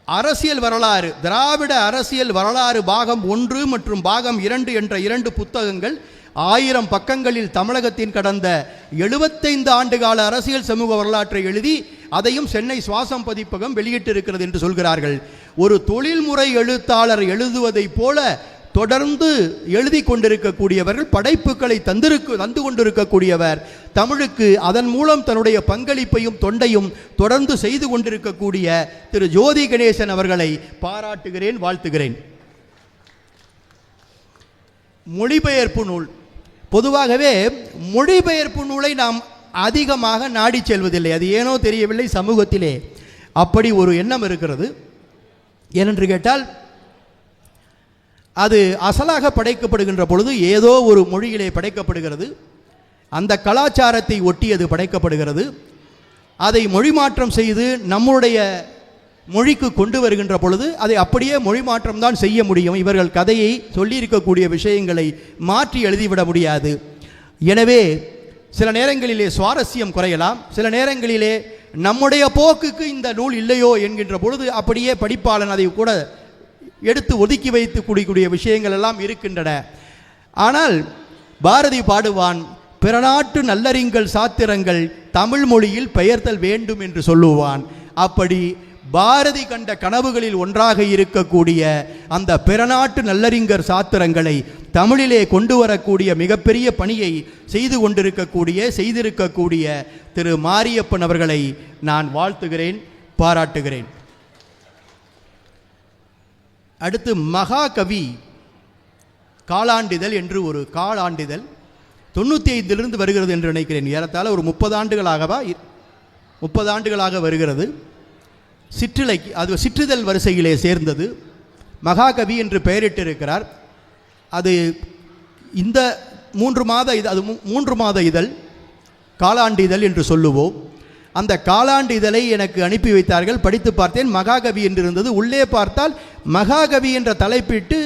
அரசியல் வரலாறு, திராவிட அரசியல் வரலாறு பாகம் 1 மற்றும் பாகம் 2 என்ற 2 புத்தகங்கள் 1000 பக்கங்களில் தமிழகத்தின் கடந்த 75 ஆண்டுகால அரசியல் சமூக வரலாற்றை எழுதி அதையும் சென்னை சுவாசம் பதிப்பகம் வெளியிட்டிருக்கிறது என்று சொல்கிறார்கள். ஒரு தொழில்முறை எழுத்தாளர் எழுதுவதைப் போல தொடர்ந்து எழுதி கொண்டிருக்கக்கூடியவர்கள், படைப்புகளை தந்து கொண்டிருக்கக்கூடியவர், தமிழுக்கு அதன் மூலம் தன்னுடைய பங்களிப்பையும் தொண்டையும் தொடர்ந்து செய்து கொண்டிருக்கக்கூடிய திரு ஜோதி கணேசன் அவர்களை பாராட்டுகிறேன், வாழ்த்துகிறேன். மொழிபெயர்ப்பு நூல், பொதுவாகவே மொழிபெயர்ப்பு நூலை நாம் அதிகமாக நாடி செல்வதில்லை. அது ஏனோ தெரியவில்லை, சமூகத்திலே அப்படி ஒரு எண்ணம் இருக்கிறது. ஏனென்று கேட்டால், அது அசலாக படைக்கப்படுகின்ற பொழுது ஏதோ ஒரு மொழியிலே படைக்கப்படுகிறது, அந்த கலாச்சாரத்தை ஒட்டி அது படைக்கப்படுகிறது. அதை மொழி மாற்றம் செய்து நம்முடைய மொழிக்கு கொண்டு வருகின்ற பொழுது அதை அப்படியே மொழி மாற்றம் தான் செய்ய முடியும். இவர்கள் கதையை சொல்லியிருக்கக்கூடிய விஷயங்களை மாற்றி எழுதிவிட முடியாது. எனவே சில நேரங்களிலே சுவாரஸ்யம் குறையலாம், சில நேரங்களிலே நம்முடைய போக்குக்கு இந்த நூல் இல்லையோ என்கின்ற பொழுது அப்படியே படிப்பாளன் அதை கூட எடுத்து ஒதுக்கி வைத்து கூடிய விஷயங்கள் எல்லாம் இருக்கின்றன. ஆனால் பாரதி பாடுவான், பிற நாட்டு நல்லறிஞர்கள் சாத்திரங்கள் தமிழ் மொழியில் பெயர்த்தல் வேண்டும் என்று சொல்லுவான். அப்படி பாரதி கண்ட கனவுகளில் ஒன்றாக இருக்கக்கூடிய அந்த பிறநாட்டு நல்லறிஞர் சாத்திரங்களை தமிழிலே கொண்டு வரக்கூடிய மிகப்பெரிய பணியை செய்திருக்கக்கூடிய திரு மாரியப்பன் அவர்களை நான் வாழ்த்துகிறேன், பாராட்டுகிறேன். அடுத்து மகாகவி காலாண்டிதழ் என்று ஒரு காலாண்டிதழ் 95 வருகிறது என்று நினைக்கிறேன். ஏறத்தாழ ஒரு 30 ஆண்டுகளாக வருகிறது. சிற்றிலைக்கு அது சிற்றிதழ் வரிசையிலே சேர்ந்தது. மகாகவி என்று பெயரிட்டிருக்கிறார். அது இந்த 3 மாத இதழ் காலாண்டிதழ் என்று சொல்லுவோம். அந்த காலாண்டு இதழை எனக்கு அனுப்பி வைத்தார்கள். படித்து பார்த்தேன். மகாகவி என்று இருந்தது. உள்ளே பார்த்தால் மகாகவி என்ற தலைப்பிட்டு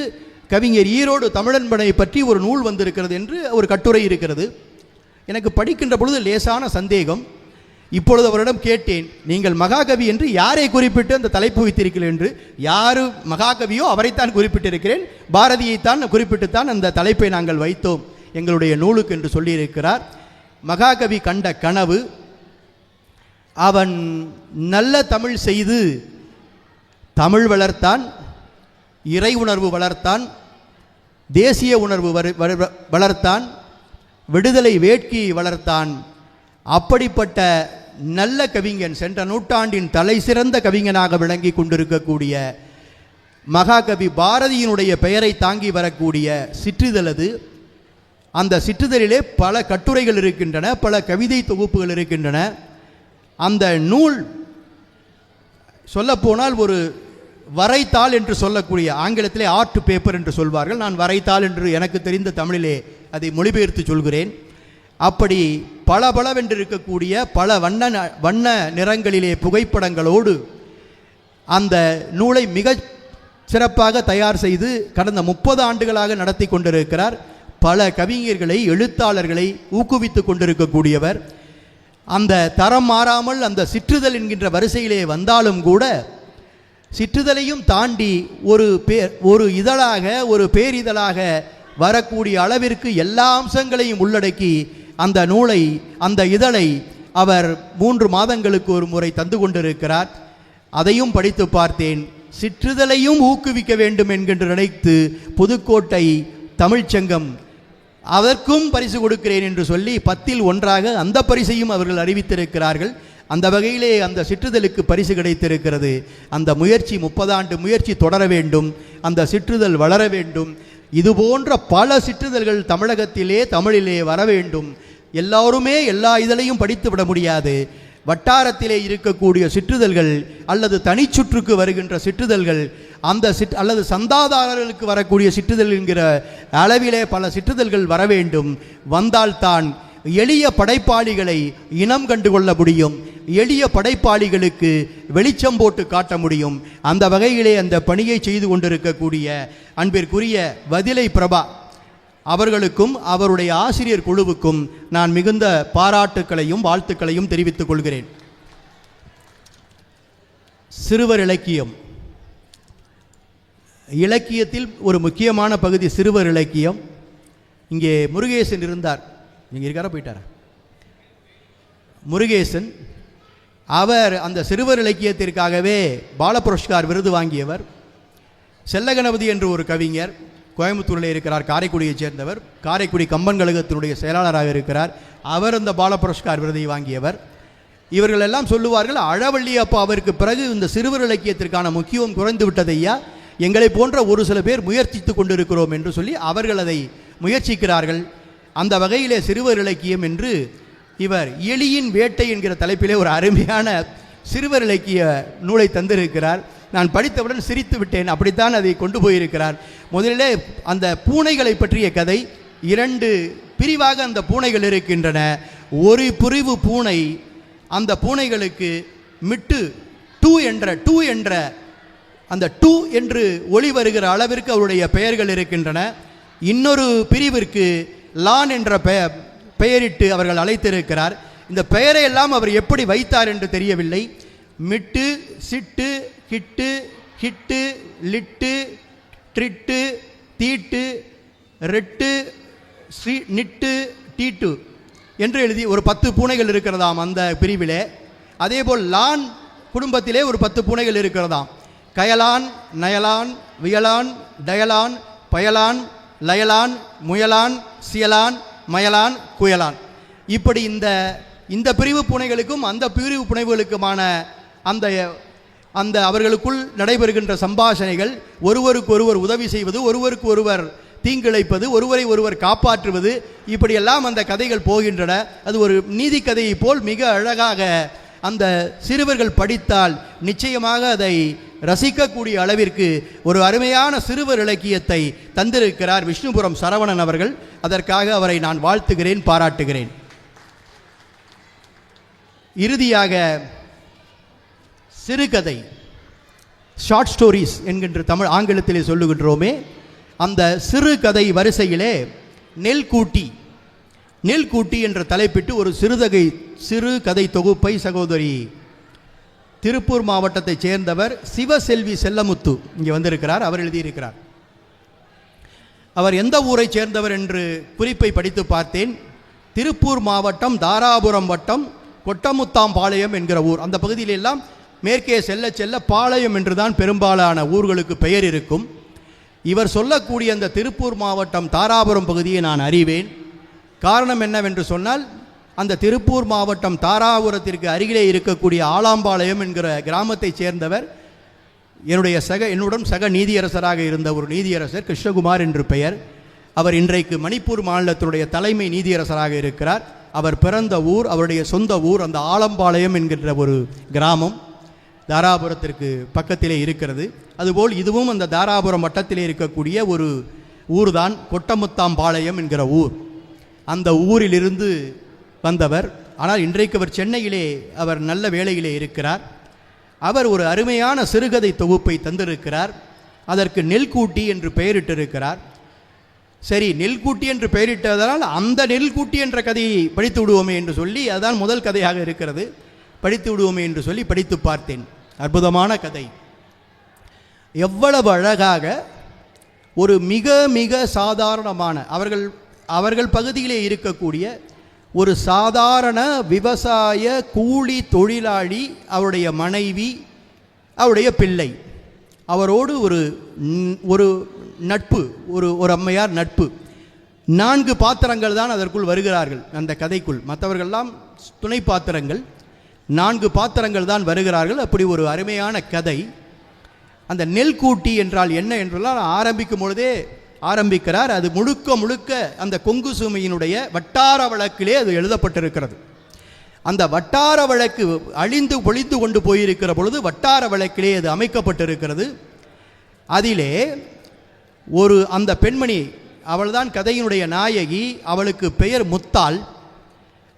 கவிஞர் ஈரோடு தமிழன்பனை பற்றி ஒரு நூல் வந்திருக்கிறது என்று ஒரு கட்டுரை இருக்கிறது. எனக்கு படிக்கின்ற பொழுது லேசான சந்தேகம். இப்பொழுது அவரிடம் கேட்டேன், நீங்கள் மகாகவி என்று யாரை குறிப்பிட்டு அந்த தலைப்பு வைத்திருக்கிறீர்கள் என்று. யார் மகாகவியோ அவரைத்தான் குறிப்பிட்டிருக்கிறேன், பாரதியைத்தான் குறிப்பிட்டுத்தான் அந்த தலைப்பை நாங்கள் வைத்தோம் எங்களுடைய நூலுக்கு என்று சொல்லியிருக்கிறார். மகாகவி கண்ட கனவு, அவன் நல்ல தமிழ் செய்து தமிழ் வளர்த்தான், இறை உணர்வு வளர்த்தான், தேசிய உணர்வு வளர்த்தான், விடுதலை வேட்கி வளர்த்தான். அப்படிப்பட்ட நல்ல கவிஞன், சென்ற நூற்றாண்டின் தலை சிறந்த கவிஞனாக விளங்கி கொண்டிருக்கக்கூடிய மகாகவி பாரதியினுடைய பெயரை தாங்கி வரக்கூடிய சிற்றிதழ் அது. அந்த சிற்றிதழிலே பல கட்டுரைகள் இருக்கின்றன, பல கவிதை தொகுப்புகள் இருக்கின்றன. அந்த நூல் சொல்லப்போனால் ஒரு வரைத்தாள் என்று சொல்லக்கூடிய, ஆங்கிலத்திலே ஆர்ட் பேப்பர் என்று சொல்வார்கள், நான் வரைத்தாள் என்று எனக்கு தெரிந்த தமிழிலே அதை மொழிபெயர்த்து சொல்கிறேன். அப்படி பளபளவென்று இருக்கக்கூடிய பல வண்ண நிறங்களிலே புகைப்படங்களோடு அந்த நூலை மிக சிறப்பாக தயார் செய்து கடந்த 30 ஆண்டுகளாக நடத்தி கொண்டிருக்கிறார். பல கவிஞர்களை, எழுத்தாளர்களை ஊக்குவித்து கொண்டிருக்கக்கூடியவர். அந்த தரம் மாறாமல் அந்த சிற்றிதழ் என்கின்ற வரிசையிலே வந்தாலும் கூட சிற்றிதழையும் தாண்டி ஒரு இதழாக, ஒரு பேரிதழாக வரக்கூடிய அளவிற்கு எல்லா அம்சங்களையும் உள்ளடக்கி அந்த நூலை, அந்த இதழை அவர் 3 மாதங்களுக்கு ஒரு முறை தந்து கொண்டிருக்கிறார். அதையும் படித்து பார்த்தேன். சிற்றிதழையும் ஊக்குவிக்க வேண்டும் என்கின்ற நினைத்து புதுக்கோட்டை தமிழ்ச்சங்கம் அதற்கும் பரிசு கொடுக்கிறேன் என்று சொல்லி 10ல் 1ஆக அந்த பரிசையும் அவர்கள் அறிவித்திருக்கிறார்கள். அந்த வகையிலே அந்த சிற்றிதழுக்கு பரிசு கிடைத்திருக்கிறது. அந்த முயற்சி 30 ஆண்டு முயற்சி தொடர வேண்டும், அந்த சிற்றிதழ் வளர வேண்டும். இதுபோன்ற பல சிற்றிதழ்கள் தமிழகத்திலே தமிழிலே வர வேண்டும். எல்லோருமே எல்லா இதழையும் படித்து விட முடியாது. வட்டாரத்திலே இருக்கக்கூடிய சிற்றிதழ்கள் அல்லது தனிச்சுற்றுக்கு வருகின்ற சிற்றிதழ்கள், அந்த அல்லது சந்தாதாரர்களுக்கு வரக்கூடிய சிற்றிதழ் என்கிற அளவிலே பல சிற்றிதழ்கள் வர வேண்டும். வந்தால்தான் எளிய படைப்பாளிகளை இனம் கண்டுகொள்ள முடியும், எளிய படைப்பாளிகளுக்கு வெளிச்சம் போட்டு காட்ட முடியும். அந்த வகையிலே அந்த பணியை செய்து கொண்டிருக்கக்கூடிய அன்பிற்குரிய வதிலை பிரபா அவர்களுக்கும் அவருடைய ஆசிரியர் குழுவுக்கும் நான் மிகுந்த பாராட்டுக்களையும் வாழ்த்துக்களையும் தெரிவித்துக் கொள்கிறேன். சிறுவர் இலக்கியம், இலக்கியத்தில் ஒரு முக்கியமான பகுதி சிறுவர் இலக்கியம். இங்கே முருகேசன் இருந்தார், இங்கே இருக்காரா போயிட்டாரா? முருகேசன் அவர் அந்த சிறுவர் இலக்கியத்திற்காகவே பால புரஸ்கார் விருது வாங்கியவர். செல்லகணபதி என்று ஒரு கவிஞர் கோயம்புத்தூரில் இருக்கிறார், காரைக்குடியைச் சேர்ந்தவர். காரைக்குடி கம்பன் கழகத்தினுடைய செயலாளராக இருக்கிறார். அவர் அந்த பால புரஸ்கார் விருதை வாங்கியவர். இவர்கள் எல்லாம் சொல்லுவார்கள், அழவள்ளி அப்போ அவருக்கு பிறகு இந்த சிறுவர் இலக்கியத்திற்கான முக்கியம் குறைந்து விட்டதையா, எங்களை போன்ற ஒரு சில பேர் முயற்சித்து கொண்டிருக்கிறோம் என்று சொல்லி அவர்கள் அதை முயற்சிக்கிறார்கள். அந்த வகையிலே சிறுவர் இலக்கியம் என்று இவர் எளியின் வேட்டை என்கிற தலைப்பிலே ஒரு அருமையான சிறுவர் இலக்கிய நூலை தந்திருக்கிறார். நான் படித்தவுடன் சிரித்து விட்டேன், அப்படித்தான் அதை கொண்டு போயிருக்கிறார். முதலிலே அந்த பூனைகளை பற்றிய கதை, 2 பிரிவாக அந்த பூனைகள் இருக்கின்றன. ஒரு பிரிவு பூனை, அந்த பூனைகளுக்கு மிட்டு டூ என்ற அந்த டூ என்று ஒளி வருகிற அளவிற்கு அவருடைய பெயர்கள் இருக்கின்றன. இன்னொரு பிரிவிற்கு லான் என்ற பெயரிட்டு அவர்கள் அழைத்திருக்கிறார். இந்த பெயரை எல்லாம் அவர் எப்படி வைத்தார் என்று தெரியவில்லை. மிட்டு, சிட்டு, கிட்டு, ஹிட்டு, லிட்டு, ட்ரிட்டு, தீட்டு, ரெட்டு, நிட்டு, டீட்டு என்று எழுதி ஒரு 10 பூனைகள் இருக்கிறதாம் அந்த பிரிவிலே. அதேபோல் லான் குடும்பத்திலே ஒரு 10 பூனைகள் இருக்கிறதாம். கயலான், நயலான், வியலான், டயலான், பயலான், லயலான், முயலான், சியலான், மயலான், குயலான். இப்படி இந்த பிரிவு பூனைகளுக்கும் அந்த பிரிவு புனைவுகளுக்குமான அந்த அவர்களுக்குள் நடைபெறுகின்ற சம்பாஷணைகள், ஒருவருக்கு ஒருவர் உதவி செய்வது, ஒருவருக்கு ஒருவர் தீங்கிழைப்பது, ஒருவரை ஒருவர் காப்பாற்றுவது, இப்படியெல்லாம் அந்த கதைகள் போகின்றன. அது ஒரு நீதி கதையை போல் மிக அழகாக அந்த சிறுவர்கள் படித்தால் நிச்சயமாக அதை ரசிக்கக்கூடிய அளவிற்கு ஒரு அருமையான சிறுவர் இலக்கியத்தை தந்திருக்கிறார் விஷ்ணுபுரம் சரவணன் அவர்கள். அதற்காக அவரை நான் வாழ்த்துகிறேன், பாராட்டுகிறேன். இறுதியாக சிறுகதை, ஷார்ட் ஸ்டோரிஸ் என்கின்ற ஆங்கிலத்திலே சொல்லுகின்றோமே, அந்த சிறுகதை வரிசையிலே நெல்கூட்டி என்ற தலைப்பிட்டு ஒரு சிறுகதை தொகுப்பை சகோதரி திருப்பூர் மாவட்டத்தைச் சேர்ந்தவர் சிவசெல்வி செல்லமுத்து இங்கே வந்திருக்கிறார். அவர் எழுதியிருக்கிறார். அவர் எந்த ஊரை சேர்ந்தவர் என்று குறிப்பை படித்து பார்த்தேன். திருப்பூர் மாவட்டம், தாராபுரம் வட்டம், கொட்டமுத்தாம்பாளையம் என்கிற ஊர். அந்த பகுதியிலெல்லாம் மேற்கே செல்ல பாளையம் என்றுதான் பெரும்பாலான ஊர்களுக்கு பெயர் இருக்கும். இவர் சொல்லக்கூடிய அந்த திருப்பூர் மாவட்டம் தாராபுரம் பகுதியை நான் அறிவேன். காரணம் என்னவென்று சொன்னால், அந்த திருப்பூர் மாவட்டம் தாராபுரத்திற்கு அருகிலே இருக்கக்கூடிய ஆலாம்பாளையம் என்கிற கிராமத்தைச் சேர்ந்தவர் என்னுடன் சக நீதியரசராக இருந்த ஒரு நீதியரசர் கிருஷ்ணகுமார் என்று பெயர். அவர் இன்றைக்கு மணிப்பூர் மாநிலத்தினுடைய தலைமை நீதியரசராக இருக்கிறார். அவர் பிறந்த ஊர், அவருடைய சொந்த ஊர் அந்த ஆலம்பாளையம் என்கின்ற ஒரு கிராமம் தாராபுரத்திற்கு பக்கத்திலே இருக்கிறது. அதுபோல் இதுவும் அந்த தாராபுரம் வட்டத்திலே இருக்கக்கூடிய ஒரு ஊர்தான் கொட்டமுத்தாம்பாளையம் என்கிற ஊர். அந்த ஊரிலிருந்து வந்தவர். ஆனால் இன்றைக்கு அவர் சென்னையிலே அவர் நல்ல வேலையிலே இருக்கிறார். அவர் ஒரு அருமையான சிறுகதை தொகுப்பை தந்திருக்கிறார். அதற்கு நெல்கூட்டி என்று பெயரிட்டிருக்கிறார். சரி, நெல்கூட்டி என்று பெயரிட்டதால் அந்த நெல்கூட்டி என்ற கதையை படித்து விடுவோமே என்று சொல்லி, அதுதான் முதல் கதையாக இருக்கிறது, படித்து விடுவோமே என்று சொல்லி படித்து பார்த்தேன். அற்புதமான கதை. எவ்வளவு அழகாக ஒரு மிக மிக சாதாரணமான அவர்கள் பகுதியிலே இருக்கக்கூடிய ஒரு சாதாரண விவசாய கூலி தொழிலாளி, அவருடைய மனைவி, அவருடைய பிள்ளை, அவரோடு ஒரு நட்பு, ஒரு அம்மையார் நட்பு. 4 பாத்திரங்கள் தான் அதற்குள் வருகிறார்கள் அந்த கதைக்குள். மற்றவர்கள்லாம் துணை பாத்திரங்கள். 4 பாத்திரங்கள் தான் வருகிறார்கள். அப்படி ஒரு அருமையான கதை. அந்த நெல்கூட்டி என்றால் என்ன என்றெல்லாம் ஆரம்பிக்கும் பொழுதே ஆரம்பிக்கிறார். அது முழுக்க அந்த கொங்கு சீமையினுடைய வட்டார வழக்கிலே அது எழுதப்பட்டிருக்கிறது. அந்த வட்டார வழக்கு அழிந்து பொழிந்து கொண்டு போயிருக்கிற பொழுது வட்டார வழக்கிலே அது அமைக்கப்பட்டிருக்கிறது. அதிலே அந்த பெண்மணி, அவள்தான் கதையினுடைய நாயகி. அவளுக்கு பெயர் முத்தாள்.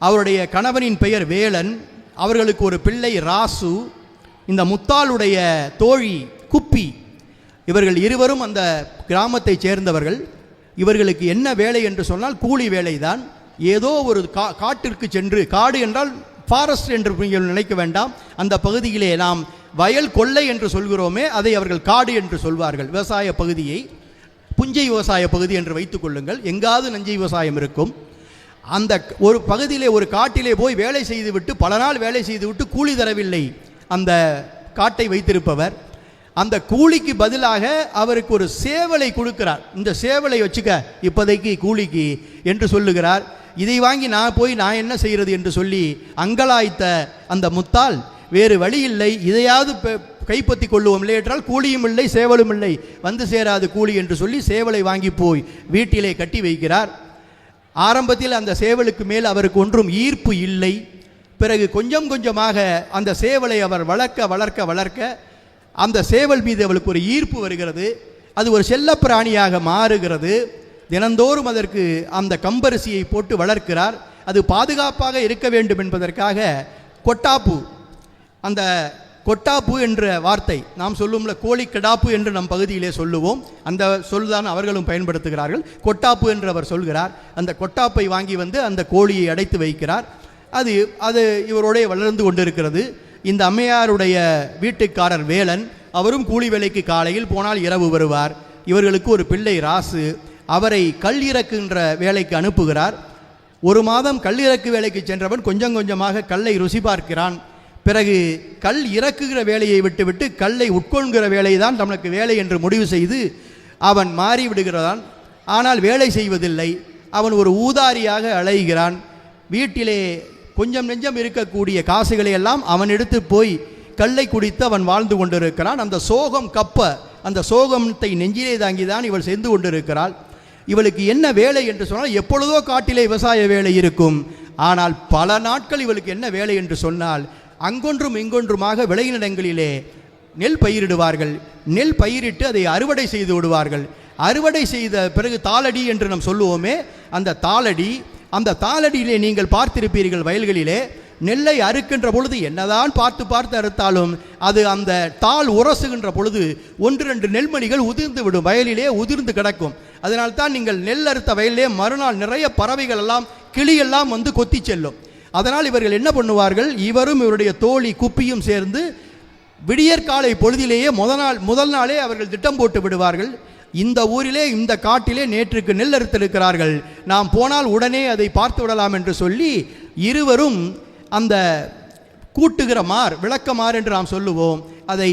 அவருடைய கணவனின் பெயர் வேலன். அவர்களுக்கு ஒரு பிள்ளை ராசு. இந்த முத்தாளுடைய தோழி குப்பி. இவர்கள் இருவரும் அந்த கிராமத்தைச் சேர்ந்தவர்கள். இவர்களுக்கு என்ன வேலை என்று சொன்னால் கூலி வேலைதான். ஏதோ ஒரு காட்டிற்கு சென்று, காடு என்றால் ஃபாரஸ்ட் என்று நீங்கள் நினைக்க வேண்டாம், அந்த பகுதியிலே நாம் வயல் கொள்ளை என்று சொல்கிறோமே, அதை அவர்கள் காடு என்று சொல்வார்கள். விவசாய பகுதியை புஞ்சை விவசாய பகுதி என்று வைத்துக் கொள்ளுங்கள். எங்காவது நஞ்சை விவசாயம் இருக்கும். அந்த ஒரு பகுதியிலே, ஒரு காட்டிலே போய் வேலை செய்துவிட்டு, பல நாள் வேலை செய்துவிட்டு கூலி தரவில்லை அந்த காட்டை வைத்திருப்பவர். அந்த கூலிக்கு பதிலாக அவருக்கு ஒரு சேவலை கொடுக்கிறார். இந்த சேவலை வச்சுக்க இப்போதைக்கு கூலிக்கு என்று சொல்லுகிறார். இதை வாங்கி நான் என்ன செய்கிறது என்று சொல்லி அங்கலாய்த்த அந்த முத்தாள், வேறு வழி இல்லை, இதையாவது கைப்பற்றி கொள்ளுவோம், இல்லை என்றால் கூலியும் இல்லை சேவலும் இல்லை, வந்து சேராது கூலி என்று சொல்லி சேவலை வாங்கி போய் வீட்டிலே கட்டி வைக்கிறார். ஆரம்பத்தில் அந்த சேவலுக்கு மேல் அவருக்கு ஒன்றும் ஈர்ப்பு இல்லை. பிறகு கொஞ்சம் கொஞ்சமாக அந்த சேவலை அவர் வளர்க்க அந்த சேவல் மீது அவளுக்கு ஒரு ஈர்ப்பு வருகிறது. அது ஒரு செல்லப்பிராணியாக மாறுகிறது. தினந்தோறும் அதற்கு அந்த கம்பரிசியை போட்டு வளர்க்கிறார். அது பாதுகாப்பாக இருக்க வேண்டும் என்பதற்காக அந்த கொட்டாப்பு என்ற வார்த்தை நாம் சொல்லும்ல, கோழி கிடாப்பு என்று நம் பகுதியிலே சொல்லுவோம். அந்த சொல்தான் அவர்களும் பயன்படுத்துகிறார்கள். கொட்டாப்பு என்று அவர் சொல்கிறார். அந்த கொட்டாப்பை வாங்கி வந்து அந்த கோழியை அடைத்து வைக்கிறார். அது இவரோடைய வளர்ந்து கொண்டிருக்கிறது. இந்த அம்மையாருடைய வீட்டுக்காரர் வேலன், அவரும் கூலி வேலைக்கு காலையில் போனால் இரவு வருவார். இவர்களுக்கு ஒரு பிள்ளை ராசு. அவரை கல் இறக்குகின்ற வேலைக்கு அனுப்புகிறார். 1 மாதம் கல் இறக்கு வேலைக்கு சென்றவன் கொஞ்சம் கொஞ்சமாக கல்லை ருசி பார்க்கிறான். பிறகு கல் இறக்குகிற வேலையை விட்டுவிட்டு கல்லை உட்கொள்கிற வேலை தான் தனக்கு வேலை என்று முடிவு செய்து அவன் மாறிவிடுகிறான். ஆனால் வேலை செய்வதில்லை. அவன் ஒரு ஊதாரியாக அலைகிறான். வீட்டிலே கொஞ்சம் நெஞ்சம் இருக்கக்கூடிய காசுகளை எல்லாம் அவன் எடுத்து போய் கல்லை குடித்து அவன் வாழ்ந்து கொண்டிருக்கிறான். அந்த சோகம் அந்த சோகத்தை நெஞ்சிலே தாங்கிதான் இவள் செய்து கொண்டிருக்கிறாள். இவளுக்கு என்ன வேலை என்று சொன்னால், எப்பொழுதோ காட்டிலே விவசாய வேலை இருக்கும். ஆனால் பல நாட்கள் இவளுக்கு என்ன வேலை என்று சொன்னால், அங்கொன்றும் இங்கொன்றுமாக விளைநிலங்களிலே நெல் பயிரிடுவார்கள். நெல் பயிரிட்டு அதை அறுவடை செய்து விடுவார்கள். அறுவடை செய்த பிறகு தாளடி என்று நாம் சொல்லுவோமே, அந்த தாளடியிலே நீங்கள் பார்த்திருப்பீர்கள், வயல்களிலே நெல்லை அறுக்கின்ற பொழுது என்னதான் பார்த்து பார்த்து அறுத்தாலும் அது அந்த தாள் உரசுகின்ற பொழுது 1-2 நெல்மணிகள் உதிர்ந்து விடும், வயலிலே உதிர்ந்து கிடக்கும். அதனால்தான் நீங்கள் நெல் அறுத்த வயலிலே மறுநாள் நிறைய பறவைகள் எல்லாம் கிளியெல்லாம் வந்து கொத்தி செல்லும். அதனால் இவர்கள் என்ன பண்ணுவார்கள், இவரும் இவருடைய தோழி குப்பியும் சேர்ந்து விடியற்காலை பொழுதிலேயே முதல் நாளே அவர்கள் திட்டம் போட்டு விடுவார்கள். இந்த ஊரிலே இந்த காட்டிலே நேற்றுக்கு நெல் அறுத்திருக்கிறார்கள், நாம் போனால் உடனே அதை பார்த்து விடலாம் என்று சொல்லி இருவரும் அந்த கூட்டுகிற விளக்கமாறு என்று நாம் சொல்லுவோம், அதை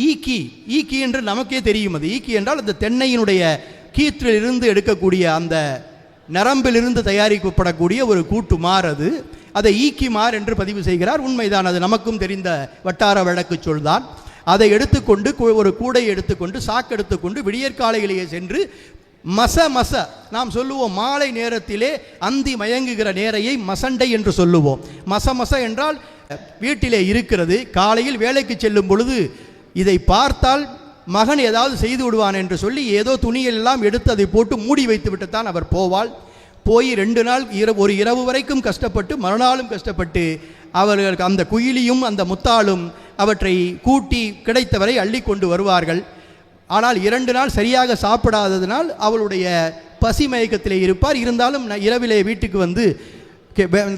ஈக்கி என்று நமக்கே தெரியும். அது ஈக்கி என்றால் அந்த தென்னையினுடைய கீற்றிலிருந்து எடுக்கக்கூடிய அந்த நரம்பிலிருந்து தயாரிக்கப்படக்கூடிய ஒரு கூட்டு அது. அதை ஈக்கி என்று பதிவு செய்கிறார். உண்மைதான், அது நமக்கும் தெரிந்த வட்டார வழக்கு சொல்தான். அதை எடுத்துக்கொண்டு ஒரு கூடை எடுத்துக்கொண்டு சாக்கு எடுத்துக்கொண்டு விடியற்காலையிலேயே சென்று மச நாம் சொல்லுவோம், மாலை நேரத்திலே அந்தி மயங்குகிற நேரையை மசண்டை என்று சொல்லுவோம். மச என்றால் வீட்டிலே இருக்கிறது, காலையில் வேலைக்கு செல்லும் பொழுது இதை பார்த்தால் மகன் ஏதாவது செய்து விடுவான் என்று சொல்லி ஏதோ துணியெல்லாம் எடுத்து அதை போட்டு மூடி வைத்து விட்டுத்தான் அவர் போய் 2 நாள் ஒரு இரவு வரைக்கும் கஷ்டப்பட்டு மறுநாளும் கஷ்டப்பட்டு அவர்களுக்கு அந்த குயிலியும் அந்த முத்தாளும் அவற்றை கூட்டி கிடைத்தவரை அள்ளி கொண்டு வருவார்கள். ஆனால் 2 நாள் சரியாக சாப்பிடாததினால் அவளுடைய பசி மயக்கத்திலே இருப்பார். இருந்தாலும் இரவிலே வீட்டுக்கு வந்து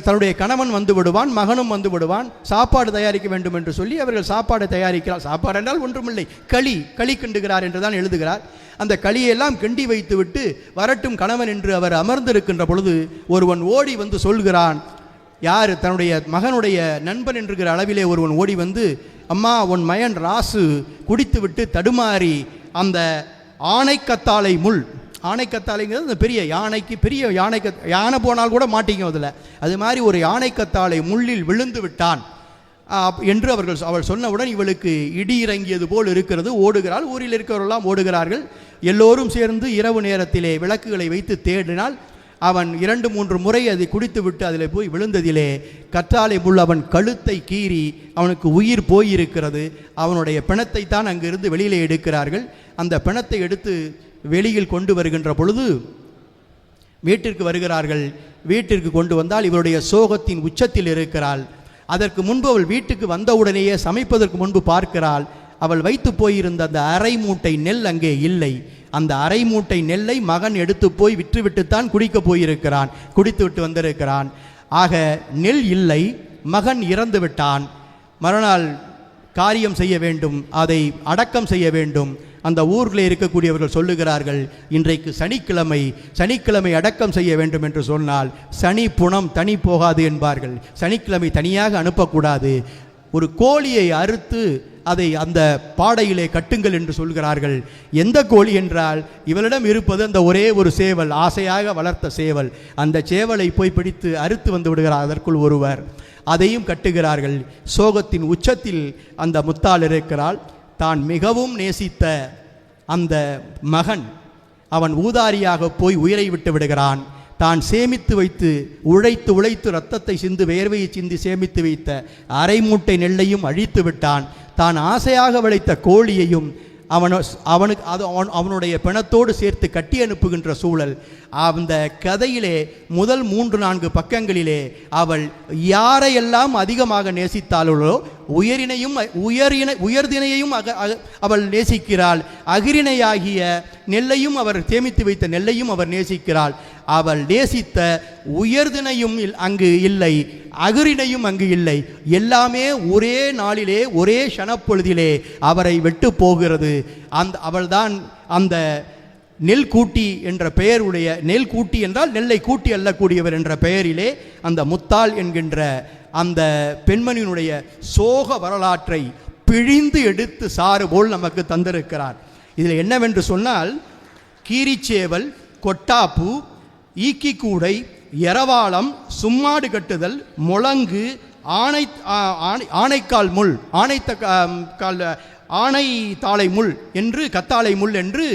தன்னுடைய கணவன் வந்து விடுவான், மகனும் வந்து விடுவான். சாப்பாடு தயாரிக்க வேண்டும் என்று சொல்லி அவர்கள் சாப்பாடு தயாரிக்கிறார். சாப்பாடு என்றால் ஒன்றுமில்லை, களி கிண்டுகிறார் என்று தான் எழுதுகிறார். அந்த களியெல்லாம் கிண்டி வைத்து விட்டு வரட்டும் கணவன் என்று அவர் அமர்ந்திருக்கின்ற பொழுது ஒருவன் ஓடி வந்து சொல்கிறான். யார்? தன்னுடைய மகனுடைய நண்பன் என்கிற அளவிலே ஒருவன் ஓடி வந்து, அம்மா, உன் மயன் ராசு குடித்து விட்டு தடுமாறி அந்த ஆனைக்கத்தாழை முள், ஆனைக்கத்தாழைங்கிறது அந்த பெரிய யானை போனால் கூட மாட்டிக்கும் அதில், அது மாதிரி ஒரு யானைக்கத்தாழை முள்ளில் விழுந்து விட்டான் என்று அவள் சொன்னவுடன் இவளுக்கு இடி இறங்கியது போல் இருக்கிறது. ஓடுகிறாள். ஊரில் இருக்கிறவர்களெல்லாம் ஓடுகிறார்கள். எல்லோரும் சேர்ந்து இரவு நேரத்திலே விளக்குகளை வைத்து தேடினால் அவன் 2-3 முறை அதை குடித்து விட்டு அதில் போய் விழுந்ததிலே கற்றாழை முள் அவன் கழுத்தை கீறி அவனுக்கு உயிர் போயிருக்கிறது. அவனுடைய பிணத்தை தான் அங்கிருந்து வெளியிலே எடுக்கிறார்கள். அந்த பிணத்தை எடுத்து வெளியில் கொண்டு வருகின்ற பொழுது வீட்டிற்கு வருகிறார்கள். வீட்டிற்கு கொண்டு வந்தால் இவருடைய சோகத்தின் உச்சத்தில் இருக்கிறாள். அதற்கு முன்பு அவள் வீட்டுக்கு வந்தவுடனேயே சமைப்பதற்கு முன்பு பார்க்கிறாள், அவள் வைத்து போயிருந்த அந்த அரை மூட்டை நெல் அங்கே இல்லை. அந்த அரை மூட்டை நெல்லை மகன் எடுத்து போய் விற்றுவிட்டுத்தான் குடிக்கப் போயிருக்கிறான், குடித்து விட்டு வந்திருக்கிறான். ஆக நெல் இல்லை, மகன் இறந்து விட்டான். மறுநாள் காரியம் செய்ய வேண்டும், அதை அடக்கம் செய்ய வேண்டும். அந்த ஊரில் இருக்கக்கூடியவர்கள் சொல்லுகிறார்கள், இன்றைக்கு சனிக்கிழமை அடக்கம் செய்ய வேண்டும் என்று சொன்னால் சனி புணம் தனி போகாது என்பார்கள். சனிக்கிழமை தனியாக அனுப்பக்கூடாது. ஒரு கோழியை அறுத்து அதை அந்த பாடையிலே கட்டுங்கள் என்று சொல்கிறார்கள். எந்த கோழி என்றால் இவளிடம் இருப்பது அந்த ஒரே ஒரு சேவல், ஆசையாக வளர்த்த சேவல். அந்த சேவலை போய் பிடித்து அறுத்து வந்து விடுகிறார் அதற்குள் ஒருவர். அதையும் கட்டுகிறார்கள். சோகத்தின் உச்சத்தில் அந்த முத்தாள் இருக்கிறாள். தான் மிகவும் நேசித்த அந்த மகன் அவன் ஊதாரியாக போய் உயிரை விட்டு விடுகிறான். தான் சேமித்து வைத்து உழைத்து இரத்தத்தை சிந்து வேர்வையை சிந்தி சேமித்து வைத்த அரை மூட்டை நெல்லையும் அழித்து விட்டான். தான் ஆசையாக விளைத்த கோழியையும் அவனுடைய பிணத்தோடு சேர்த்து கட்டி அனுப்புகின்ற சூழல். அந்த கதையிலே முதல் 3-4 பக்கங்களிலே அவள் யாரையெல்லாம் அதிகமாக நேசித்தாளோ உயர்தினையையும் அவள் நேசிக்கிறாள். அகிரிணையாகிய நெல்லையும் அவர் சேமித்து வைத்த நெல்லையும் அவர் நேசிக்கிறாள். அவள் நேசித்த உயர்தினையும் அங்கு இல்லை, அகிரிணையும் அங்கு இல்லை. எல்லாமே ஒரே நாளிலே ஒரே க்ஷணப்பொழுதிலே அவரை விட்டு போகிறது. அவள்தான் அந்த நெல் கூட்டி என்ற பெயருடைய, நெல் கூட்டி என்றால் நெல்லை கூட்டி அள்ளக்கூடியவர் என்ற பெயரிலே அந்த முத்தாள் என்கின்ற அந்த பெண்மணியினுடைய சோக வரலாற்றை பிழிந்து எடுத்து சாறு போல் நமக்கு தந்திருக்கிறார். இதில் என்னவென்று சொன்னால், கீரிச்சேவல், கொட்டாப்பு, ஈக்கிக்கூடை, எரவாளம், சும்மாடு கட்டுதல், முழங்கு, ஆனைக்கால் முள், ஆனை தாளை முள் என்று, கத்தாழை முள் என்று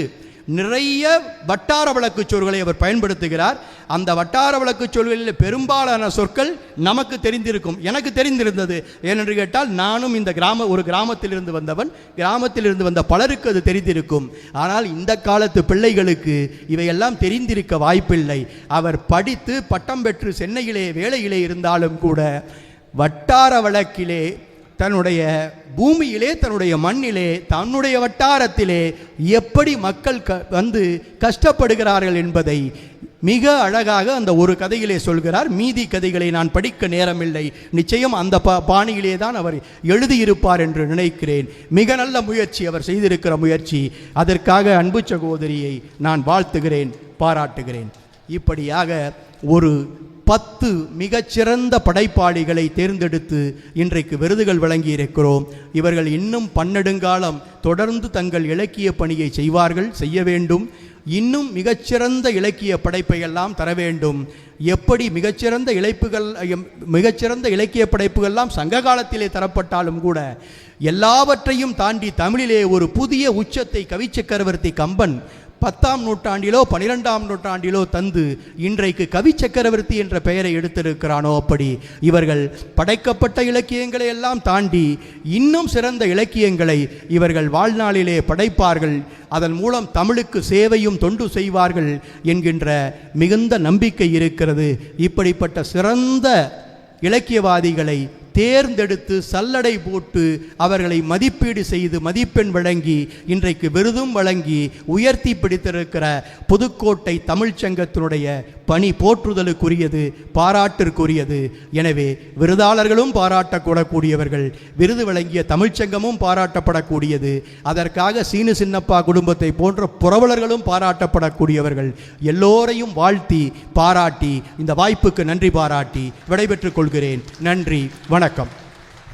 நிறைய வட்டார வழக்கு சொற்களை அவர் பயன்படுத்துகிறார். அந்த வட்டார வழக்கு சொற்களில் பெரும்பாலான சொற்கள் நமக்கு தெரிந்திருக்கும், எனக்கு தெரிந்திருந்தது. ஏனென்று கேட்டால் நானும் இந்த ஒரு கிராமத்திலிருந்து வந்தவன், கிராமத்திலிருந்து வந்த பலருக்கு அது தெரிந்திருக்கும். ஆனால் இந்த காலத்து பிள்ளைகளுக்கு இவையெல்லாம் தெரிந்திருக்க வாய்ப்பில்லை. அவர் படித்து பட்டம் பெற்று சென்னையிலே வேலையிலே இருந்தாலும் கூட வட்டார வழக்கிலே தன்னுடைய பூமியிலே, தன்னுடைய மண்ணிலே, தன்னுடைய வட்டாரத்திலே எப்படி மக்கள் வந்து கஷ்டப்படுகிறார்கள் என்பதை மிக அழகாக அந்த ஒரு கதையிலே சொல்கிறார். மீதி கதைகளை நான் படிக்க நேரமில்லை. நிச்சயம் அந்த பாணியிலே தான் அவர் எழுதியிருப்பார் என்று நினைக்கிறேன். மிக நல்ல முயற்சி அவர் செய்திருக்கிற முயற்சி. அதற்காக அன்பு சகோதரியை நான் வாழ்த்துகிறேன், பாராட்டுகிறேன். இப்படியாக ஒரு 10 மிகச்சிறந்த படைப்பாளிகளை தேர்ந்தெடுத்து இன்றைக்கு விருதுகள் வழங்கி இருக்கிறோம். இவர்கள் இன்னும் பன்னெடுங்காலம் தொடர்ந்து தங்கள் இலக்கிய பணியை செய்ய வேண்டும். இன்னும் மிகச்சிறந்த இலக்கிய படைப்பை எல்லாம் தர வேண்டும். எப்படி மிகச்சிறந்த இலக்கிய படைப்புகள்லாம் சங்க காலத்திலே தரப்பட்டாலும் கூட எல்லாவற்றையும் தாண்டி தமிழிலே ஒரு புதிய உச்சத்தை கவிச்சக்கரவர்த்தி கம்பன் 10ஆம் நூற்றாண்டிலோ 12ஆம் நூற்றாண்டிலோ தந்து இன்றைக்கு கவி சக்கரவர்த்தி என்ற பெயரை எடுத்திருக்கிறானோ, அப்படி இவர்கள் படைக்கப்பட்ட இலக்கியங்களை எல்லாம் தாண்டி இன்னும் சிறந்த இலக்கியங்களை இவர்கள் வாழ்நாளிலே படைப்பார்கள். அதன் மூலம் தமிழுக்கு சேவையும் தொண்டு செய்வார்கள் என்கின்ற மிகுந்த நம்பிக்கை இருக்கிறது. இப்படிப்பட்ட சிறந்த இலக்கியவாதிகளை தேர்ந்தெடுத்து சல்லடை போட்டு அவர்களை மதிப்பீடு செய்து மதிப்பெண் வழங்கி இன்றைக்கு விருதும் வழங்கி உயர்த்தி பிடித்திருக்கிற புதுக்கோட்டை தமிழ்ச்சங்கத்தினுடைய பணி போற்றுதலுக்குரியது, பாராட்டிற்குரியது. எனவே விருதாளர்களும் பாராட்டக்கூடக்கூடியவர்கள், விருது வழங்கிய தமிழ்ச்சங்கமும் பாராட்டப்படக்கூடியது. அதற்காக சீனு சின்னப்பா குடும்பத்தை போன்ற புரவலர்களும் பாராட்டப்படக்கூடியவர்கள். எல்லோரையும் வாழ்த்தி பாராட்டி இந்த வாய்ப்புக்கு நன்றி பாராட்டி விடைபெற்றுக் கொள்கிறேன். நன்றி, வணக்கம்.